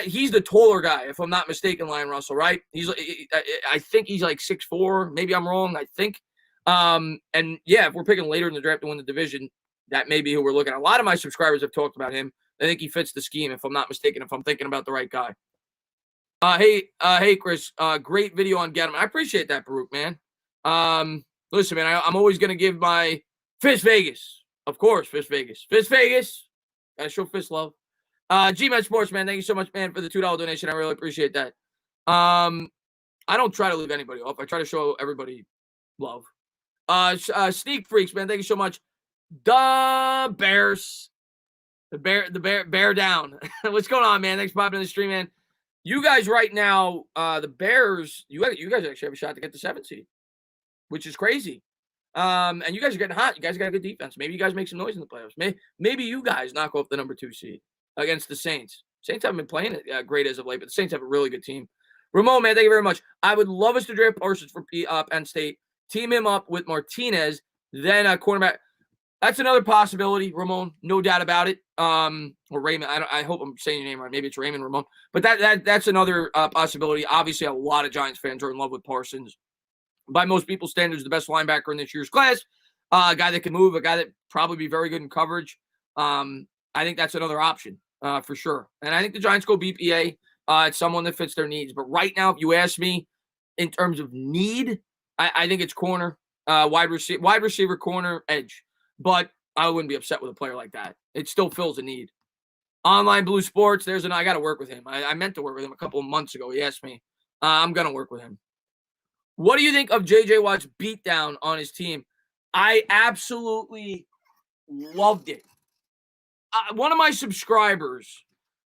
he's the taller guy, if I'm not mistaken, Lionel Russell, right? I think he's like 6'4". Maybe I'm wrong. I think. And yeah, if we're picking later in the draft to win the division, that may be who we're looking at. A lot of my subscribers have talked about him. I think he fits the scheme, if I'm not mistaken, if I'm thinking about the right guy. Hey, Chris, great video on Gettleman. I appreciate that, Baruch, man. Listen, man, I'm always going to give my Fist Vegas. Of course, Fist Vegas. Fist Vegas. Gotta show Fist love. G-Man Sports, man, thank you so much, man, for the $2 donation. I really appreciate that. I don't try to leave anybody off. I try to show everybody love. Sneak Freaks, man, thank you so much. The Bears. The bear down. What's going on, man? Thanks for popping in the stream, man. You guys right now, the Bears, you guys actually have a shot to get the 7th seed, which is crazy. And you guys are getting hot. You guys got a good defense. Maybe you guys make some noise in the playoffs. Maybe you guys knock off the number 2 seed against the Saints. Saints haven't been playing it great as of late, but the Saints have a really good team. Ramon, man, thank you very much. I would love us to draft Parsons for Penn State, team him up with Martinez, then a cornerback. That's another possibility, Ramon, no doubt about it. Or Raymond. I hope I'm saying your name right. Maybe it's Raymond Ramon. But that's another possibility. Obviously, a lot of Giants fans are in love with Parsons. By most people's standards, the best linebacker in this year's class. A guy that can move, a guy that probably be very good in coverage. I think that's another option for sure. And I think the Giants go BPA. It's someone that fits their needs. But right now, if you ask me, in terms of need, I think it's corner, wide receiver, corner, edge. But I wouldn't be upset with a player like that. It still fills a need. Online Blue Sports, I got to work with him. I meant to work with him a couple of months ago. He asked me. I'm going to work with him. What do you think of J.J. Watt's beatdown on his team? I absolutely loved it. One of my subscribers,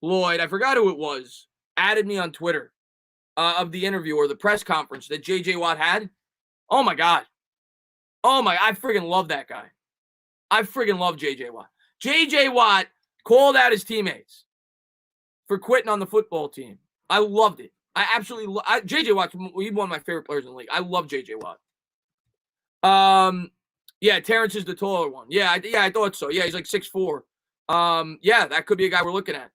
Lloyd, I forgot who it was, added me on Twitter of the interview or the press conference that J.J. Watt had. Oh, my God. I friggin' love that guy. I friggin' love J.J. Watt. J.J. Watt called out his teammates for quitting on the football team. I loved it. I absolutely love J.J. Watt. He's one of my favorite players in the league. I love J.J. Watt. Yeah, Terrence is the taller one. Yeah, I thought so. Yeah, he's like 6'4". Yeah, that could be a guy we're looking at.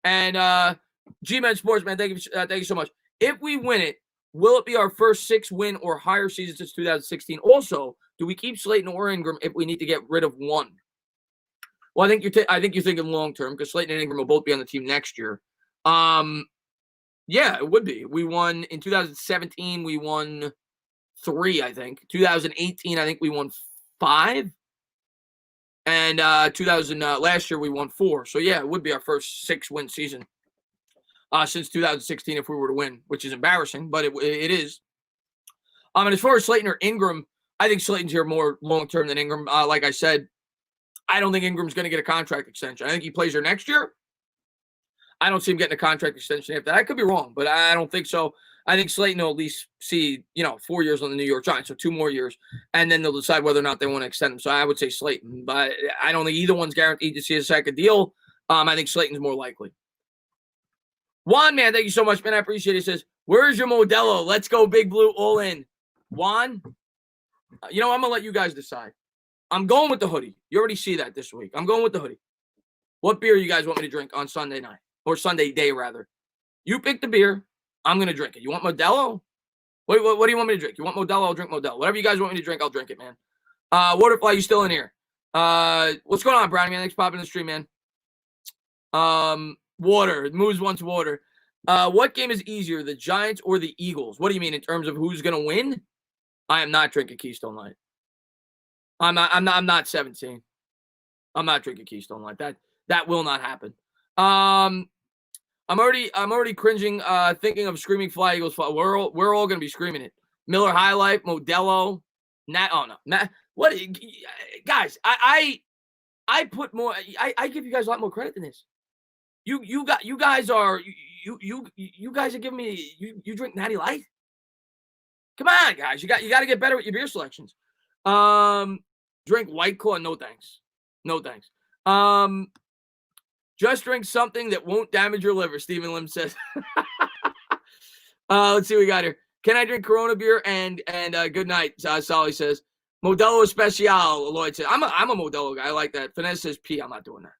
And G-Men Sports, man, thank you so much. If we win it, will it be our first 6-win or higher season since 2016? Also, do we keep Slayton or Ingram if we need to get rid of one? Well, I think you're thinking long term because Slayton and Ingram will both be on the team next year. Yeah, it would be. We won in 2017. We won 3, I think. 2018, I think we won 5. And last year we won 4. So yeah, it would be our first 6-win season since 2016 if we were to win, which is embarrassing, but it is. And as far as Slayton or Ingram, I think Slayton's here more long term than Ingram. Like I said, I don't think Ingram's going to get a contract extension. I think he plays here next year. I don't see him getting a contract extension after that. I could be wrong, but I don't think so. I think Slayton will at least see, 4 years on the New York Giants, so 2 more years, and then they'll decide whether or not they want to extend him. So I would say Slayton, but I don't think either one's guaranteed to see a second deal. I think Slayton's more likely. Juan, man, thank you so much, man. I appreciate it. He says, where's your Modelo? Let's go Big Blue all in. Juan, I'm going to let you guys decide. I'm going with the hoodie. You already see that this week. I'm going with the hoodie. What beer you guys want me to drink on Sunday night? Or Sunday day, rather. You pick the beer. I'm going to drink it. You want Modelo? What do you want me to drink? You want Modelo? I'll drink Modelo. Whatever you guys want me to drink, I'll drink it, man. Waterfly, you still in here? What's going on, Brownie, man? Thanks for popping in the stream, man. Water. Moose wants water. What game is easier, the Giants or the Eagles? What do you mean in terms of who's going to win? I am not drinking Keystone Light. I'm not 17. I'm not drinking Keystone Light. That will not happen. I'm already cringing, thinking of screaming Fly Eagles. We're all gonna be screaming it. Miller High Life, Modelo, what guys? I put more. I give you guys a lot more credit than this. You guys are giving me you drink Natty Light. Come on, guys. You got to get better with your beer selections. Drink White Claw. No thanks. No thanks. Just drink something that won't damage your liver, Stephen Lim says. Let's see what we got here. Can I drink Corona beer? And good night, Solly says. Modelo Especial, Lloyd says. I'm a Modelo guy. I like that. Finesse says P. I'm not doing that.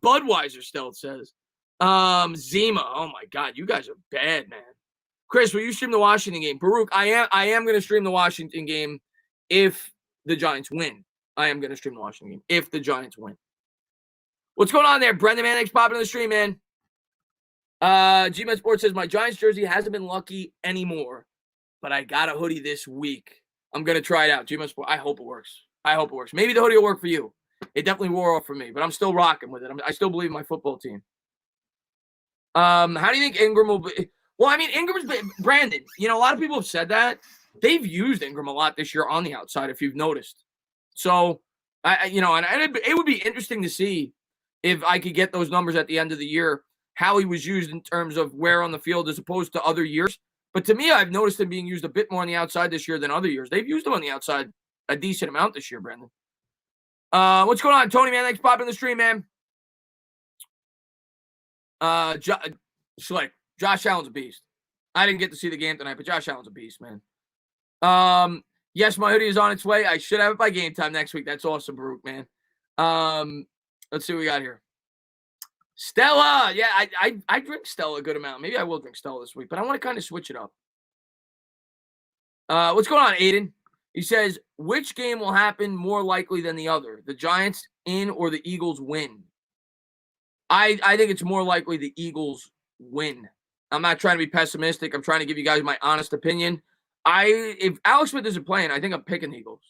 Budweiser still says. Zima. Oh, my God. You guys are bad, man. Chris, will you stream the Washington game? Baruch, I am going to stream the Washington game if the Giants win. I am going to stream the Washington game if the Giants win. What's going on there, Brendan, man? Thanks for popping in the stream, man. G-Man Sports says, my Giants jersey hasn't been lucky anymore, but I got a hoodie this week. I'm going to try it out. G-Man Sports, I hope it works. Maybe the hoodie will work for you. It definitely wore off for me, but I'm still rocking with it. I still believe in my football team. How do you think Ingram will be? Well, I mean, Ingram's been Brandon. A lot of people have said that. They've used Ingram a lot this year on the outside, if you've noticed. So, it would be interesting to see if I could get those numbers at the end of the year, how he was used in terms of where on the field as opposed to other years. But to me, I've noticed him being used a bit more on the outside this year than other years. They've used him on the outside a decent amount this year, Brandon. What's going on, Tony, man? Thanks for popping in the stream, man. Slick. Josh Allen's a beast. I didn't get to see the game tonight, but Josh Allen's a beast, man. Yes, my hoodie is on its way. I should have it by game time next week. That's awesome, Baruch, man. Let's see what we got here. Stella. Yeah, I drink Stella a good amount. Maybe I will drink Stella this week, but I want to kind of switch it up. What's going on, Aiden? He says, which game will happen more likely than the other? The Giants in or the Eagles win? I think it's more likely the Eagles win. I'm not trying to be pessimistic. I'm trying to give you guys my honest opinion. If Alex Smith isn't playing, I think I'm picking the Eagles.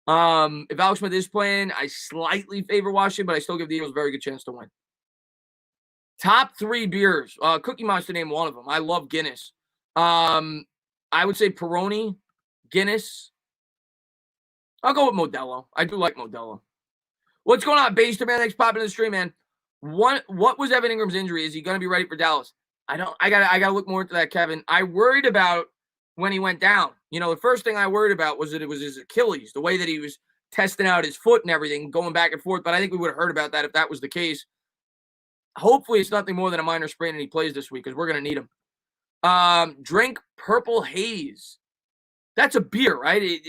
If Alex Smith is playing, I slightly favor Washington, but I still give the Eagles a very good chance to win. Top 3 beers. Cookie Monster named one of them. I love Guinness. I would say Peroni, Guinness. I'll go with Modelo. I do like Modelo. What's going on, Baster, man? Thanks for popping in the stream, man. What was Evan Ingram's injury? Is he going to be ready for Dallas? I gotta look more into that, Kevin. I worried about when he went down. The first thing I worried about was that it was his Achilles, the way that he was testing out his foot and everything, going back and forth. But I think we would have heard about that if that was the case. Hopefully it's nothing more than a minor sprain and he plays this week because we're going to need him. Drink Purple Haze. That's a beer, right?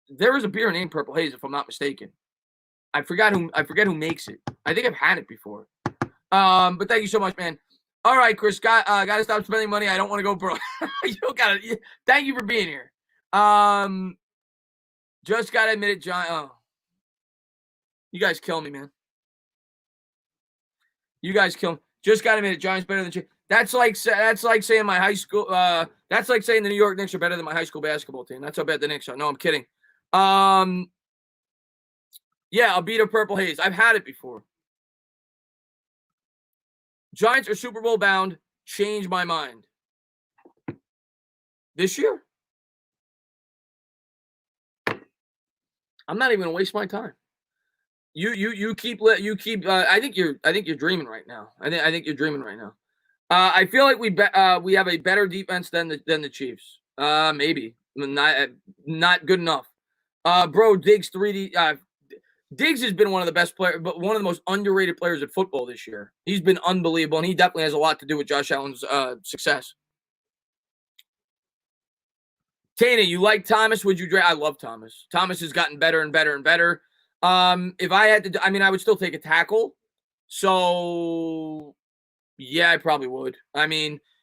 There is a beer named Purple Haze, if I'm not mistaken. I forget who makes it. I think I've had it before. But thank you so much, man. All right, Chris. Gotta stop spending money. I don't want to go broke. Thank you for being here. Just gotta admit it, John. Oh, you guys kill me, man. You guys kill me. Just gotta admit it, Giants better than Chiefs. That's like saying my high school. That's like saying the New York Knicks are better than my high school basketball team. That's how bad the Knicks are. No, I'm kidding. Yeah, I'll beat a Purple Haze. I've had it before. Giants are Super Bowl bound. Change my mind. This year? I'm not even gonna waste my time. You keep. I think you're dreaming right now. I think you're dreaming right now. I feel like we have a better defense than the Chiefs. Maybe not good enough. Bro, Diggs 3D. Diggs has been one of the best players, but one of the most underrated players in football this year. He's been unbelievable, and he definitely has a lot to do with Josh Allen's success. Tana, you like Thomas? Would you draft? I love Thomas. Thomas has gotten better and better and better. If I had to, I would still take a tackle. So, yeah, I probably would.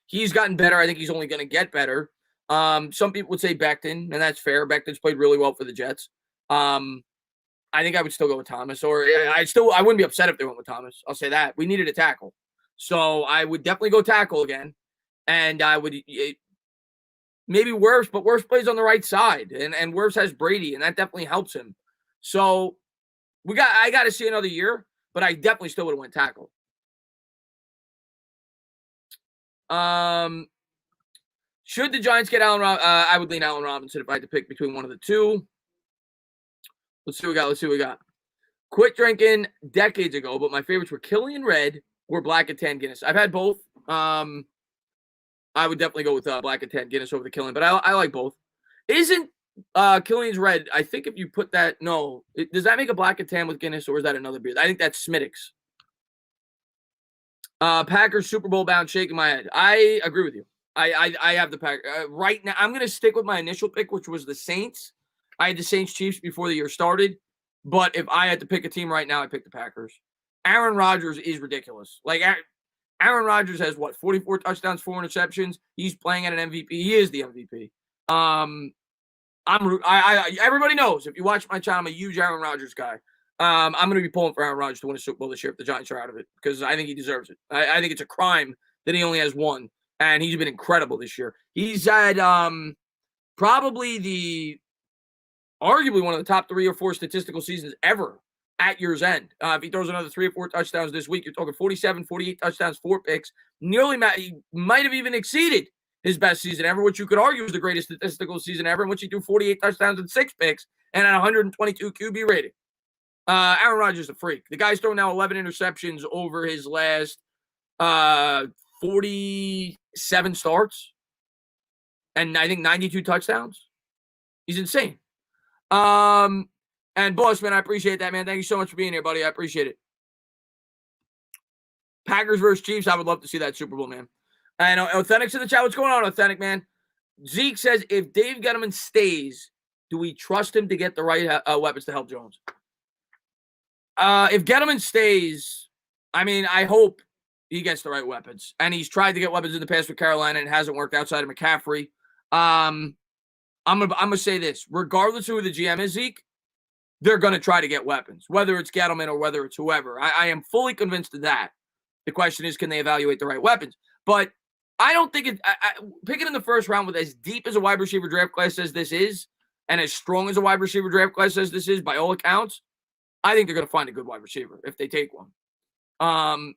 He's gotten better. I think he's only going to get better. Some people would say Becton, and that's fair. Becton's played really well for the Jets. I think I would still go with Thomas, or I wouldn't be upset if they went with Thomas. I'll say that. We needed a tackle. So I would definitely go tackle again. And I would maybe Wirfs, but Wirfs plays on the right side. And Wirfs has Brady, and that definitely helps him. So I got to see another year, but I definitely still would have went tackle. Should the Giants get Allen Robinson? I would lean Allen Robinson if I had to pick between one of the two. Let's see what we got. Quit drinking decades ago, but my favorites were Killian Red or Black and Tan Guinness. I've had both. I would definitely go with Black and Tan Guinness over the Killian, but I like both. Isn't Killian's Red? I think if you put that, does that make a Black and Tan with Guinness, or is that another beer? I think that's Smittix. Packers Super Bowl bound. Shaking my head. I agree with you. I have the Packers right now. I'm going to stick with my initial pick, which was the Saints. I had the Saints Chiefs before the year started, but if I had to pick a team right now, I pick the Packers. Aaron Rodgers is ridiculous. Like Aaron Rodgers has 44 touchdowns, 4 interceptions. He's playing at an MVP. He is the MVP. Everybody knows, if you watch my channel, I'm a huge Aaron Rodgers guy. I'm going to be pulling for Aaron Rodgers to win a Super Bowl this year if the Giants are out of it, because I think he deserves it. I think it's a crime that he only has one, and he's been incredible this year. He's had probably arguably one of the top 3 or 4 statistical seasons ever at year's end. If he throws another 3 or 4 touchdowns this week, you're talking 47, 48 touchdowns, 4 picks. He might have even exceeded his best season ever, which you could argue is the greatest statistical season ever, in which he threw 48 touchdowns and 6 picks and had 122 QB rating. Aaron Rodgers is a freak. The guy's thrown now 11 interceptions over his last 47 starts, and I think 92 touchdowns. He's insane. And boss, man, I appreciate that, man. Thank you so much for being here, buddy. I appreciate it. Packers versus Chiefs. I would love to see that Super Bowl, man. I know Authentic's in the chat. What's going on, Authentic, man? Zeke says, if Dave Gettleman stays, do we trust him to get the right weapons to help Jones? If Gettleman stays, I hope he gets the right weapons. And he's tried to get weapons in the past with Carolina, and it hasn't worked outside of McCaffrey. I'm gonna say this: regardless of who the GM is, Zeke, they're gonna try to get weapons, whether it's Gettleman or whether it's whoever. I am fully convinced of that. The question is, can they evaluate the right weapons? But I don't think picking in the first round with as deep as a wide receiver draft class as this is, and as strong as a wide receiver draft class as this is, by all accounts, I think they're gonna find a good wide receiver if they take one.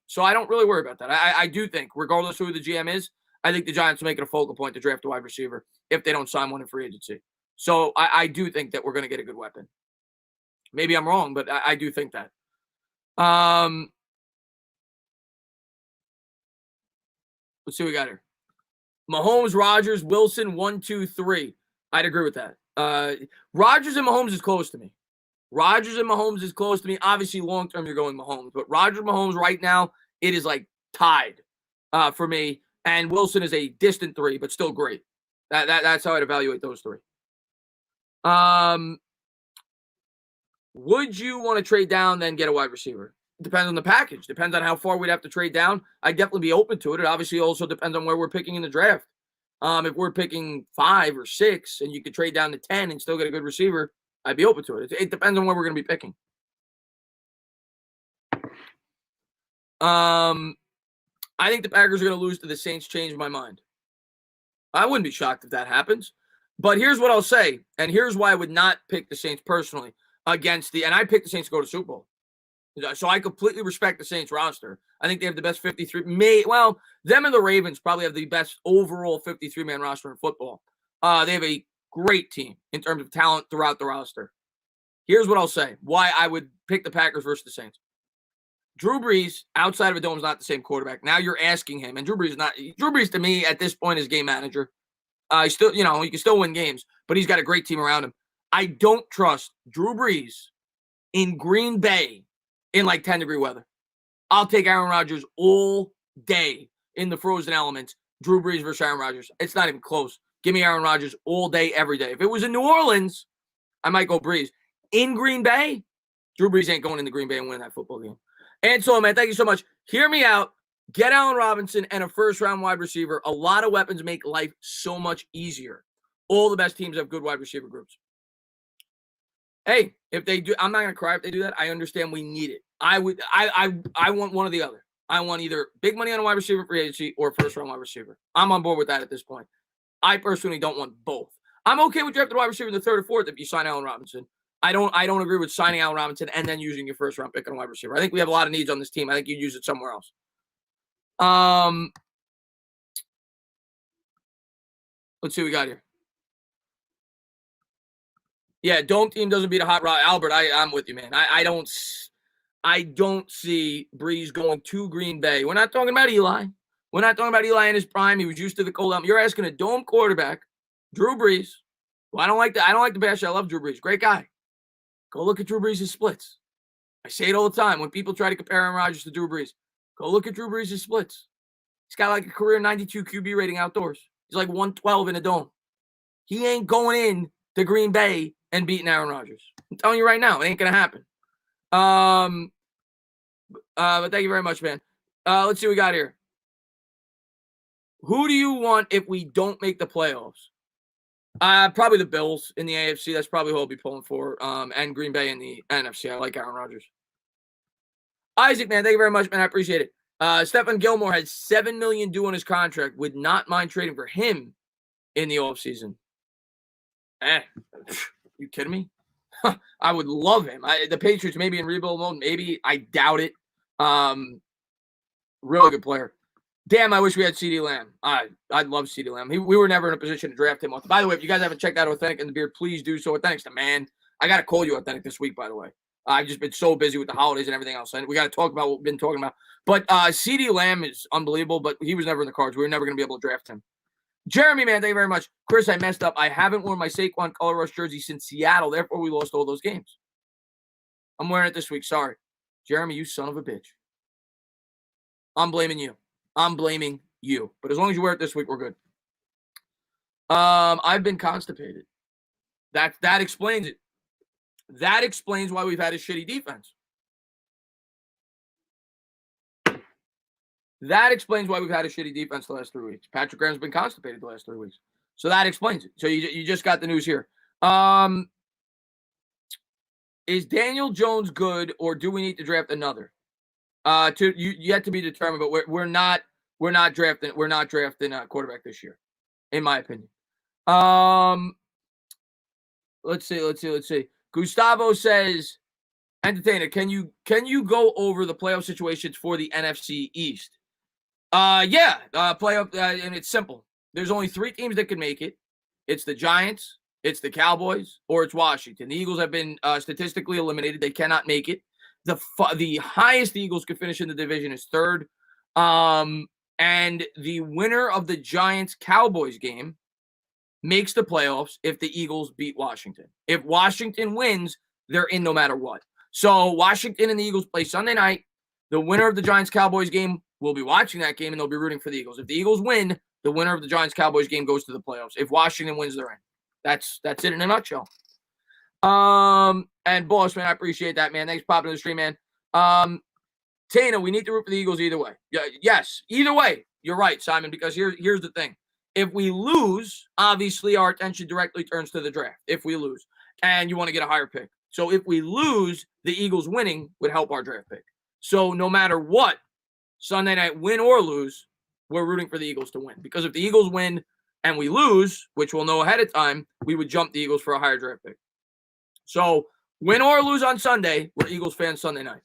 So I don't really worry about that. I do think, regardless of who the GM is, I think the Giants will make it a focal point to draft a wide receiver if they don't sign one in free agency. So I do think that we're going to get a good weapon. Maybe I'm wrong, but I do think that. Let's see what we got here. Mahomes, Rodgers, Wilson, 1, 2, 3. I'd agree with that. Rodgers and Mahomes is close to me. Obviously, long-term, you're going Mahomes. But Rodgers, Mahomes, right now, it is like tied for me. And Wilson is a distant 3, but still great. That's how I'd evaluate those 3. Would you want to trade down, then get a wide receiver? Depends on the package. Depends on how far we'd have to trade down. I'd definitely be open to it. It obviously also depends on where we're picking in the draft. If we're picking 5 or 6 and you could trade down to 10 and still get a good receiver, I'd be open to it. It depends on where we're going to be picking. I think the Packers are going to lose to the Saints. Changed my mind. I wouldn't be shocked if that happens. But here's what I'll say, and here's why I would not pick the Saints personally against and I picked the Saints to go to Super Bowl. So I completely respect the Saints roster. I think they have the best 53. Them and the Ravens probably have the best overall 53-man roster in football. They have a great team in terms of talent throughout the roster. Here's what I'll say, why I would pick the Packers versus the Saints. Drew Brees, outside of a dome, is not the same quarterback. Now you're asking him, and Drew Brees to me at this point is game manager. He's still, he can still win games, but he's got a great team around him. I don't trust Drew Brees in Green Bay in like 10-degree weather. I'll take Aaron Rodgers all day in the frozen elements. Drew Brees versus Aaron Rodgers. It's not even close. Give me Aaron Rodgers all day, every day. If it was in New Orleans, I might go Brees. In Green Bay, Drew Brees ain't going into Green Bay and winning that football game. And so, man, thank you so much. Hear me out. Get Allen Robinson and a first-round wide receiver. A lot of weapons make life so much easier. All the best teams have good wide receiver groups. Hey, if they do, I'm not going to cry if they do that. I understand we need it. I want one or the other. I want either big money on a wide receiver free agency or first-round wide receiver. I'm on board with that at this point. I personally don't want both. I'm okay with drafting a wide receiver in the 3rd or 4th if you sign Allen Robinson. I don't agree with signing Allen Robinson and then using your first-round pick on a wide receiver. I think we have a lot of needs on this team. I think you'd use it somewhere else. Let's see what we got here. Yeah, dome team doesn't beat a hot rod. Albert, I'm with you, man. I don't see Brees going to Green Bay. We're not talking about Eli. We're not talking about Eli in his prime. He was used to the cold element. You're asking a dome quarterback, Drew Brees. Well, I don't like the bash. I love Drew Brees. Great guy. Go look at Drew Brees' splits. I say it all the time when people try to compare Aaron Rodgers to Drew Brees. Go look at Drew Brees' splits. He's got like a career 92 QB rating outdoors. He's like 112 in a dome. He ain't going in to Green Bay and beating Aaron Rodgers. I'm telling you right now, it ain't going to happen. But thank you very much, man. Let's see what we got here. Who do you want if we don't make the playoffs? Probably the Bills in the AFC. That's probably who I'll be pulling for. And Green Bay in the NFC. I like Aaron Rodgers. Isaac, man, thank you very much, man. I appreciate it. Stephon Gilmore has $7 million due on his contract. Would not mind trading for him in the offseason. You kidding me? I would love him. The Patriots maybe in rebuild mode. Maybe. I doubt it. Really good player. Damn, I wish we had CeeDee Lamb. I'd love CeeDee Lamb. We were never in a position to draft him. By the way, if you guys haven't checked out Authentic and the Beard, please do so. Authentics the man. I got to call you Authentic this week, by the way. I've just been so busy with the holidays and everything else. And we got to talk about what we've been talking about. But CeeDee Lamb is unbelievable, but he was never in the cards. We were never going to be able to draft him. Jeremy, man, thank you very much. Chris, I messed up. I haven't worn my Saquon Color Rush jersey since Seattle. Therefore, we lost all those games. I'm wearing it this week. Sorry. Jeremy, you son of a bitch. I'm blaming you. But as long as you wear it this week, we're good. I've been constipated. That explains it. That explains why we've had a shitty defense. That explains why we've had a shitty defense the last 3 weeks. Patrick Graham's been constipated the last 3 weeks. So that explains it. So you just got the news here. Is Daniel Jones good, or do we need to draft another? Yet to be determined, but we're not drafting a quarterback this year, in my opinion. Let's see. Gustavo says, Entertainer, can you go over the playoff situations for the NFC East? Playoff, and it's simple. There's only 3 teams that can make it. It's the Giants, it's the Cowboys, or it's Washington. The Eagles have been statistically eliminated. They cannot make it. The highest the Eagles could finish in the division is 3rd. And the winner of the Giants-Cowboys game makes the playoffs if the Eagles beat Washington. If Washington wins, they're in no matter what. So Washington and the Eagles play Sunday night. The winner of the Giants-Cowboys game will be watching that game, and they'll be rooting for the Eagles. If the Eagles win, the winner of the Giants-Cowboys game goes to the playoffs. If Washington wins, they're in. That's it in a nutshell. And boss, man, I appreciate that, man. Thanks for popping in the stream, man. Tana, we need to root for the Eagles either way. Yeah, yes, either way. You're right, Simon, because here's the thing. If we lose, obviously our attention directly turns to the draft. If we lose, and you want to get a higher pick. So if we lose, the Eagles winning would help our draft pick. So no matter what, Sunday night, win or lose, we're rooting for the Eagles to win. Because if the Eagles win and we lose, which we'll know ahead of time, we would jump the Eagles for a higher draft pick. So win or lose on Sunday, we're Eagles fans Sunday night.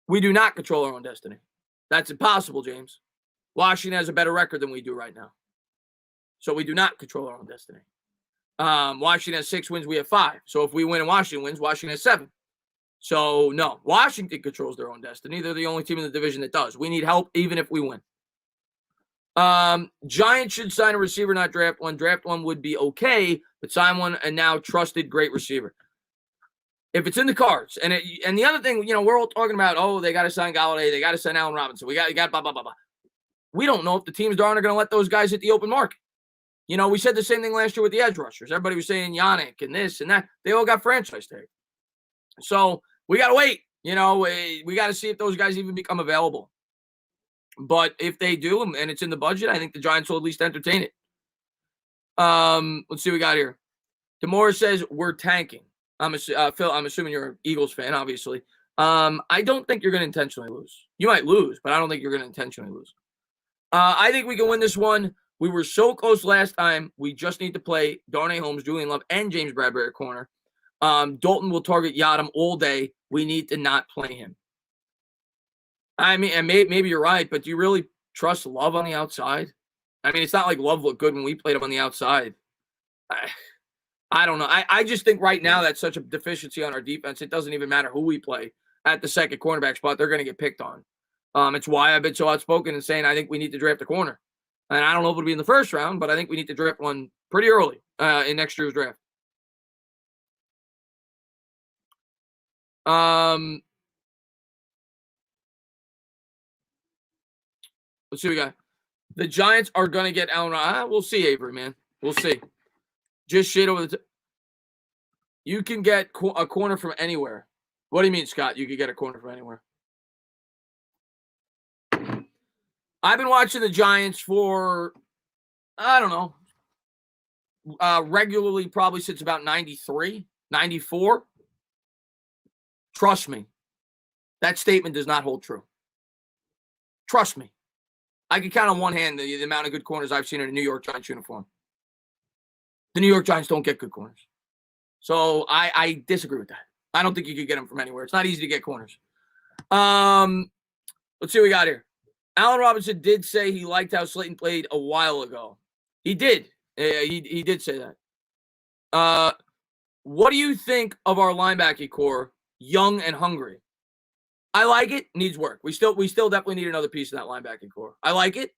We do not control our own destiny. That's impossible, James. Washington has a better record than we do right now. So we do not control our own destiny. Washington has 6 wins, we have 5. So if we win and Washington wins, Washington has 7. So no, Washington controls their own destiny. They're the only team in the division that does. We need help even if we win. Giants should sign a receiver, not draft one. Draft one would be okay, but sign one and now trusted great receiver. If it's in the cards, and the other thing, we're all talking about, oh, they got to sign Galladay, they got to sign Allen Robinson, we got blah, blah, blah, blah. We don't know if the teams are going to let those guys hit the open market. We said the same thing last year with the edge rushers. Everybody was saying Yannick and this and that. They all got franchise tag. So we got to wait. We got to see if those guys even become available. But if they do, and it's in the budget, I think the Giants will at least entertain it. Let's see what we got here. Demore says we're tanking. Phil, I'm assuming you're an Eagles fan, obviously. I don't think you're going to intentionally lose. You might lose, but I don't think you're going to intentionally lose. I think we can win this one. We were so close last time. We just need to play Darnay Holmes, Julian Love, and James Bradbury at corner. Dalton will target Yadam all day. We need to not play him. I mean, and maybe you're right, but do you really trust Love on the outside? I mean, it's not like Love looked good when we played him on the outside. I don't know. I just think right now that's such a deficiency on our defense. It doesn't even matter who we play at the second cornerback spot. They're going to get picked on. It's why I've been so outspoken and saying I think we need to draft a corner. And I don't know if it'll be in the first round, but I think we need to draft one pretty early in next year's draft. Let's see what we got. The Giants are going to get Allen. We'll see, Avery, man. We'll see. Just shit over the You can get a corner from anywhere. What do you mean, Scott? You could get a corner from anywhere. I've been watching the Giants for, I don't know, regularly probably since about 93, 94. Trust me, that statement does not hold true. Trust me. I can count on one hand the amount of good corners I've seen in a New York Giants uniform. The New York Giants don't get good corners. So I disagree with that. I don't think you could get them from anywhere. It's not easy to get corners. Let's see what we got here. Allen Robinson did say he liked how Slayton played a while ago. He did. He did say that. What do you think of our linebacking core, young and hungry? I like it. Needs work. We still definitely need another piece in that linebacking core. I like it.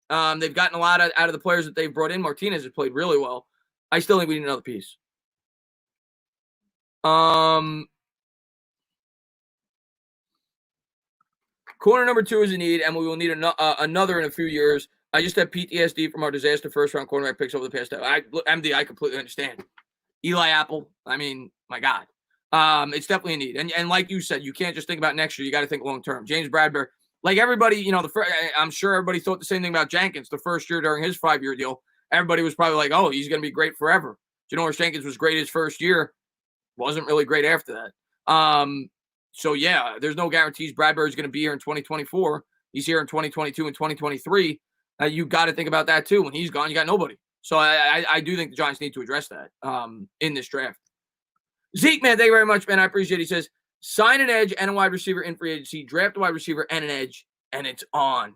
They've gotten a lot out of the players that they've brought in. Martinez has played really well. I still think we need another piece. Corner number 2 is a need, and we will need another in a few years. I just have PTSD from our disaster first-round cornerback picks over the past. MD, I completely understand. Eli Apple, I mean, my God. It's definitely a need. And like you said, you can't just think about next year. You got to think long-term. James Bradbury, like everybody, I'm sure everybody thought the same thing about Jenkins the first year during his 5-year deal. Everybody was probably like, oh, he's going to be great forever. Janoris Jenkins was great his first year. Wasn't really great after that. So, yeah, there's no guarantees Bradbury's going to be here in 2024. He's here in 2022 and 2023. You got to think about that, too. When he's gone, you got nobody. So I do think the Giants need to address that in this draft. Zeke, man, thank you very much, man. I appreciate it. He says, sign an edge and a wide receiver in free agency, draft a wide receiver and an edge, and it's on.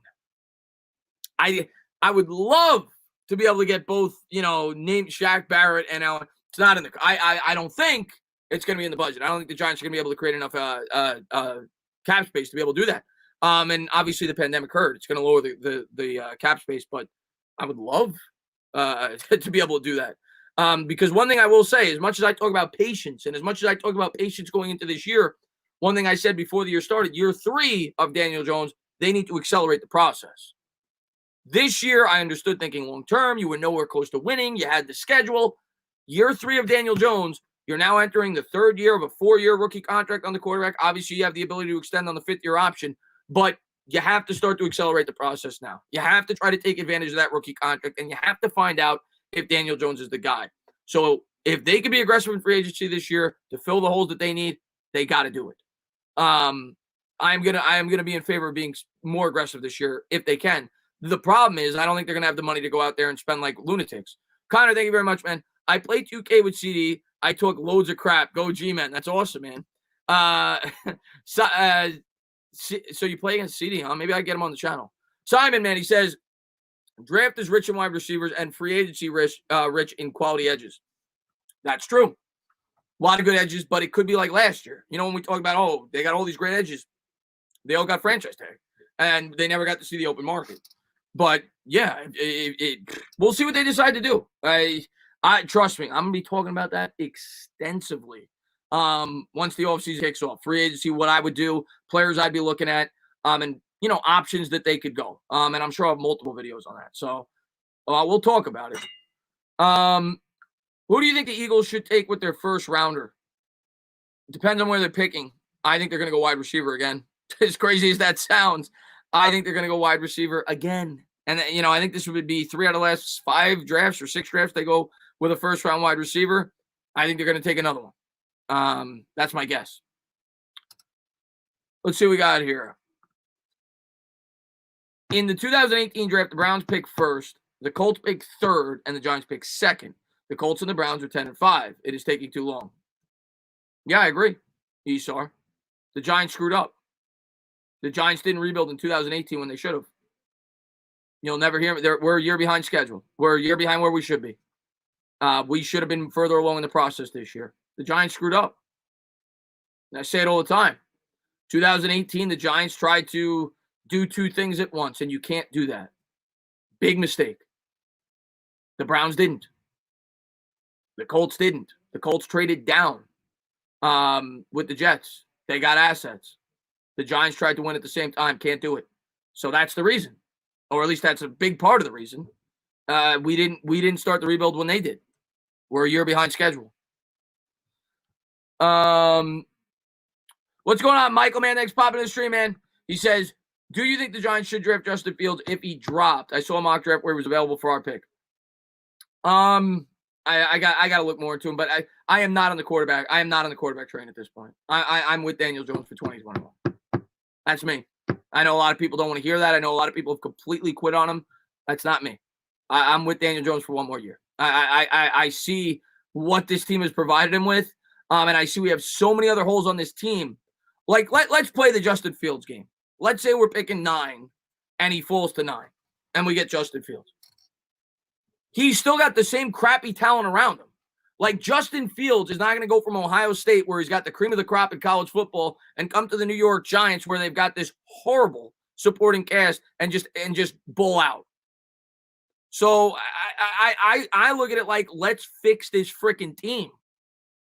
I would love to be able to get both, name Shaq Barrett and Allen. It's not in the – I don't think it's going to be in the budget. I don't think the Giants are going to be able to create enough cap space to be able to do that. And obviously the pandemic hurt. It's going to lower the cap space, but I would love to be able to do that. Because one thing I will say, as much as I talk about patience and as much as I talk about patience going into this year, one thing I said before the year started, year 3 of Daniel Jones, they need to accelerate the process. This year, I understood thinking long-term. You were nowhere close to winning. You had the schedule. Year 3 of Daniel Jones, You're now entering the third year of a 4-year rookie contract on the quarterback. Obviously, you have the ability to extend on the 5th-year option, but you have to start to accelerate the process now. You have to try to take advantage of that rookie contract, and you have to find out if Daniel Jones is the guy. So if they can be aggressive in free agency this year to fill the holes that they need, they got to do it. I am gonna be in favor of being more aggressive this year if they can. The problem is I don't think they're gonna have the money to go out there and spend like lunatics. Connor, thank you very much, man. I played 2K with CD. I took loads of crap. Go G-Man. That's awesome, man. So you play against CD, huh? Maybe I get him on the channel. Simon, man, he says, draft is rich in wide receivers and free agency rich in quality edges. That's true. A lot of good edges, but it could be like last year. You know, when we talk about, oh, they got all these great edges. They all got franchise tag. And they never got to see the open market. But, yeah, we'll see what they decide to do. I trust me, I'm going to be talking about that extensively. Once the offseason kicks off, free agency, what I would do, players I'd be looking at, and, you know, options that they could go. And I'm sure I'll have multiple videos on that. So we'll talk about it. Who do you think the Eagles should take with their first rounder? It depends on where they're picking. I think they're going to go wide receiver again. As crazy as that sounds, I think they're going to go wide receiver again. And, you know, I think this would be 3 out of the last 5 drafts or 6 drafts they go with a first-round wide receiver. I think they're going to take another one. That's my guess. Let's see what we got here. In the 2018 draft, the Browns pick first, the Colts pick third, and the Giants pick second. The Colts and the Browns are 10-5. It is taking too long. Yeah, I agree, Esar. The Giants screwed up. The Giants didn't rebuild in 2018 when they should have. You'll never hear me. We're a year behind schedule. We're a year behind where we should be. We should have been further along in the process this year. The Giants screwed up. And I say it all the time. 2018, the Giants tried to do 2 things at once, and you can't do that. Big mistake. The Browns didn't. The Colts didn't. The Colts traded down with the Jets. They got assets. The Giants tried to win at the same time. Can't do it. So that's the reason. Or at least that's a big part of the reason. We didn't start the rebuild when they did. We're a year behind schedule. What's going on, Michael, man? Thanks for popping in the stream, man. He says, do you think the Giants should draft Justin Fields if he dropped? I saw a mock draft where he was available for our pick. I got to look more into him, but I am not on the quarterback. I am not on the quarterback train at this point. I'm with Daniel Jones for 2021. That's me. I know a lot of people don't want to hear that. I know a lot of people have completely quit on him. That's not me. I'm with Daniel Jones for one more year. I see what this team has provided him with, and I see we have so many other holes on this team. Like, let's play the Justin Fields game. Let's say we're picking 9, and he falls to 9, and we get Justin Fields. He's still got the same crappy talent around him. Like, Justin Fields is not going to go from Ohio State, where he's got the cream of the crop in college football, and come to the New York Giants, where they've got this horrible supporting cast and just bull out. So I look at it like, let's fix this freaking team.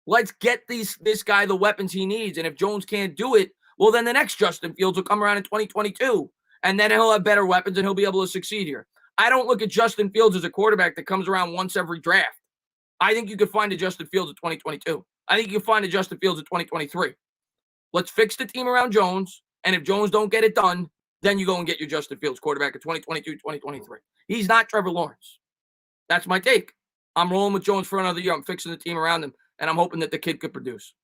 Let's get this guy the weapons he needs. And if Jones can't do it, well, then the next Justin Fields will come around in 2022, and then he'll have better weapons and he'll be able to succeed here. I don't look at Justin Fields as a quarterback that comes around once every draft. I think you could find a Justin Fields in 2022. I think you can find a Justin Fields in 2023. Let's fix the team around Jones, and if Jones don't get it done, then you go and get your Justin Fields quarterback in 2022, 2023. He's not Trevor Lawrence. That's my take. I'm rolling with Jones for another year. I'm fixing the team around him, and I'm hoping that the kid could produce.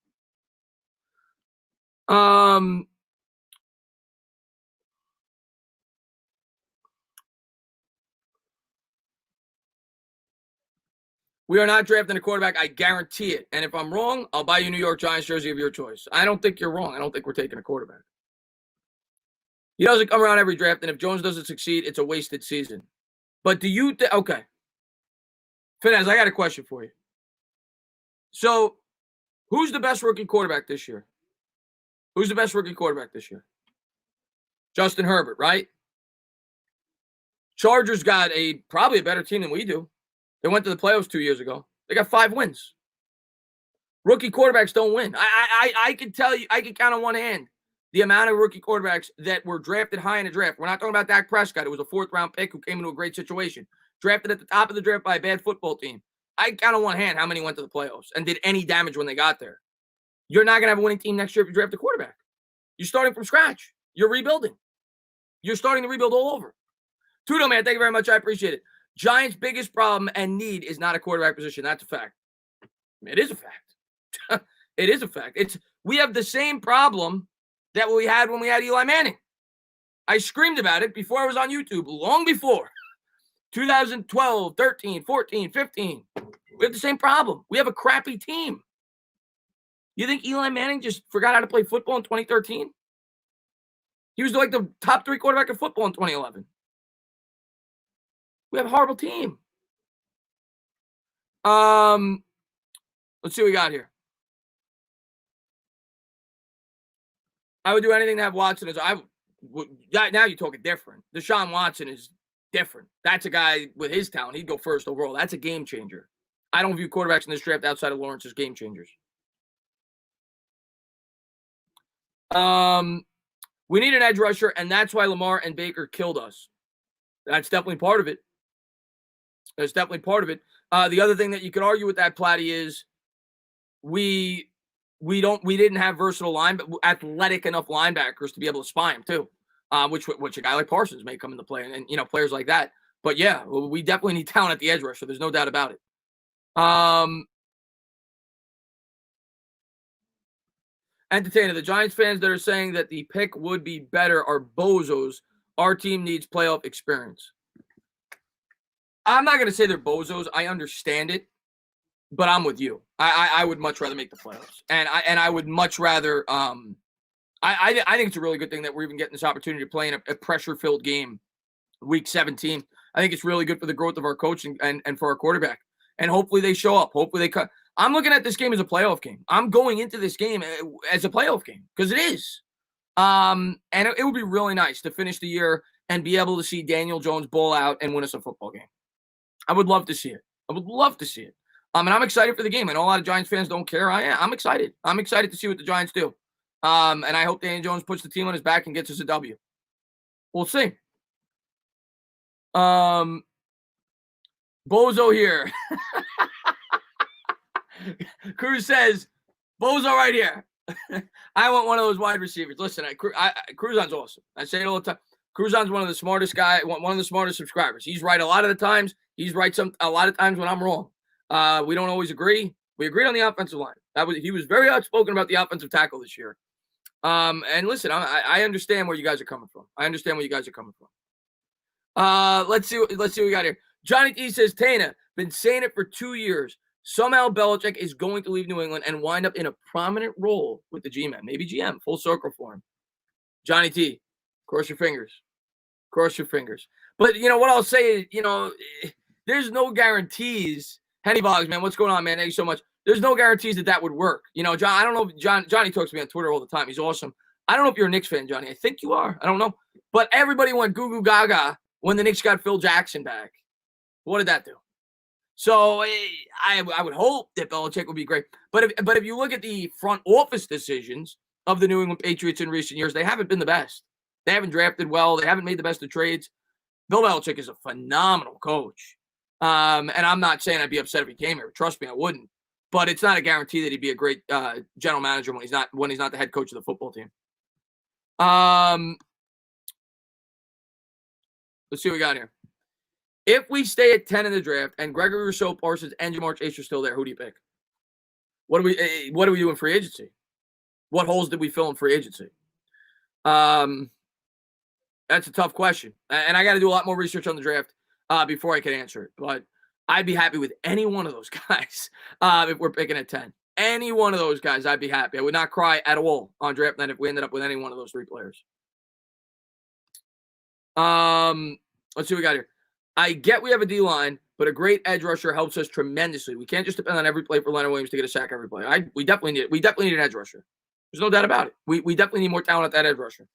We are not drafting a quarterback. I guarantee it. And if I'm wrong, I'll buy you a New York Giants jersey of your choice. I don't think you're wrong. I don't think we're taking a quarterback. He doesn't come around every draft, and if Jones doesn't succeed, it's a wasted season. But do you think – okay. Finaz, I got a question for you. So, who's the best rookie quarterback this year? Who's the best rookie quarterback this year? Justin Herbert, right? Chargers got probably a better team than we do. They went to the playoffs 2 years ago. They got 5 wins. Rookie quarterbacks don't win. I can tell you, I can count on one hand the amount of rookie quarterbacks that were drafted high in the draft. We're not talking about Dak Prescott. It was a 4th-round pick who came into a great situation. Drafted at the top of the draft by a bad football team. I count on one hand how many went to the playoffs and did any damage when they got there. You're not going to have a winning team next year if you draft a quarterback. You're starting from scratch. You're rebuilding. You're starting to rebuild all over. Tudo, man, thank you very much. I appreciate it. Giants' biggest problem and need is not a quarterback position. That's a fact. It is a fact. It is a fact. We have the same problem that we had when we had Eli Manning. I screamed about it before I was on YouTube, long before. 2012, 13, 14, 15. We have the same problem. We have a crappy team. You think Eli Manning just forgot how to play football in 2013? He was like the top 3 quarterback of football in 2011. We have a horrible team. Let's see what we got here. I would do anything to have Watson as now you're talking different. Deshaun Watson is different. That's a guy with his talent. He'd go first overall. That's a game changer. I don't view quarterbacks in this draft outside of Lawrence as game changers. We need an edge rusher, and that's why Lamar and Baker killed us. That's definitely part of it. That's definitely part of it. The other thing that you could argue with that, Platty, is we didn't have versatile athletic enough linebackers to be able to spy him too. Which a guy like Parsons may come into play, and players like that. But yeah, we definitely need talent at the edge rusher. There's no doubt about it. Entertainer, the Giants fans that are saying that the pick would be better are bozos. Our team needs playoff experience. I'm not going to say they're bozos. I understand it, but I'm with you. I would much rather make the playoffs, and I would much rather. I think it's a really good thing that we're even getting this opportunity to play in a pressure-filled game, Week 17. I think it's really good for the growth of our coaching and for our quarterback. And hopefully they show up. Hopefully they cut. I'm looking at this game as a playoff game. I'm going into this game as a playoff game because it is. And it would be really nice to finish the year and be able to see Daniel Jones ball out and win us a football game. I would love to see it. I would love to see it. And I'm excited for the game. I know a lot of Giants fans don't care. I'm excited. I'm excited to see what the Giants do. And I hope Daniel Jones puts the team on his back and gets us a W. We'll see. Bozo here. Cruz says, Bozo right here. I want one of those wide receivers. Listen, Cruzon's awesome. I say it all the time. Cruzon's one of the smartest guys, one of the smartest subscribers. He's right a lot of the times. He's right a lot of times when I'm wrong. We don't always agree. We agreed on the offensive line. He was very outspoken about the offensive tackle this year. And listen, I understand where you guys are coming from. Let's see what we got here. Johnny D says, Tana, been saying it for 2 years. Somehow Belichick is going to leave New England and wind up in a prominent role with the G-Man. Maybe GM, full circle for him. Johnny T, cross your fingers. But, what I'll say is, there's no guarantees. Henny Boggs, man, what's going on, man? Thank you so much. There's no guarantees that would work. John, I don't know if Johnny talks to me on Twitter all the time. He's awesome. I don't know if you're a Knicks fan, Johnny. I think you are. I don't know. But everybody went goo goo gaga when the Knicks got Phil Jackson back. What did that do? So I would hope that Belichick would be great. But if you look at the front office decisions of the New England Patriots in recent years, they haven't been the best. They haven't drafted well. They haven't made the best of trades. Bill Belichick is a phenomenal coach. And I'm not saying I'd be upset if he came here. Trust me, I wouldn't. But it's not a guarantee that he'd be a great general manager when he's not the head coach of the football team. Let's see what we got here. If we stay at 10 in the draft and Gregory Rousseau, Parsons, and Jamar Chase are still there, who do you pick? What do we do in free agency? What holes did we fill in free agency? That's a tough question. And I got to do a lot more research on the draft before I can answer it. But I'd be happy with any one of those guys if we're picking at 10. Any one of those guys, I'd be happy. I would not cry at all on draft night if we ended up with any one of those 3 players. Let's see what we got here. I get we have a D-line, but a great edge rusher helps us tremendously. We can't just depend on every play for Leonard Williams to get a sack every play. We definitely need an edge rusher. There's no doubt about it. We definitely need more talent at that edge rusher.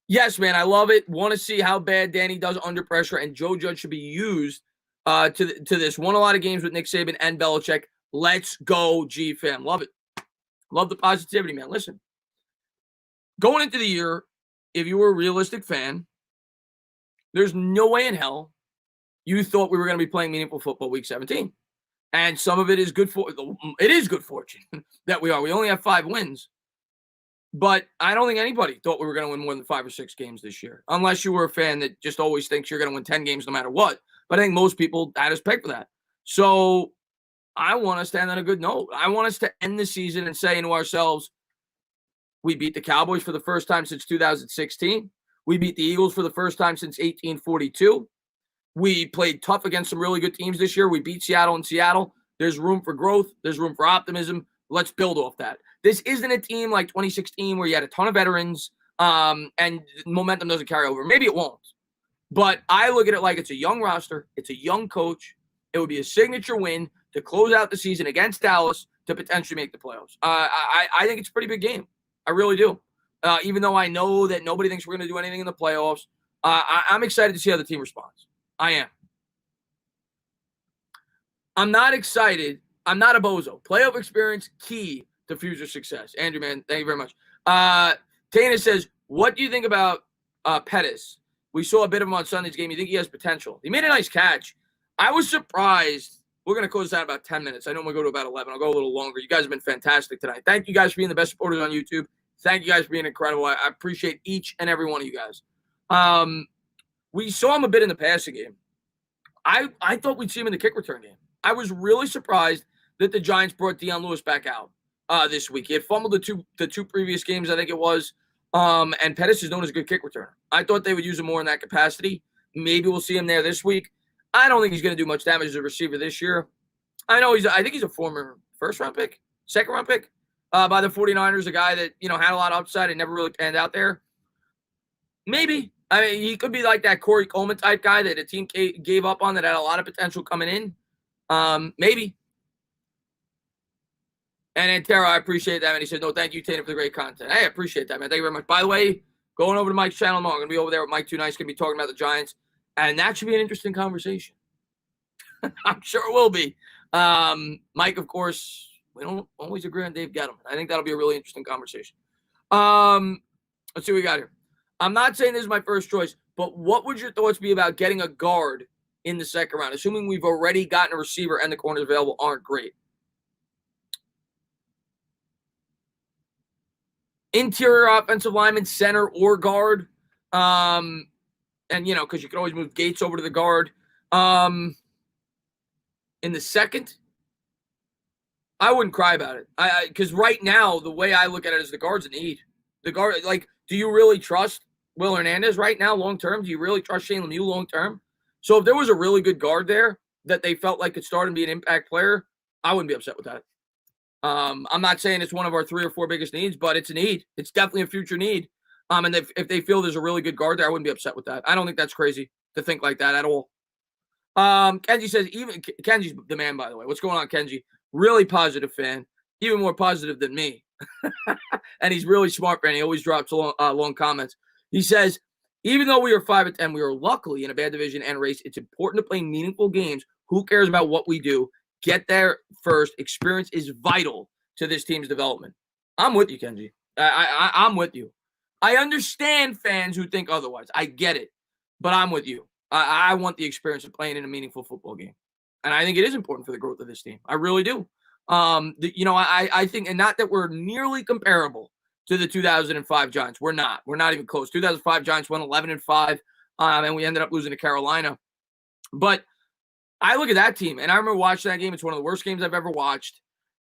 Yes, man, I love it. Want to see how bad Danny does under pressure, and Joe Judge should be used to this. Won a lot of games with Nick Saban and Belichick. Let's go, G-Fam. Love it. Love the positivity, man. Listen, going into the year, if you were a realistic fan, there's no way in hell you thought we were going to be playing meaningful football week 17. And some of it is good fortune that we are. We only have 5 wins. But I don't think anybody thought we were going to win more than 5 or 6 games this year, unless you were a fan that just always thinks you're going to win 10 games no matter what. But I think most people had us pegged for that. So I want us to end on a good note. I want us to end the season and saying to ourselves, we beat the Cowboys for the first time since 2016. We beat the Eagles for the first time since 1842. We played tough against some really good teams this year. We beat Seattle in Seattle. There's room for growth. There's room for optimism. Let's build off that. This isn't a team like 2016 where you had a ton of veterans and momentum doesn't carry over. Maybe it won't. But I look at it like it's a young roster. It's a young coach. It would be a signature win to close out the season against Dallas to potentially make the playoffs. I think it's a pretty big game. I really do. Even though I know that nobody thinks we're going to do anything in the playoffs, I'm excited to see how the team responds. I am. I'm not excited. I'm not a bozo. Playoff experience, key to future success. Andrew, man, thank you very much. Tana says, what do you think about Pettis? We saw a bit of him on Sunday's game. You think he has potential? He made a nice catch. I was surprised. We're going to close down about 10 minutes. I know we'll go to about 11. I'll go a little longer. You guys have been fantastic tonight. Thank you guys for being the best supporters on YouTube. Thank you guys for being incredible. I appreciate each and every one of you guys. We saw him a bit in the passing game. I thought we'd see him in the kick return game. I was really surprised that the Giants brought Deion Lewis back out this week. He had fumbled the two previous games, I think it was. And Pettis is known as a good kick returner. I thought they would use him more in that capacity. Maybe we'll see him there this week. I don't think he's going to do much damage as a receiver this year. I think he's a former first-round pick, second-round pick by the 49ers, a guy that, had a lot of upside and never really panned out there. Maybe. I mean, he could be like that Corey Coleman type guy that a team gave up on that had a lot of potential coming in. Maybe. And then Tara, I appreciate that. And he said, no, thank you, Tana, for the great content. Hey, I appreciate that, man. Thank you very much. By the way, going over to Mike's channel tomorrow. I'm going to be over there with Mike Too Nice. Going to be talking about the Giants. And that should be an interesting conversation. I'm sure it will be. Mike, of course, we don't always agree on Dave Gettleman. I think that'll be a really interesting conversation. Let's see what we got here. I'm not saying this is my first choice, but what would your thoughts be about getting a guard in the second round, assuming we've already gotten a receiver and the corners available aren't great? Interior offensive lineman, center, or guard. And, because you can always move Gates over to the guard. In the second, I wouldn't cry about it. Because right now, the way I look at it is the guard's a need. The guard, do you really trust Will Hernandez right now long-term? Do you really trust Shane Lemieux long-term? So if there was a really good guard there that they felt like could start and be an impact player, I wouldn't be upset with that. I'm not saying it's one of our 3 or 4 biggest needs, but it's a need. It's definitely a future need. And if they feel there's a really good guard there, I wouldn't be upset with that. I don't think that's crazy to think like that at all. Kenji says, Kenji's the man, by the way. What's going on, Kenji? Really positive fan. Even more positive than me. And he's really smart, man. He always drops long comments. He says, even though we are 5-10, we are luckily in a bad division and race. It's important to play meaningful games. Who cares about what we do? Get there first. Experience is vital to this team's development. I'm with you, Kenji. I'm with you. I understand fans who think otherwise. I get it. But I'm with you. I want the experience of playing in a meaningful football game. And I think it is important for the growth of this team. I really do. I think, and not that we're nearly comparable to the 2005 Giants. We're not. We're not even close. 2005 Giants went 11-5, and we ended up losing to Carolina. But I look at that team, and I remember watching that game. It's one of the worst games I've ever watched.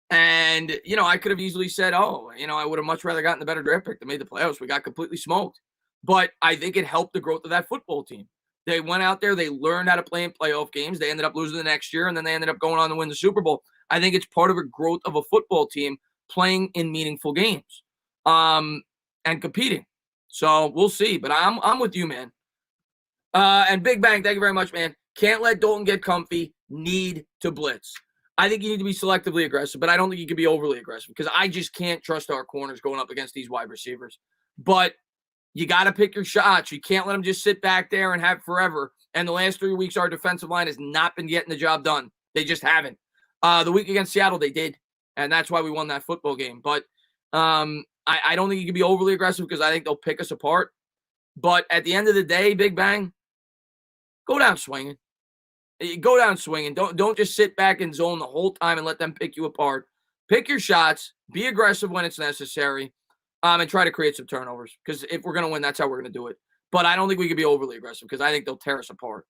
And, I could have easily said, I would have much rather gotten the better draft pick that made the playoffs. We got completely smoked. But I think it helped the growth of that football team. They went out there. They learned how to play in playoff games. They ended up losing the next year, and then they ended up going on to win the Super Bowl. I think it's part of a growth of a football team playing in meaningful games and competing. So we'll see. But I'm with you, man. And Big Bang, thank you very much, man. Can't let Dalton get comfy. Need to blitz. I think you need to be selectively aggressive, but I don't think you can be overly aggressive because I just can't trust our corners going up against these wide receivers. But you got to pick your shots. You can't let them just sit back there and have forever. And the last 3 weeks, our defensive line has not been getting the job done. They just haven't. The week against Seattle, they did. And that's why we won that football game. But I don't think you can be overly aggressive because I think they'll pick us apart. But at the end of the day, Big Bang, go down swinging. Go down swinging. Don't just sit back and zone the whole time and let them pick you apart. Pick your shots. Be aggressive when it's necessary, and try to create some turnovers. Because if we're going to win, that's how we're going to do it. But I don't think we can be overly aggressive because I think they'll tear us apart.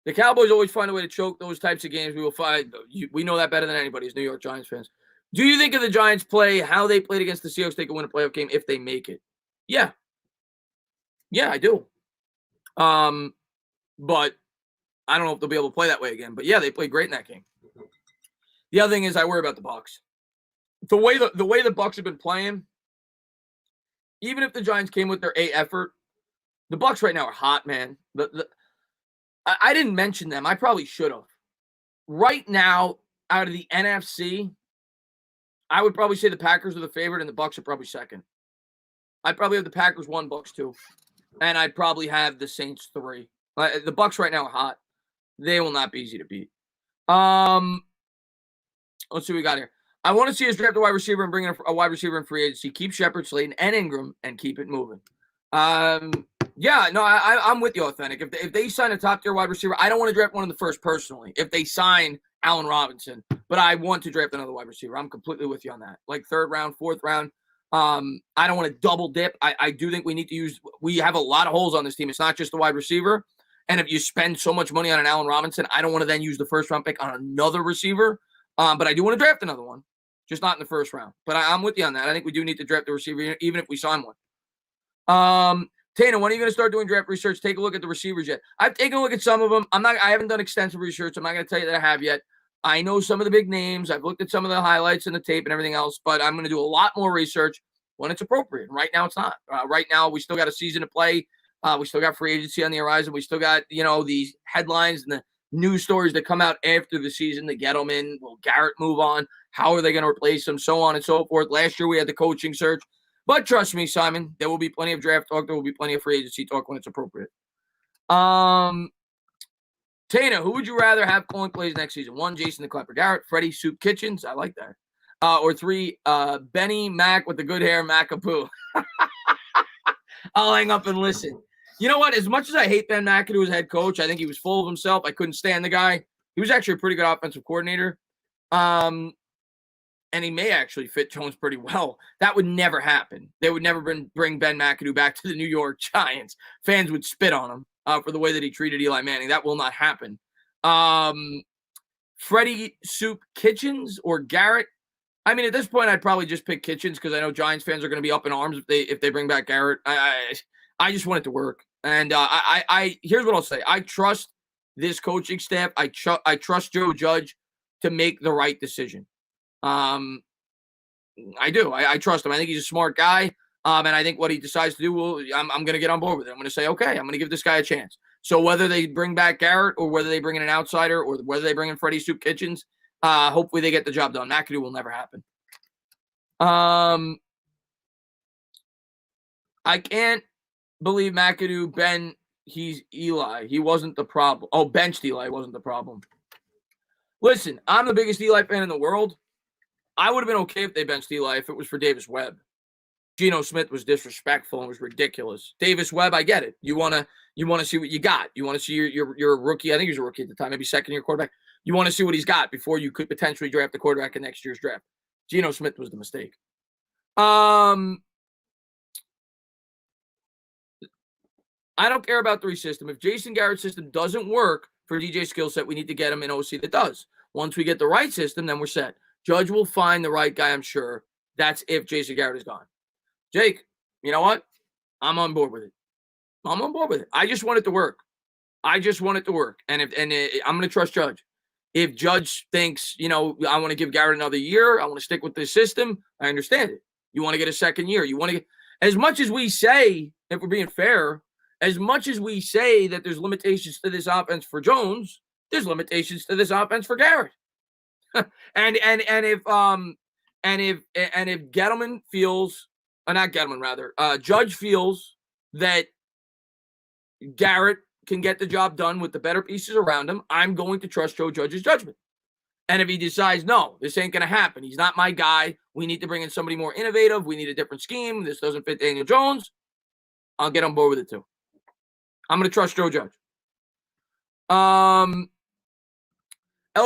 The Cowboys always find a way to choke those types of games. We will find. We know that better than anybody as New York Giants fans. Do you think if the Giants play how they played against the Seahawks, they can win a playoff game if they make it? Yeah. Yeah, I do. But I don't know if they'll be able to play that way again. But yeah, they played great in that game. The other thing is I worry about the Bucs. The way the Bucs have been playing, even if the Giants came with their A effort, the Bucs right now are hot, man. I didn't mention them. I probably should have. Right now, out of the NFC, I would probably say the Packers are the favorite and the Bucs are probably second. I'd probably have the Packers 1, Bucs 2. And I'd probably have the Saints 3. The Bucs right now are hot. They will not be easy to beat. Let's see what we got here. I want to see us draft a wide receiver and bring in a wide receiver in free agency. Keep Shepard, Slayton, and Ingram and keep it moving. Yeah, no, I'm with you, Authentic. If they sign a top-tier wide receiver, I don't want to draft one in the first personally. If they sign Allen Robinson, but I want to draft another wide receiver. I'm completely with you on that. Like 3rd round, 4th round. I don't want to double dip. I do think we need to use – we have a lot of holes on this team. It's not just the wide receiver. And if you spend so much money on an Allen Robinson, I don't want to then use the first-round pick on another receiver. But I do want to draft another one, just not in the first round. But I'm with you on that. I think we do need to draft a receiver, even if we sign one. Tana, when are you going to start doing draft research? Take a look at the receivers yet. I've taken a look at some of them. I haven't done extensive research. I'm not going to tell you that I have yet. I know some of the big names. I've looked at some of the highlights and the tape and everything else, but I'm going to do a lot more research when it's appropriate. Right now, it's not. Right now, we still got a season to play. We still got free agency on the horizon. We still got, these headlines and the news stories that come out after the season. The Gettleman, will Garrett move on? How are they going to replace him? So on and so forth. Last year, we had the coaching search. But trust me, Simon, there will be plenty of draft talk. There will be plenty of free agency talk when it's appropriate. Tana, who would you rather have calling plays next season? 1, Jason the Clapper Garrett, Freddie Soup Kitchens. I like that. Or 3, Benny Mac with the good hair, Macapoo. I'll hang up and listen. You know what? As much as I hate Ben McAdoo as head coach, I think he was full of himself. I couldn't stand the guy. He was actually a pretty good offensive coordinator. And he may actually fit Jones pretty well. That would never happen. They would never bring Ben McAdoo back to the New York Giants. Fans would spit on him for the way that he treated Eli Manning. That will not happen. Freddie Soup Kitchens or Garrett? I mean, at this point, I'd probably just pick Kitchens because I know Giants fans are going to be up in arms if they bring back Garrett. I just want it to work. And here's what I'll say. I trust this coaching staff. I trust Joe Judge to make the right decision. I do. I trust him. I think he's a smart guy. And I think what he decides to do, I'm going to get on board with it. I'm going to say, okay, I'm going to give this guy a chance. So whether they bring back Garrett or whether they bring in an outsider or whether they bring in Freddie Soup Kitchens, hopefully they get the job done. McAdoo will never happen. I can't believe McAdoo, he's Eli. He wasn't the problem. Oh, benched Eli wasn't the problem. Listen, I'm the biggest Eli fan in the world. I would have been okay if they benched Eli if it was for Davis Webb. Geno Smith was disrespectful and was ridiculous. Davis Webb, I get it. You want to see what you got. You want to see you're a rookie. I think he was a rookie at the time, maybe second-year quarterback. You want to see what he's got before you could potentially draft the quarterback in next year's draft. Geno Smith was the mistake. I don't care about 3 system. If Jason Garrett's system doesn't work for DJ's skill set, we need to get him an OC that does. Once we get the right system, then we're set. Judge will find the right guy, I'm sure. That's if Jason Garrett is gone. Jake, you know what? I'm on board with it. I'm on board with it. I just want it to work. And I'm going to trust Judge. If Judge thinks, I want to give Garrett another year, I want to stick with this system, I understand it. You want to get a second year. You want to get, as much as we say, if we're being fair, as much as we say that there's limitations to this offense for Jones, there's limitations to this offense for Garrett. and if Gettleman feels, not Gettleman rather, Judge feels that Garrett can get the job done with the better pieces around him, I'm going to trust Joe Judge's judgment. And if he decides, no, this ain't going to happen, he's not my guy, we need to bring in somebody more innovative, we need a different scheme, this doesn't fit Daniel Jones, I'll get on board with it too. I'm going to trust Joe Judge. LA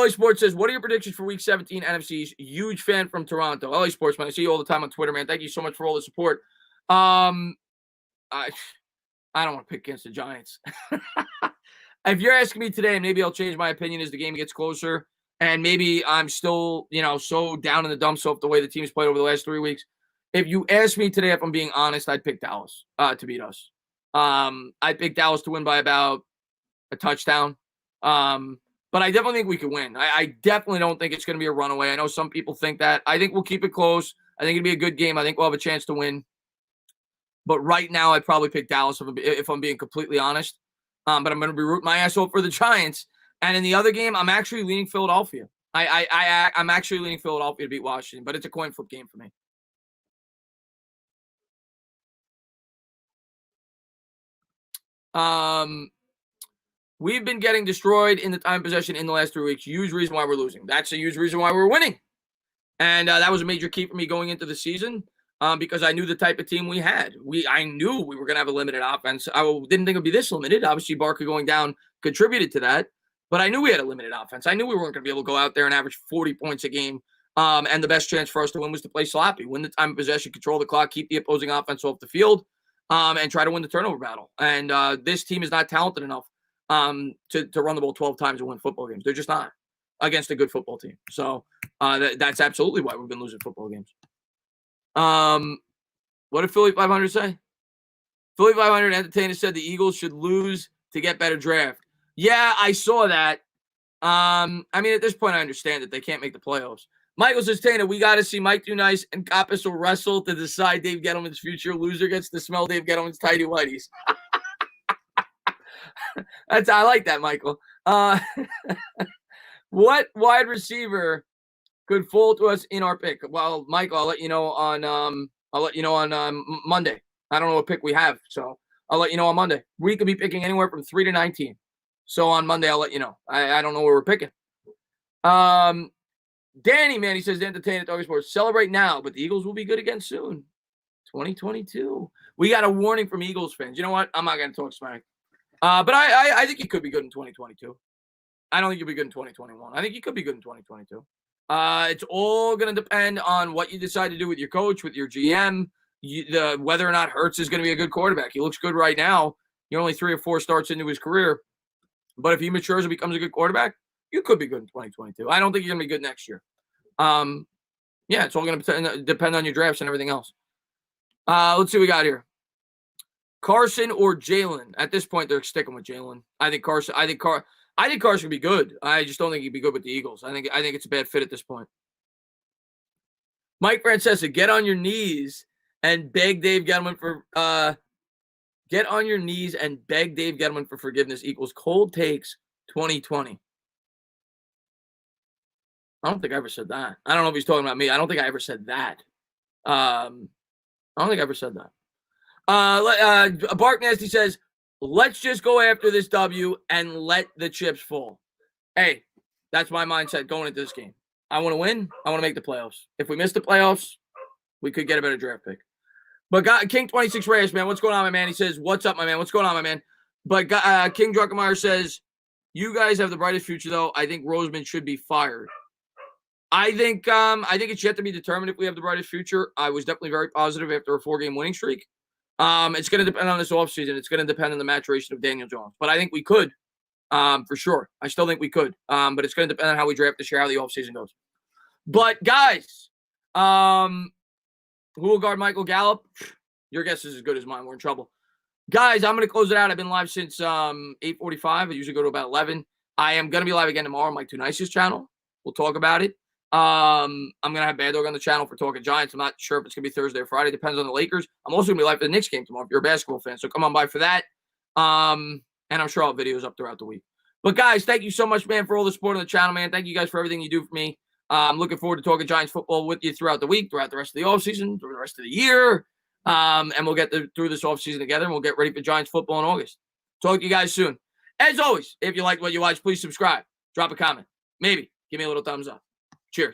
Sports says, what are your predictions for Week 17 NFC's? Huge fan from Toronto. LA Sports, man. I see you all the time on Twitter, man. Thank you so much for all the support. I don't want to pick against the Giants. If you're asking me today, maybe I'll change my opinion as the game gets closer. And maybe I'm still, so down in the dumps off the way the team's played over the last 3 weeks. If you ask me today, if I'm being honest, I'd pick Dallas to beat us. I'd pick Dallas to win by about a touchdown. But I definitely think we could win. I definitely don't think it's going to be a runaway. I know some people think that. I think we'll keep it close. I think it'll be a good game. I think we'll have a chance to win. But right now, I'd probably pick Dallas if I'm being completely honest. But I'm going to be rooting my ass off for the Giants. And in the other game, I'm actually leaning Philadelphia. I'm actually leaning Philadelphia to beat Washington, but it's a coin flip game for me. We've been getting destroyed in the time of possession in the last 3 weeks. Huge reason why we're losing. That's a huge reason why we're winning. And that was a major key for me going into the season because I knew the type of team we had. I knew we were going to have a limited offense. I didn't think it would be this limited. Obviously, Barker going down contributed to that. But I knew we had a limited offense. I knew we weren't going to be able to go out there and average 40 points a game. And the best chance for us to win was to play sloppy, win the time of possession, control the clock, keep the opposing offense off the field, and try to win the turnover battle. And this team is not talented enough to run the ball 12 times and win football games. They're just not against a good football team. So that's absolutely why we've been losing football games. What did Philly 500 say? Philly 500 Entertainer said the Eagles should lose to get better draft. Yeah, I saw that. I mean, at this point, I understand that they can't make the playoffs. Michael says, Tana, we got to see Mike Do Nice and Kappas will wrestle to decide Dave Gettleman's future. Loser gets to smell Dave Gettleman's tighty whities. I like that, Michael. What wide receiver could fall to us in our pick? Well, Michael, I'll let you know on Monday. I don't know what pick we have, so I'll let you know on Monday. We could be picking anywhere from 3 to 19. So on Monday, I'll let you know. I don't know where we're picking. Danny, man, he says, the Entertainment Dog Sports, celebrate now, but the Eagles will be good again soon. 2022. We got a warning from Eagles fans. You know what? I'm not going to talk smack. But I think he could be good in 2022. I don't think he'll be good in 2021. I think he could be good in 2022. It's all going to depend on what you decide to do with your coach, with your GM, whether or not Hurts is going to be a good quarterback. He looks good right now. You're only 3 or 4 starts into his career. But if he matures and becomes a good quarterback, you could be good in 2022. I don't think you're going to be good next year. Yeah, it's all going to depend on your drafts and everything else. Let's see what we got here. Carson or Jalen? At this point, they're sticking with Jalen. I think Carson could be good. I just don't think he'd be good with the Eagles. I think it's a bad fit at this point. Mike Francesa, get on your knees and beg Dave Gettleman for forgiveness equals cold takes 2020. I don't think I ever said that. I don't know if he's talking about me. I don't think I ever said that. I don't think I ever said that. Bark Nasty says, let's just go after this W and let the chips fall. Hey, that's my mindset going into this game. I want to win. I want to make the playoffs. If we miss the playoffs, we could get a better draft pick. But King 26 Reyes, man, what's going on, my man? He says, what's up, my man? What's going on, my man? But King Druckenmeyer says, you guys have the brightest future, though. I think Roseman should be fired. I think it's yet to be determined if we have the brightest future. I was definitely very positive after a 4-game winning streak. It's going to depend on this offseason. It's going to depend on the maturation of Daniel Jones. But I think we could, for sure. I still think we could. But it's going to depend on how we draft this year, how the offseason goes. But, guys, who will guard Michael Gallup? Your guess is as good as mine. We're in trouble. Guys, I'm going to close it out. I've been live since 8:45. I usually go to about 11. I am going to be live again tomorrow on my Two Nicest channel. We'll talk about it. I'm going to have Bad Dog on the channel for Talking Giants. I'm not sure if it's going to be Thursday or Friday. Depends on the Lakers. I'm also going to be live for the Knicks game tomorrow if you're a basketball fan. So come on by for that. And I'm sure I'll have videos up throughout the week. But, guys, thank you so much, man, for all the support on the channel, man. Thank you guys for everything you do for me. I'm looking forward to talking Giants football with you throughout the week, throughout the rest of the offseason, through the rest of the year. And we'll get through this offseason together, and we'll get ready for Giants football in August. Talk to you guys soon. As always, if you like what you watch, please subscribe. Drop a comment. Maybe give me a little thumbs up.